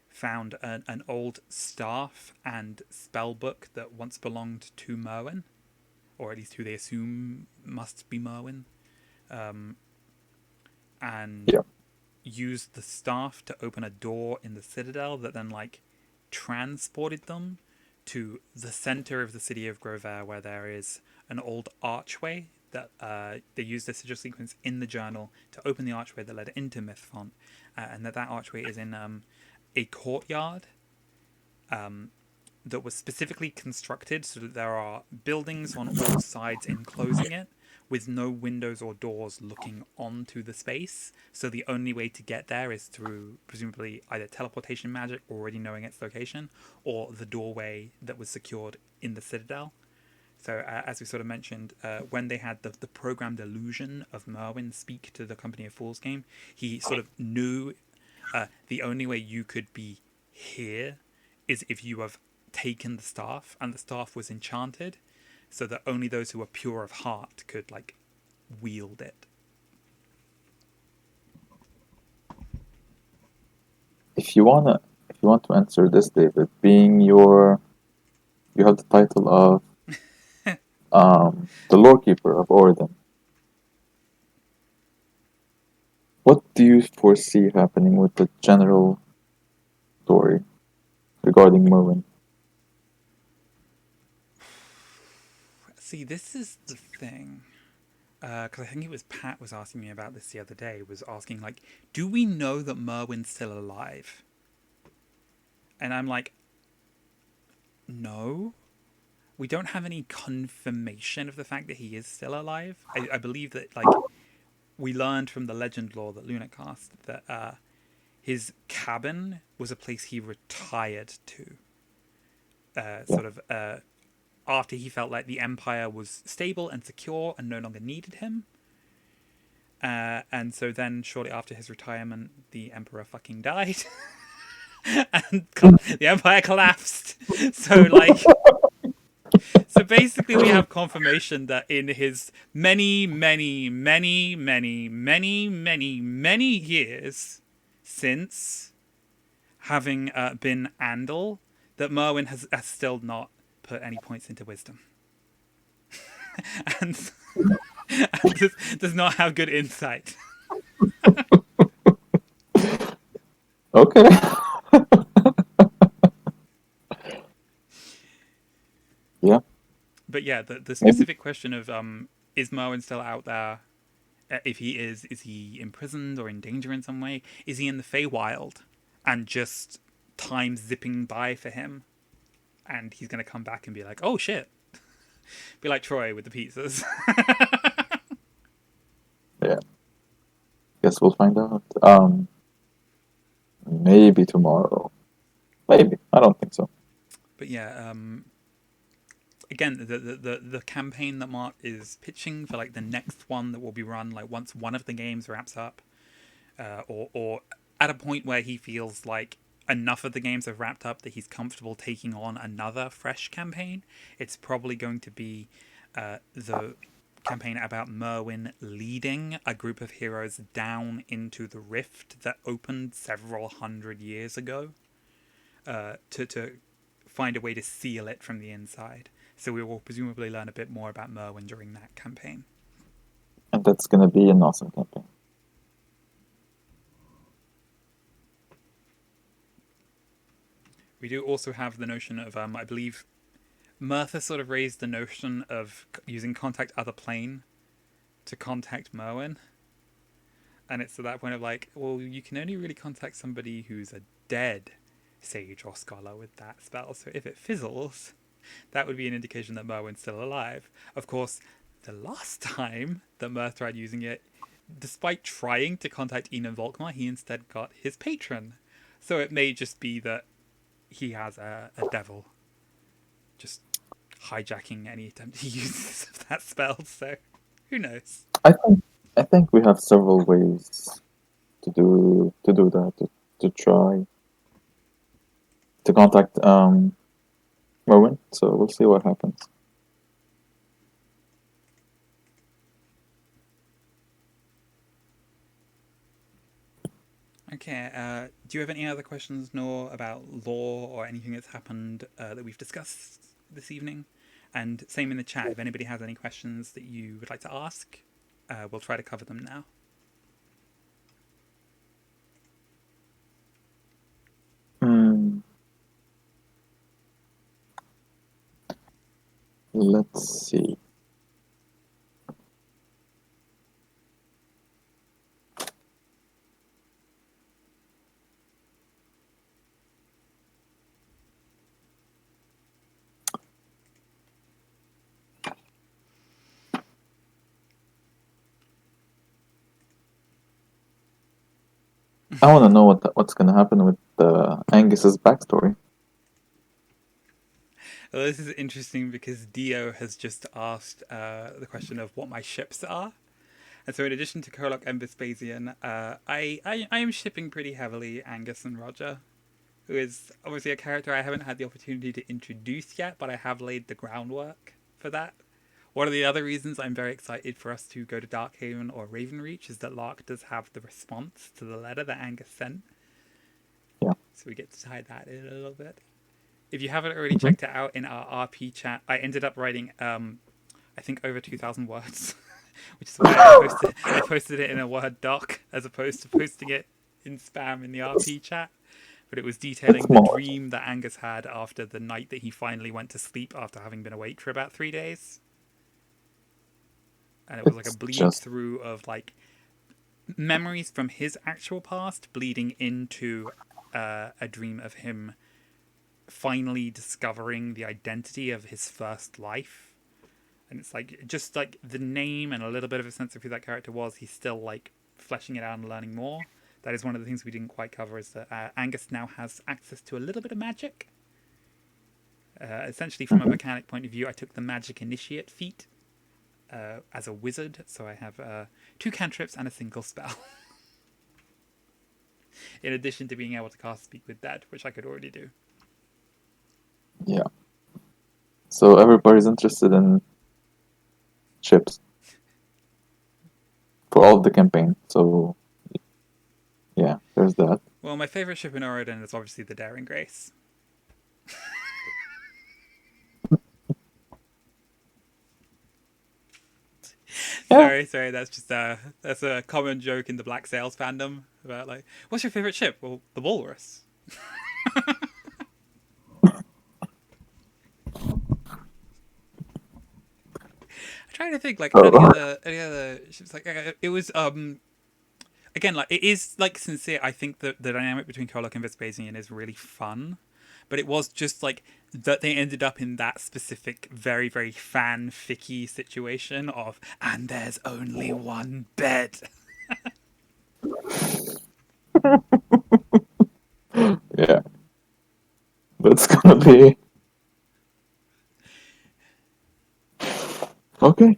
found an old staff and spell book that once belonged to Merwin, or at least who they assume must be Merwin, and Yeah. used the staff to open a door in the Citadel that then transported them to the center of the city of Grovair, where there is an old archway that they used the sigil sequence in the journal to open the archway that led into Mythfont, and that archway is in a courtyard that was specifically constructed so that there are buildings on all sides enclosing it, with no windows or doors looking onto the space. So the only way to get there is through presumably either teleportation magic, already knowing its location, or the doorway that was secured in the Citadel. So as we sort of mentioned, when they had the programmed illusion of Merwin speak to the Company of Fools game, he sort of knew the only way you could be here is if you have taken the staff, and the staff was enchanted, so that only those who were pure of heart could wield it. If you want to answer this, David, being you have the title of the Lorekeeper of Oregon. What do you foresee happening with the general story regarding Merwin? See, this is the thing. Because I think it was Pat was asking me about this the other day, was asking, do we know that Merwin's still alive? And I'm like, no. We don't have any confirmation of the fact that he is still alive. I believe that, we learned from the legend lore that Lunac cast that his cabin was a place he retired to. After he felt like the Empire was stable and secure and no longer needed him. And so then, shortly after his retirement, the Emperor fucking died. And the Empire collapsed. So, so basically we have confirmation that in his many, many, many, many, many, many, many years since having been Andal, that Merwin has still not put any points into wisdom. and does not have good insight. Okay. Yeah. But yeah, the specific question of is Merwin still out there? If he is he imprisoned or in danger in some way? Is he in the Feywild and just time zipping by for him? And he's going to come back and be like, oh shit. Be like Troy with the pizzas. Yeah. Guess we'll find out. Maybe tomorrow. Maybe. I don't think so. But yeah, again, the campaign that Mark is pitching for the next one that will be run once one of the games wraps up, or at a point where he feels like enough of the games have wrapped up that he's comfortable taking on another fresh campaign. It's probably going to be the campaign about Merwin leading a group of heroes down into the rift that opened several hundred years ago, to find a way to seal it from the inside. So we will presumably learn a bit more about Merwin during that campaign. And that's gonna be an awesome campaign. We do also have the notion of, I believe, Mirtha sort of raised the notion of using Contact Other Plane to contact Merwin. And it's to that point of well, you can only really contact somebody who's a dead sage or scholar with that spell. So if it fizzles, that would be an indication that Merwin's still alive. Of course, the last time that Mirth tried using it, despite trying to contact Enon Volkmar, he instead got his patron. So it may just be that he has a devil just hijacking any attempt he uses of that spell, so who knows? I think we have several ways to do that, to try to contact Merwin, so we'll see what happens. Okay, do you have any other questions, Nor, about lore or anything that's happened that we've discussed this evening? And same in the chat, if anybody has any questions that you would like to ask, we'll try to cover them now. Let's see. I want to know what's going to happen with Angus's backstory. Well, this is interesting because Dio has just asked the question of what my ships are. And so in addition to Kurlock and Vespasian, I am shipping pretty heavily Angus and Roger, who is obviously a character I haven't had the opportunity to introduce yet, but I have laid the groundwork for that. One of the other reasons I'm very excited for us to go to Darkhaven or Ravenreach is that Lark does have the response to the letter that Angus sent. Yeah. So we get to tie that in a little bit. If you haven't already checked it out in our RP chat, I ended up writing, I think, over 2,000 words, which is why I posted it in a Word doc as opposed to posting it in spam in the RP chat. But it was detailing the dream that Angus had after the night that he finally went to sleep after having been awake for about 3 days. And it was like a bleed through of like memories from his actual past bleeding into a dream of him finally discovering the identity of his first life. And it's like just like the name and a little bit of a sense of who that character was, he's still like fleshing it out and learning more. That is one of the things we didn't quite cover, is that Angus now has access to a little bit of magic. Essentially, from a mechanic point of view, I took the Magic Initiate feat as a wizard, so I have 2 cantrips and a single spell. In addition to being able to cast Speak with Dead, which I could already do. Yeah. So everybody's interested in ships for all of the campaign. So yeah, there's that. Well, my favorite ship in Oregon is obviously the Daring Grace. Sorry, that's just that's a common joke in the Black Sails fandom about like, what's your favorite ship? Well, the Walrus. I'm trying to think like any other ships. Like it was again, like it is like sincere. I think that the dynamic between Kurlock and Vespasian is really fun, but it was just like that they ended up in that specific, very very fanficky situation of, and there's only one bed. Yeah, that's gonna be okay.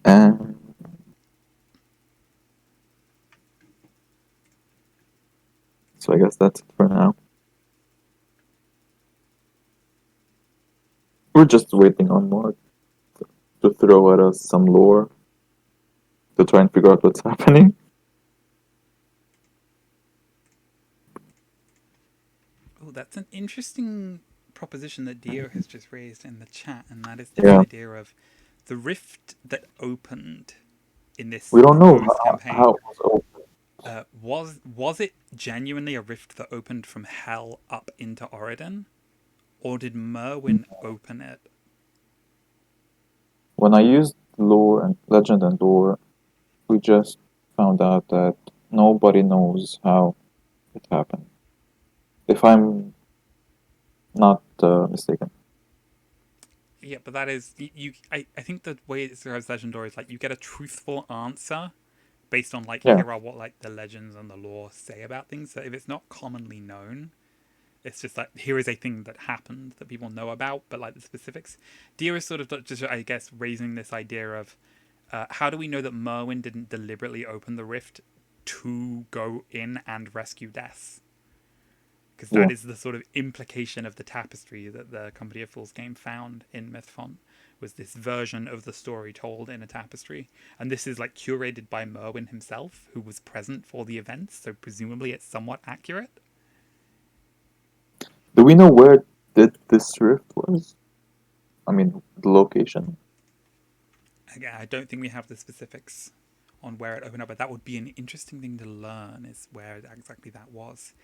And so I guess that's it for now. We're just waiting on Mark to throw at us some lore to try and figure out what's happening. Oh, that's an interesting proposition that Dio has just raised in the chat, and that is this idea of the rift that opened in this. We don't know campaign. How it was opened. Was it genuinely a rift that opened from hell up into Oregon, or did Merwin open it? When I used lore and legend and lore, we just found out that nobody knows how it happened. If I'm not mistaken. Yeah, but that is I think the way it describes Legendary is like you get a truthful answer based on like Yeah. here are what like the legends and the lore say about things. So if it's not commonly known, it's just like here is a thing that happened that people know about, but like the specifics. Dia is sort of just I guess raising this idea of how do we know that Merwin didn't deliberately open the rift to go in and rescue Death? Because that is the sort of implication of the tapestry that the Company of Fools game found in Mythfont, was this version of the story told in a tapestry. And this is like curated by Merwin himself, who was present for the events, so presumably it's somewhat accurate. Do we know where this rift was? I mean, the location. Again, I don't think we have the specifics on where it opened up, but that would be an interesting thing to learn, is where exactly that was.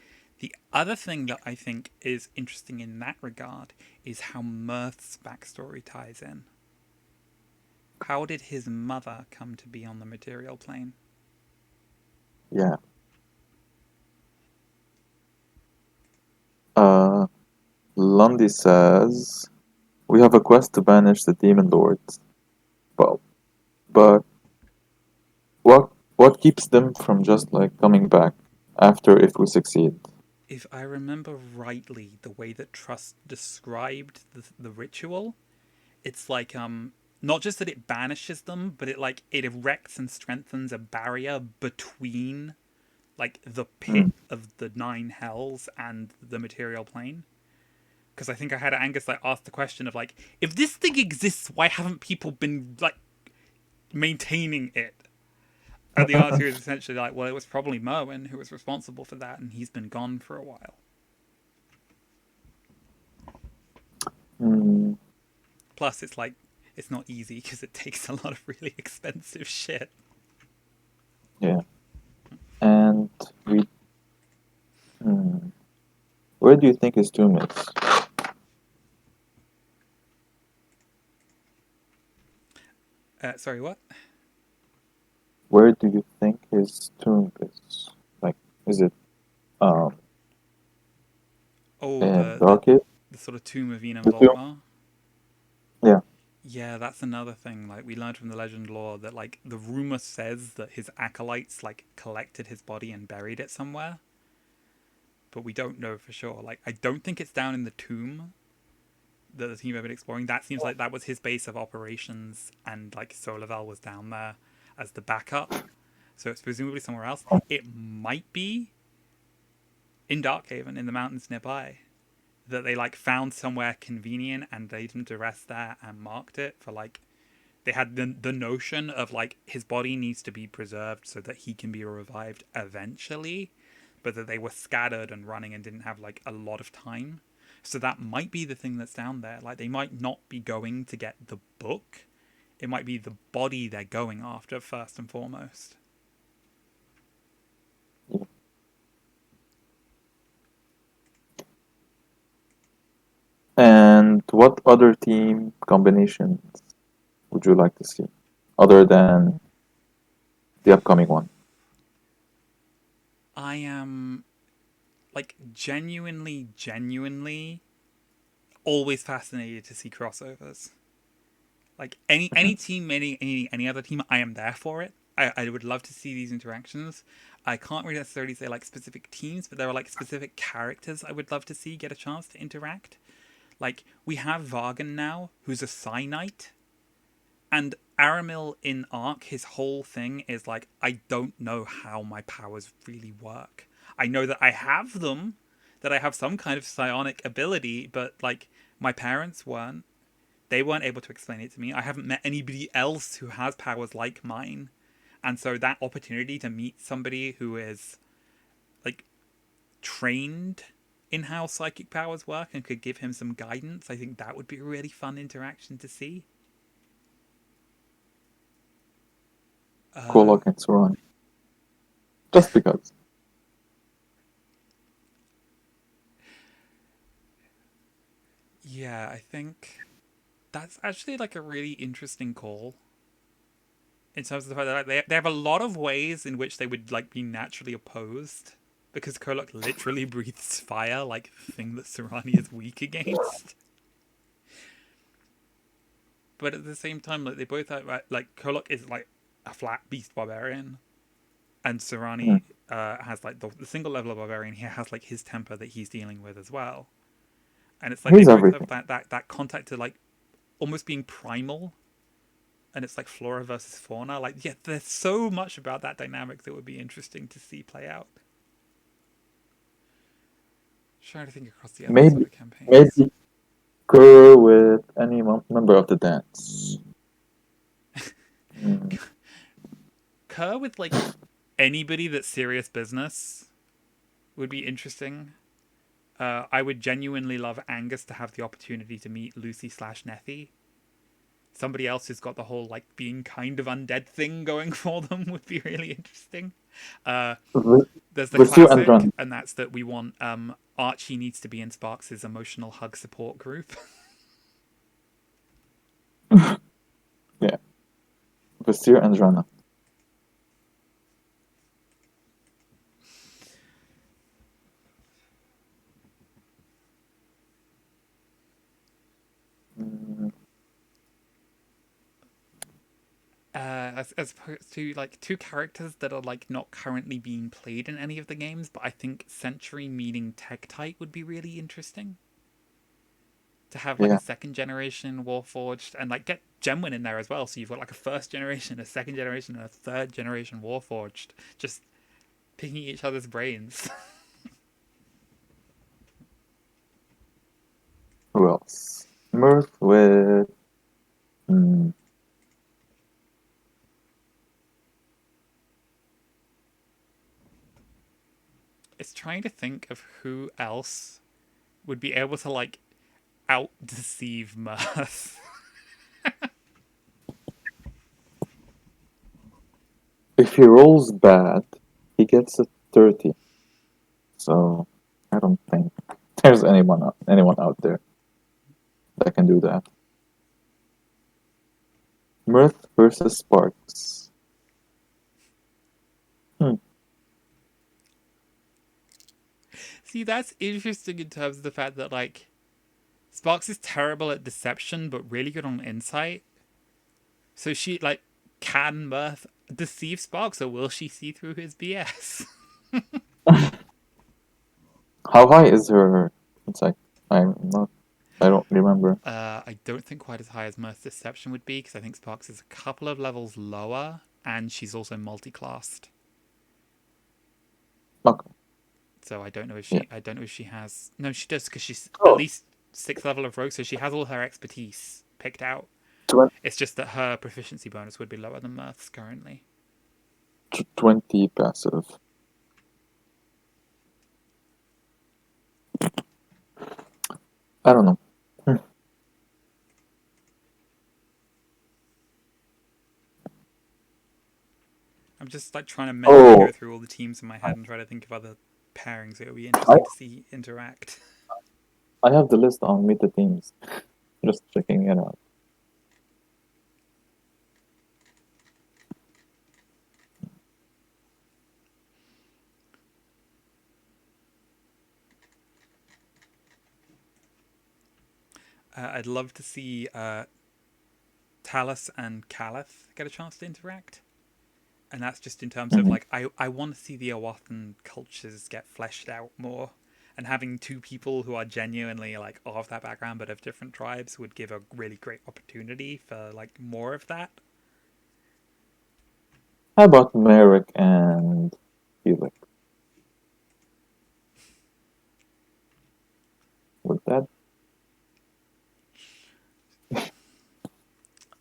The other thing that I think is interesting in that regard is how Mirth's backstory ties in. How did his mother come to be on the material plane? Yeah. Lundy says we have a quest to banish the demon lords. But what keeps them from just like coming back after if we succeed? If I remember rightly, the way that Trust described the ritual, it's like not just that it banishes them, but it erects and strengthens a barrier between like the pit of the nine hells and the material plane. Because I think I had Angus like ask the question of like, if this thing exists, why haven't people been like maintaining it? And the answer is essentially like, well, it was probably Merwin who was responsible for that, and he's been gone for a while. Hmm. Plus, it's like it's not easy because it takes a lot of really expensive shit. Yeah. And we. Where do you think his tomb is? Sorry, what? Where do you think his tomb is? Like, is it Oh, in Darkhaven? the sort of tomb of Enum The tomb? Volkmar. Yeah. Yeah, that's another thing. Like we learned from the legend lore that like the rumor says that his acolytes like collected his body and buried it somewhere, but we don't know for sure. Like I don't think it's down in the tomb that the team have been exploring. That seems like that was his base of operations, and like Solavel was down there as the backup. So it's presumably somewhere else. It might be in Darkhaven in the mountains nearby, that they like found somewhere convenient and laid him to rest there and marked it for like they had the notion of like his body needs to be preserved so that he can be revived eventually, but that they were scattered and running and didn't have like a lot of time. So that might be the thing that's down there. Like they might not be going to get the book. It might be the body they're going after first and foremost. And what other team combinations would you like to see, other than the upcoming one? I am like genuinely always fascinated to see crossovers. Like any team, any other team, I am there for it. I would love to see these interactions. I can't really necessarily say like specific teams, but there are like specific characters I would love to see get a chance to interact. Like we have Vargan now, who's a Psy-Knight, and Aramil in Arc, his whole thing is like, I don't know how my powers really work. I know that I have them, that I have some kind of psionic ability, but like my parents weren't. They weren't able to explain it to me. I haven't met anybody else who has powers like mine. And so that opportunity to meet somebody who is like trained in how psychic powers work and could give him some guidance, I think that would be a really fun interaction to see. Kolok and Saran. Just because. Yeah, I think that's actually like a really interesting call. In terms of the fact that like, they have a lot of ways in which they would like be naturally opposed, because Kolok literally breathes fire, like the thing that Sarani is weak against. but at the same time, like they both have, like Kolok is like a flat beast barbarian, and Serrani has like the single level of barbarian. He has like his temper that he's dealing with as well, and it's like He's they both everything. have that contact to like almost being primal, and it's like flora versus fauna. Like yeah, there's so much about that dynamic that would be interesting to see play out. Trying to think across the other sort Maybe of campaigns. maybe Kerr with any member of the dance. Kerr with like anybody that's serious business would be interesting. I would genuinely love Angus to have the opportunity to meet Lucy / Nethy. Somebody else who's got the whole like being kind of undead thing going for them would be really interesting. There's the Vasu and classic, Run. and that's that we want Archie needs to be in Sparks' emotional hug support group. Yeah. Vasir and Rana. As opposed to like two characters that are like not currently being played in any of the games, but I think Century meeting Tektite would be really interesting. To have like Yeah. a second generation Warforged and like get Gemwin in there as well, so you've got like a first generation, a second generation, and a third generation Warforged, just picking each other's brains. Who else? Mirth with. It's trying to think of who else would be able to like out deceive Mirth. If he rolls bad, he gets a 30. So I don't think there's anyone out there that can do that. Mirth versus Sparks. See, that's interesting in terms of the fact that like Sparks is terrible at deception but really good on insight. So she like can Mirth deceive Sparks or will she see through his BS? How high is her insight? I don't remember. I don't think quite as high as Mirth's deception would be because I think Sparks is a couple of levels lower and she's also multi-classed. Okay. So I don't know if she has. No, she does because she's Oh. at least 6th level of rogue, so she has all her expertise picked out. 20, It's just that her proficiency bonus would be lower than Mirth's currently. 20 passive. I don't know. I'm just like trying to mentally go through all the teams in my head and try to think of other pairings that would be interesting to see interact. I have the list on Meet the Teams. Just checking it out. I'd love to see Talus and Caliph get a chance to interact. And that's just in terms of like I want to see the Awathan cultures get fleshed out more. And having two people who are genuinely like of that background but of different tribes would give a really great opportunity for like more of that. How about Merrick and Felix? Would that?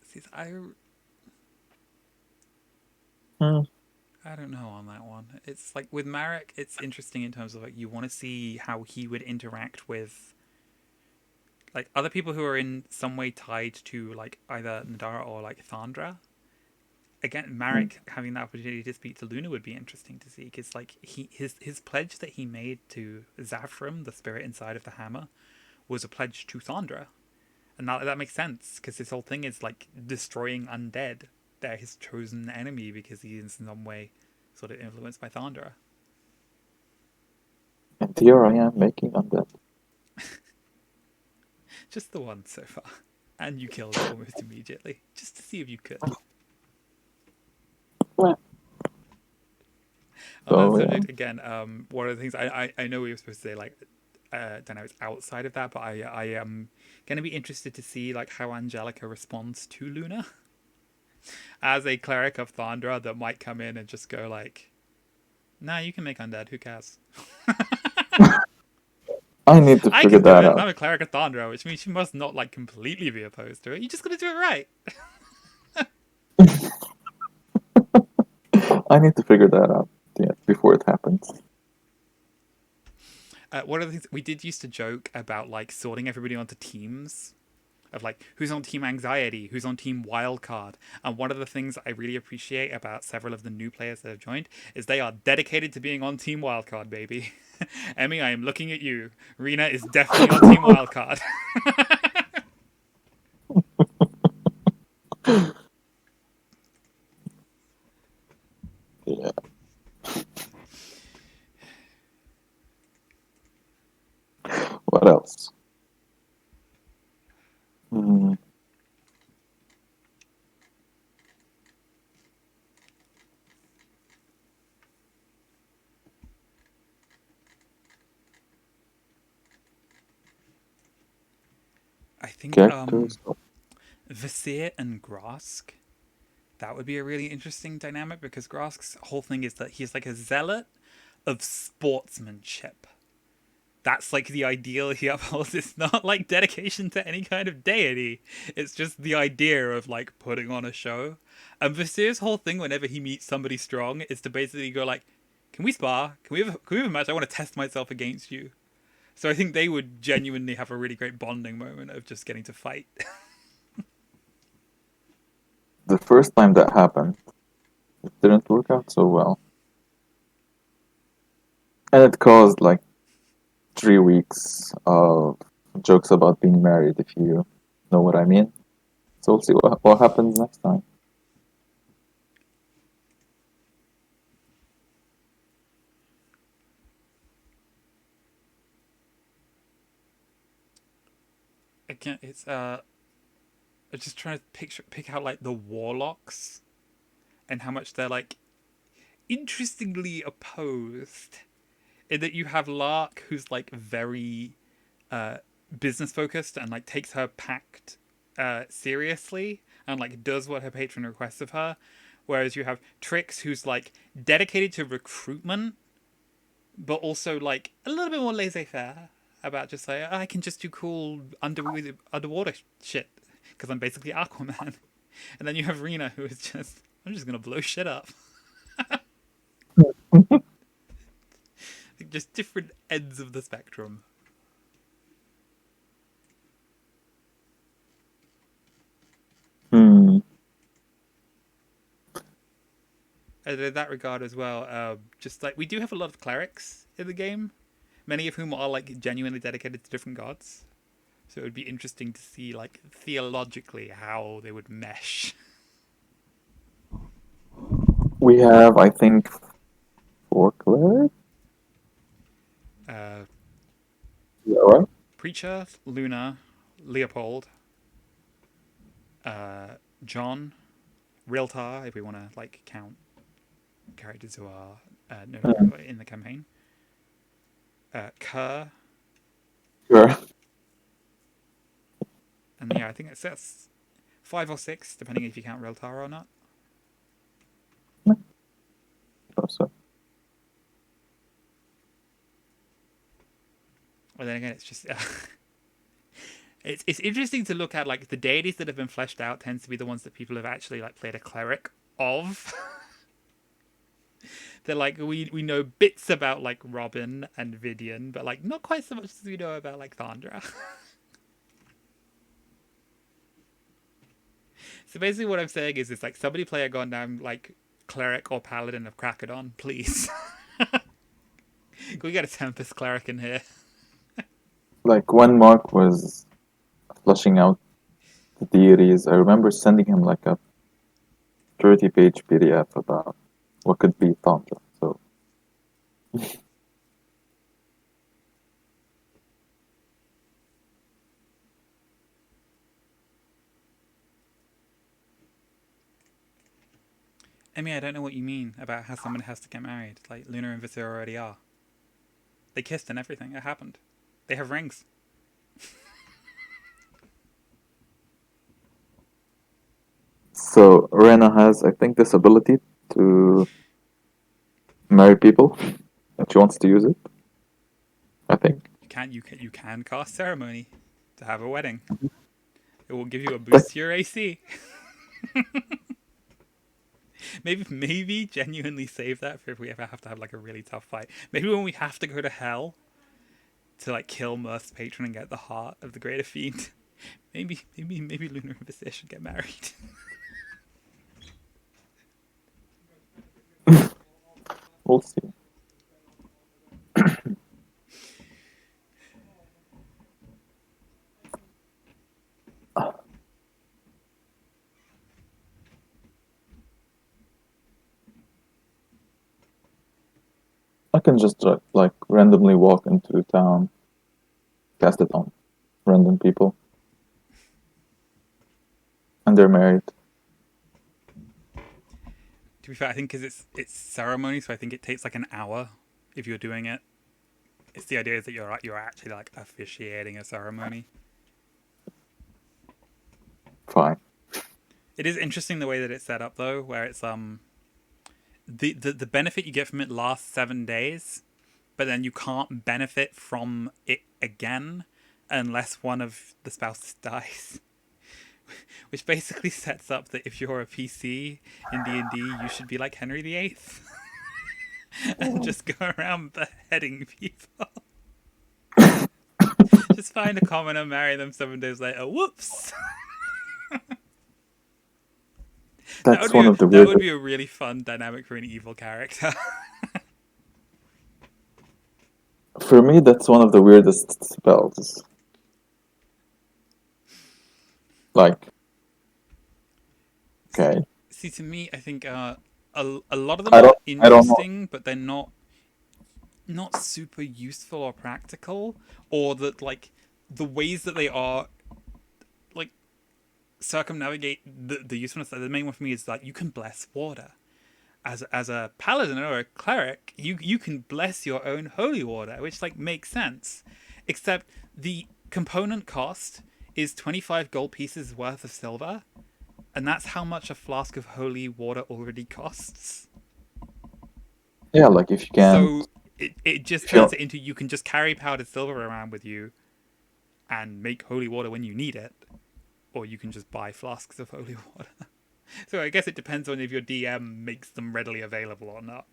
See, I don't know on that one. It's like with Marek, it's interesting in terms of like you want to see how he would interact with like other people who are in some way tied to like either Nadara or like Thandra. Again, Marek having the opportunity to speak to Luna would be interesting to see because like his pledge that he made to Zafram, the spirit inside of the hammer, was a pledge to Thandra, and that makes sense because his whole thing is like destroying undead. They're his chosen enemy because he is in some way sort of influenced by Thandra. And here I am making undead. Just the one so far. and you killed it almost immediately, just to see if you could. Well, On that so, subject, again, one of the things I know we were supposed to say, like, dynamics outside of that, but I am going to be interested to see like how Angelica responds to Luna as a cleric of Thundra that might come in and just go like, "Nah, you can make undead. Who cares? I need to I figure can do that it, and out. I'm a cleric of Thundra, which means you must not like completely be opposed to it. You just got to do it right." I need to figure that out, yeah, before it happens. One of the things we did used to joke about, like sorting everybody onto teams of like who's on team anxiety, who's on team wildcard. And one of the things I really appreciate about several of the new players that have joined is they are dedicated to being on team wildcard, baby. Emmy, I am looking at you. Rena is definitely on team wildcard. Yeah. What else? Hmm. I think Characters. Visir and Grask, that would be a really interesting dynamic, because Grask's whole thing is that he's like a zealot of sportsmanship. That's like the ideal he upholds. It's not like dedication to any kind of deity. It's just the idea of like putting on a show. And Visir's whole thing whenever he meets somebody strong is to basically go like, "Can we spar? Can we have a match? I want to test myself against you." So I think they would genuinely have a really great bonding moment of just getting to fight. The first time that happened, it didn't work out so well. And it caused like 3 weeks of jokes about being married, if you know what I mean. So we'll see what happens next time. Again, it's I'm just trying to pick out like the warlocks and how much they're like interestingly opposed, in that you have Lark, who's like very business focused and like takes her pact seriously and like does what her patron requests of her, whereas you have Trix, who's like dedicated to recruitment but also like a little bit more laissez-faire about just like, I can just do cool underwater shit because I'm basically Aquaman. And then you have Rena, who is just, I'm just gonna blow shit up. Just different ends of the spectrum. Hmm. And in that regard as well, just like we do have a lot of clerics in the game, many of whom are like genuinely dedicated to different gods. So it would be interesting to see like theologically how they would mesh. We have, I think, 4 clerics. Uh, Yeah, right? Preacher, Luna, Leopold, John, Riltar, if we want to like count characters who are in the campaign. Kerr, Sure. and yeah, I think that's 5 or 6, depending if you count Riltar or not. So, But then again, it's just it's interesting to look at like the deities that have been fleshed out tends to be the ones that people have actually like played a cleric of. They're like we know bits about like Robin and Vidian, but like not quite so much as we know about like Thundra. So basically, what I'm saying is, it's like somebody play a goddamn like cleric or paladin of Krakadon, please. Can we get a Tempest cleric in here? like when Mark was fleshing out the deities, I remember sending him like a 30-page PDF about what could be Tantra. So I mean, I don't know what you mean about how someone has to get married. Like, Luna and Visir already are. They kissed and everything. It happened. They have rings. So Rena has, I think, this ability to marry people, and she wants to use it. I think. You can cast ceremony to have a wedding. It will give you a boost to your AC. maybe genuinely save that for if we ever have to have like a really tough fight. Maybe when we have to go to hell to like kill Mirth's patron and get the heart of the greater fiend. Maybe Luna and Visir should get married. We'll see. I can just like randomly walk into town, cast it on random people, and they're married. To be fair, I think because it's ceremony, so I think it takes like an hour if you're doing it. It's the idea is that you're actually like officiating a ceremony. Fine. It is interesting the way that it's set up though, where it's the benefit you get from it lasts 7 days, but then you can't benefit from it again unless one of the spouses dies. Which basically sets up that if you're a PC in D&D, you should be like Henry VIII. And just go around beheading people. Just find a commoner, marry them 7 days later. Whoops! That's one of the that weird. would be a really fun dynamic for an evil character. For me, that's one of the weirdest spells. Like, okay, See, to me, I think a lot of them I are don't know. interesting, but they're not super useful or practical, or that like the ways that they are like circumnavigate the usefulness. The main one for me is that you can bless water. As a paladin or a cleric, you can bless your own holy water, which like makes sense. Except the component cost is 25 gold pieces worth of silver, and that's how much a flask of holy water already costs. yeah, like if you can. So it just turns it into you can just carry powdered silver around with you and make holy water when you need it, or you can just buy flasks of holy water. So I guess it depends on if your DM makes them readily available or not.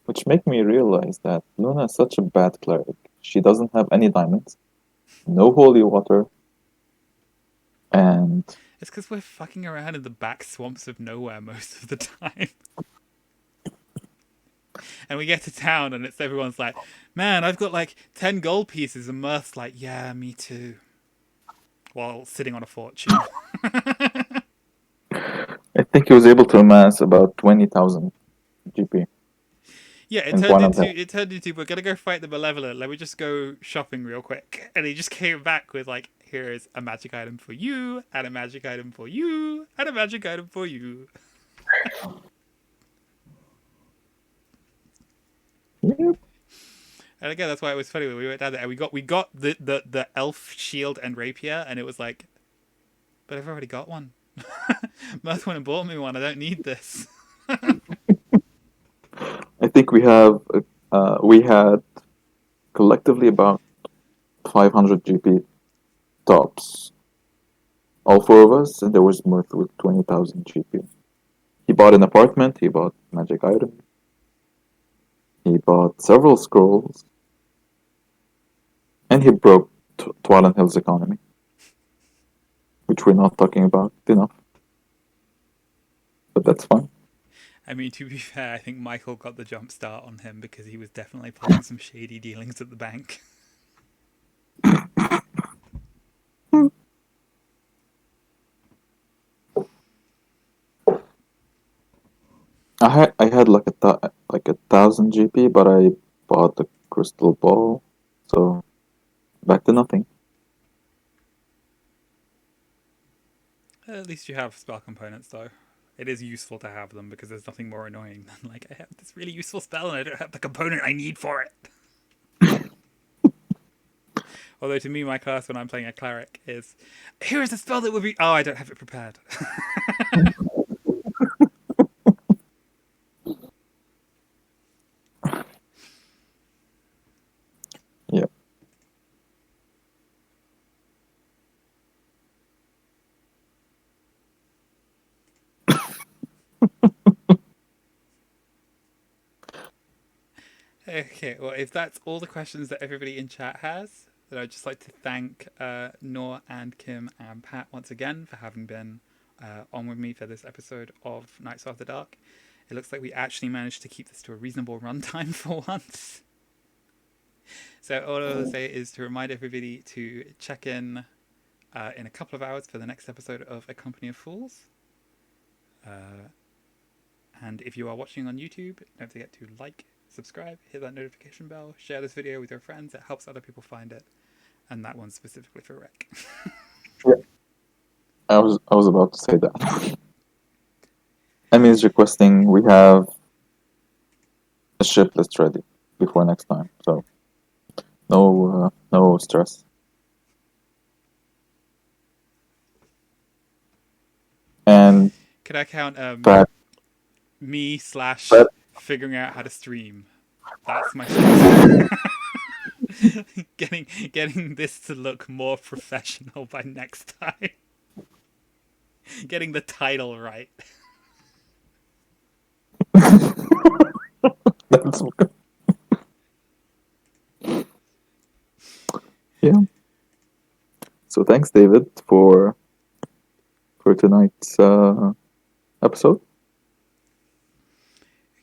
Which make me realize that Luna is such a bad cleric. She doesn't have any diamonds, no holy water, and It's because we're fucking around in the back swamps of nowhere most of the time. And we get to town and it's everyone's like, man, I've got like 10 gold pieces. And Mirth's like, yeah, me too. While sitting on a fortune. I think he was able to amass about 20,000 GP. Yeah, And one of them. it turned into we're gonna go fight the Malevolent. Let me just go shopping real quick. And he just came back with like, here's a magic item for you, and a magic item for you, and a magic item for you. Yep. And again, that's why it was funny when we went down there and we got the elf shield and rapier, and it was like, but I've already got one. Mirth went and bought me one. I don't need this. I think we had collectively about 500 GP tops. All four of us, and there was Mirth with 20,000 GP. He bought an apartment, he bought magic items, he bought several scrolls, and he broke Twalan Hill's economy, which we're not talking about enough. But that's fine. I mean, to be fair, I think Michael got the jump start on him because he was definitely pulling some shady dealings at the bank. I had like a 1,000 GP, but I bought the crystal ball, so back to nothing. At least you have spell components, though. It is useful to have them because there's nothing more annoying than like I have this really useful spell and I don't have the component I need for it. Although to me, my class when I'm playing a cleric is, here is a spell that would be. Oh, I don't have it prepared. Yeah. Okay, well, if that's all the questions that everybody in chat has, then I'd just like to thank Noor and Kim and Pat once again for having been on with me for this episode of Nights After Dark. It looks like we actually managed to keep this to a reasonable runtime for once. So all I will say is to remind everybody to check in a couple of hours for the next episode of A Company of Fools. And if you are watching on YouTube, don't forget to like, subscribe, hit that notification bell, share this video with your friends. It helps other people find it. And that one's specifically for Rec. I was about to say that. Emmy is requesting we have a ship list ready before next time, so no stress. And Could I count Pat, me / Pat- figuring out how to stream? That's my stress. getting this to look more professional by next time. Getting the title right. that's yeah. So thanks, David, for tonight's episode.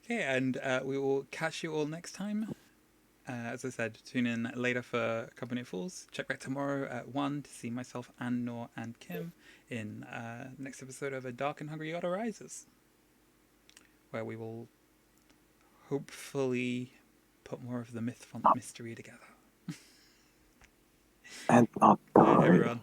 Okay, and we will catch you all next time. As I said, tune in later for Company of Fools. Check back tomorrow at 1 to see myself and Noor and Kim in the next episode of A Dark and Hungry God Arises, where we will hopefully put more of the myth font mystery together. And not boring. Everyone.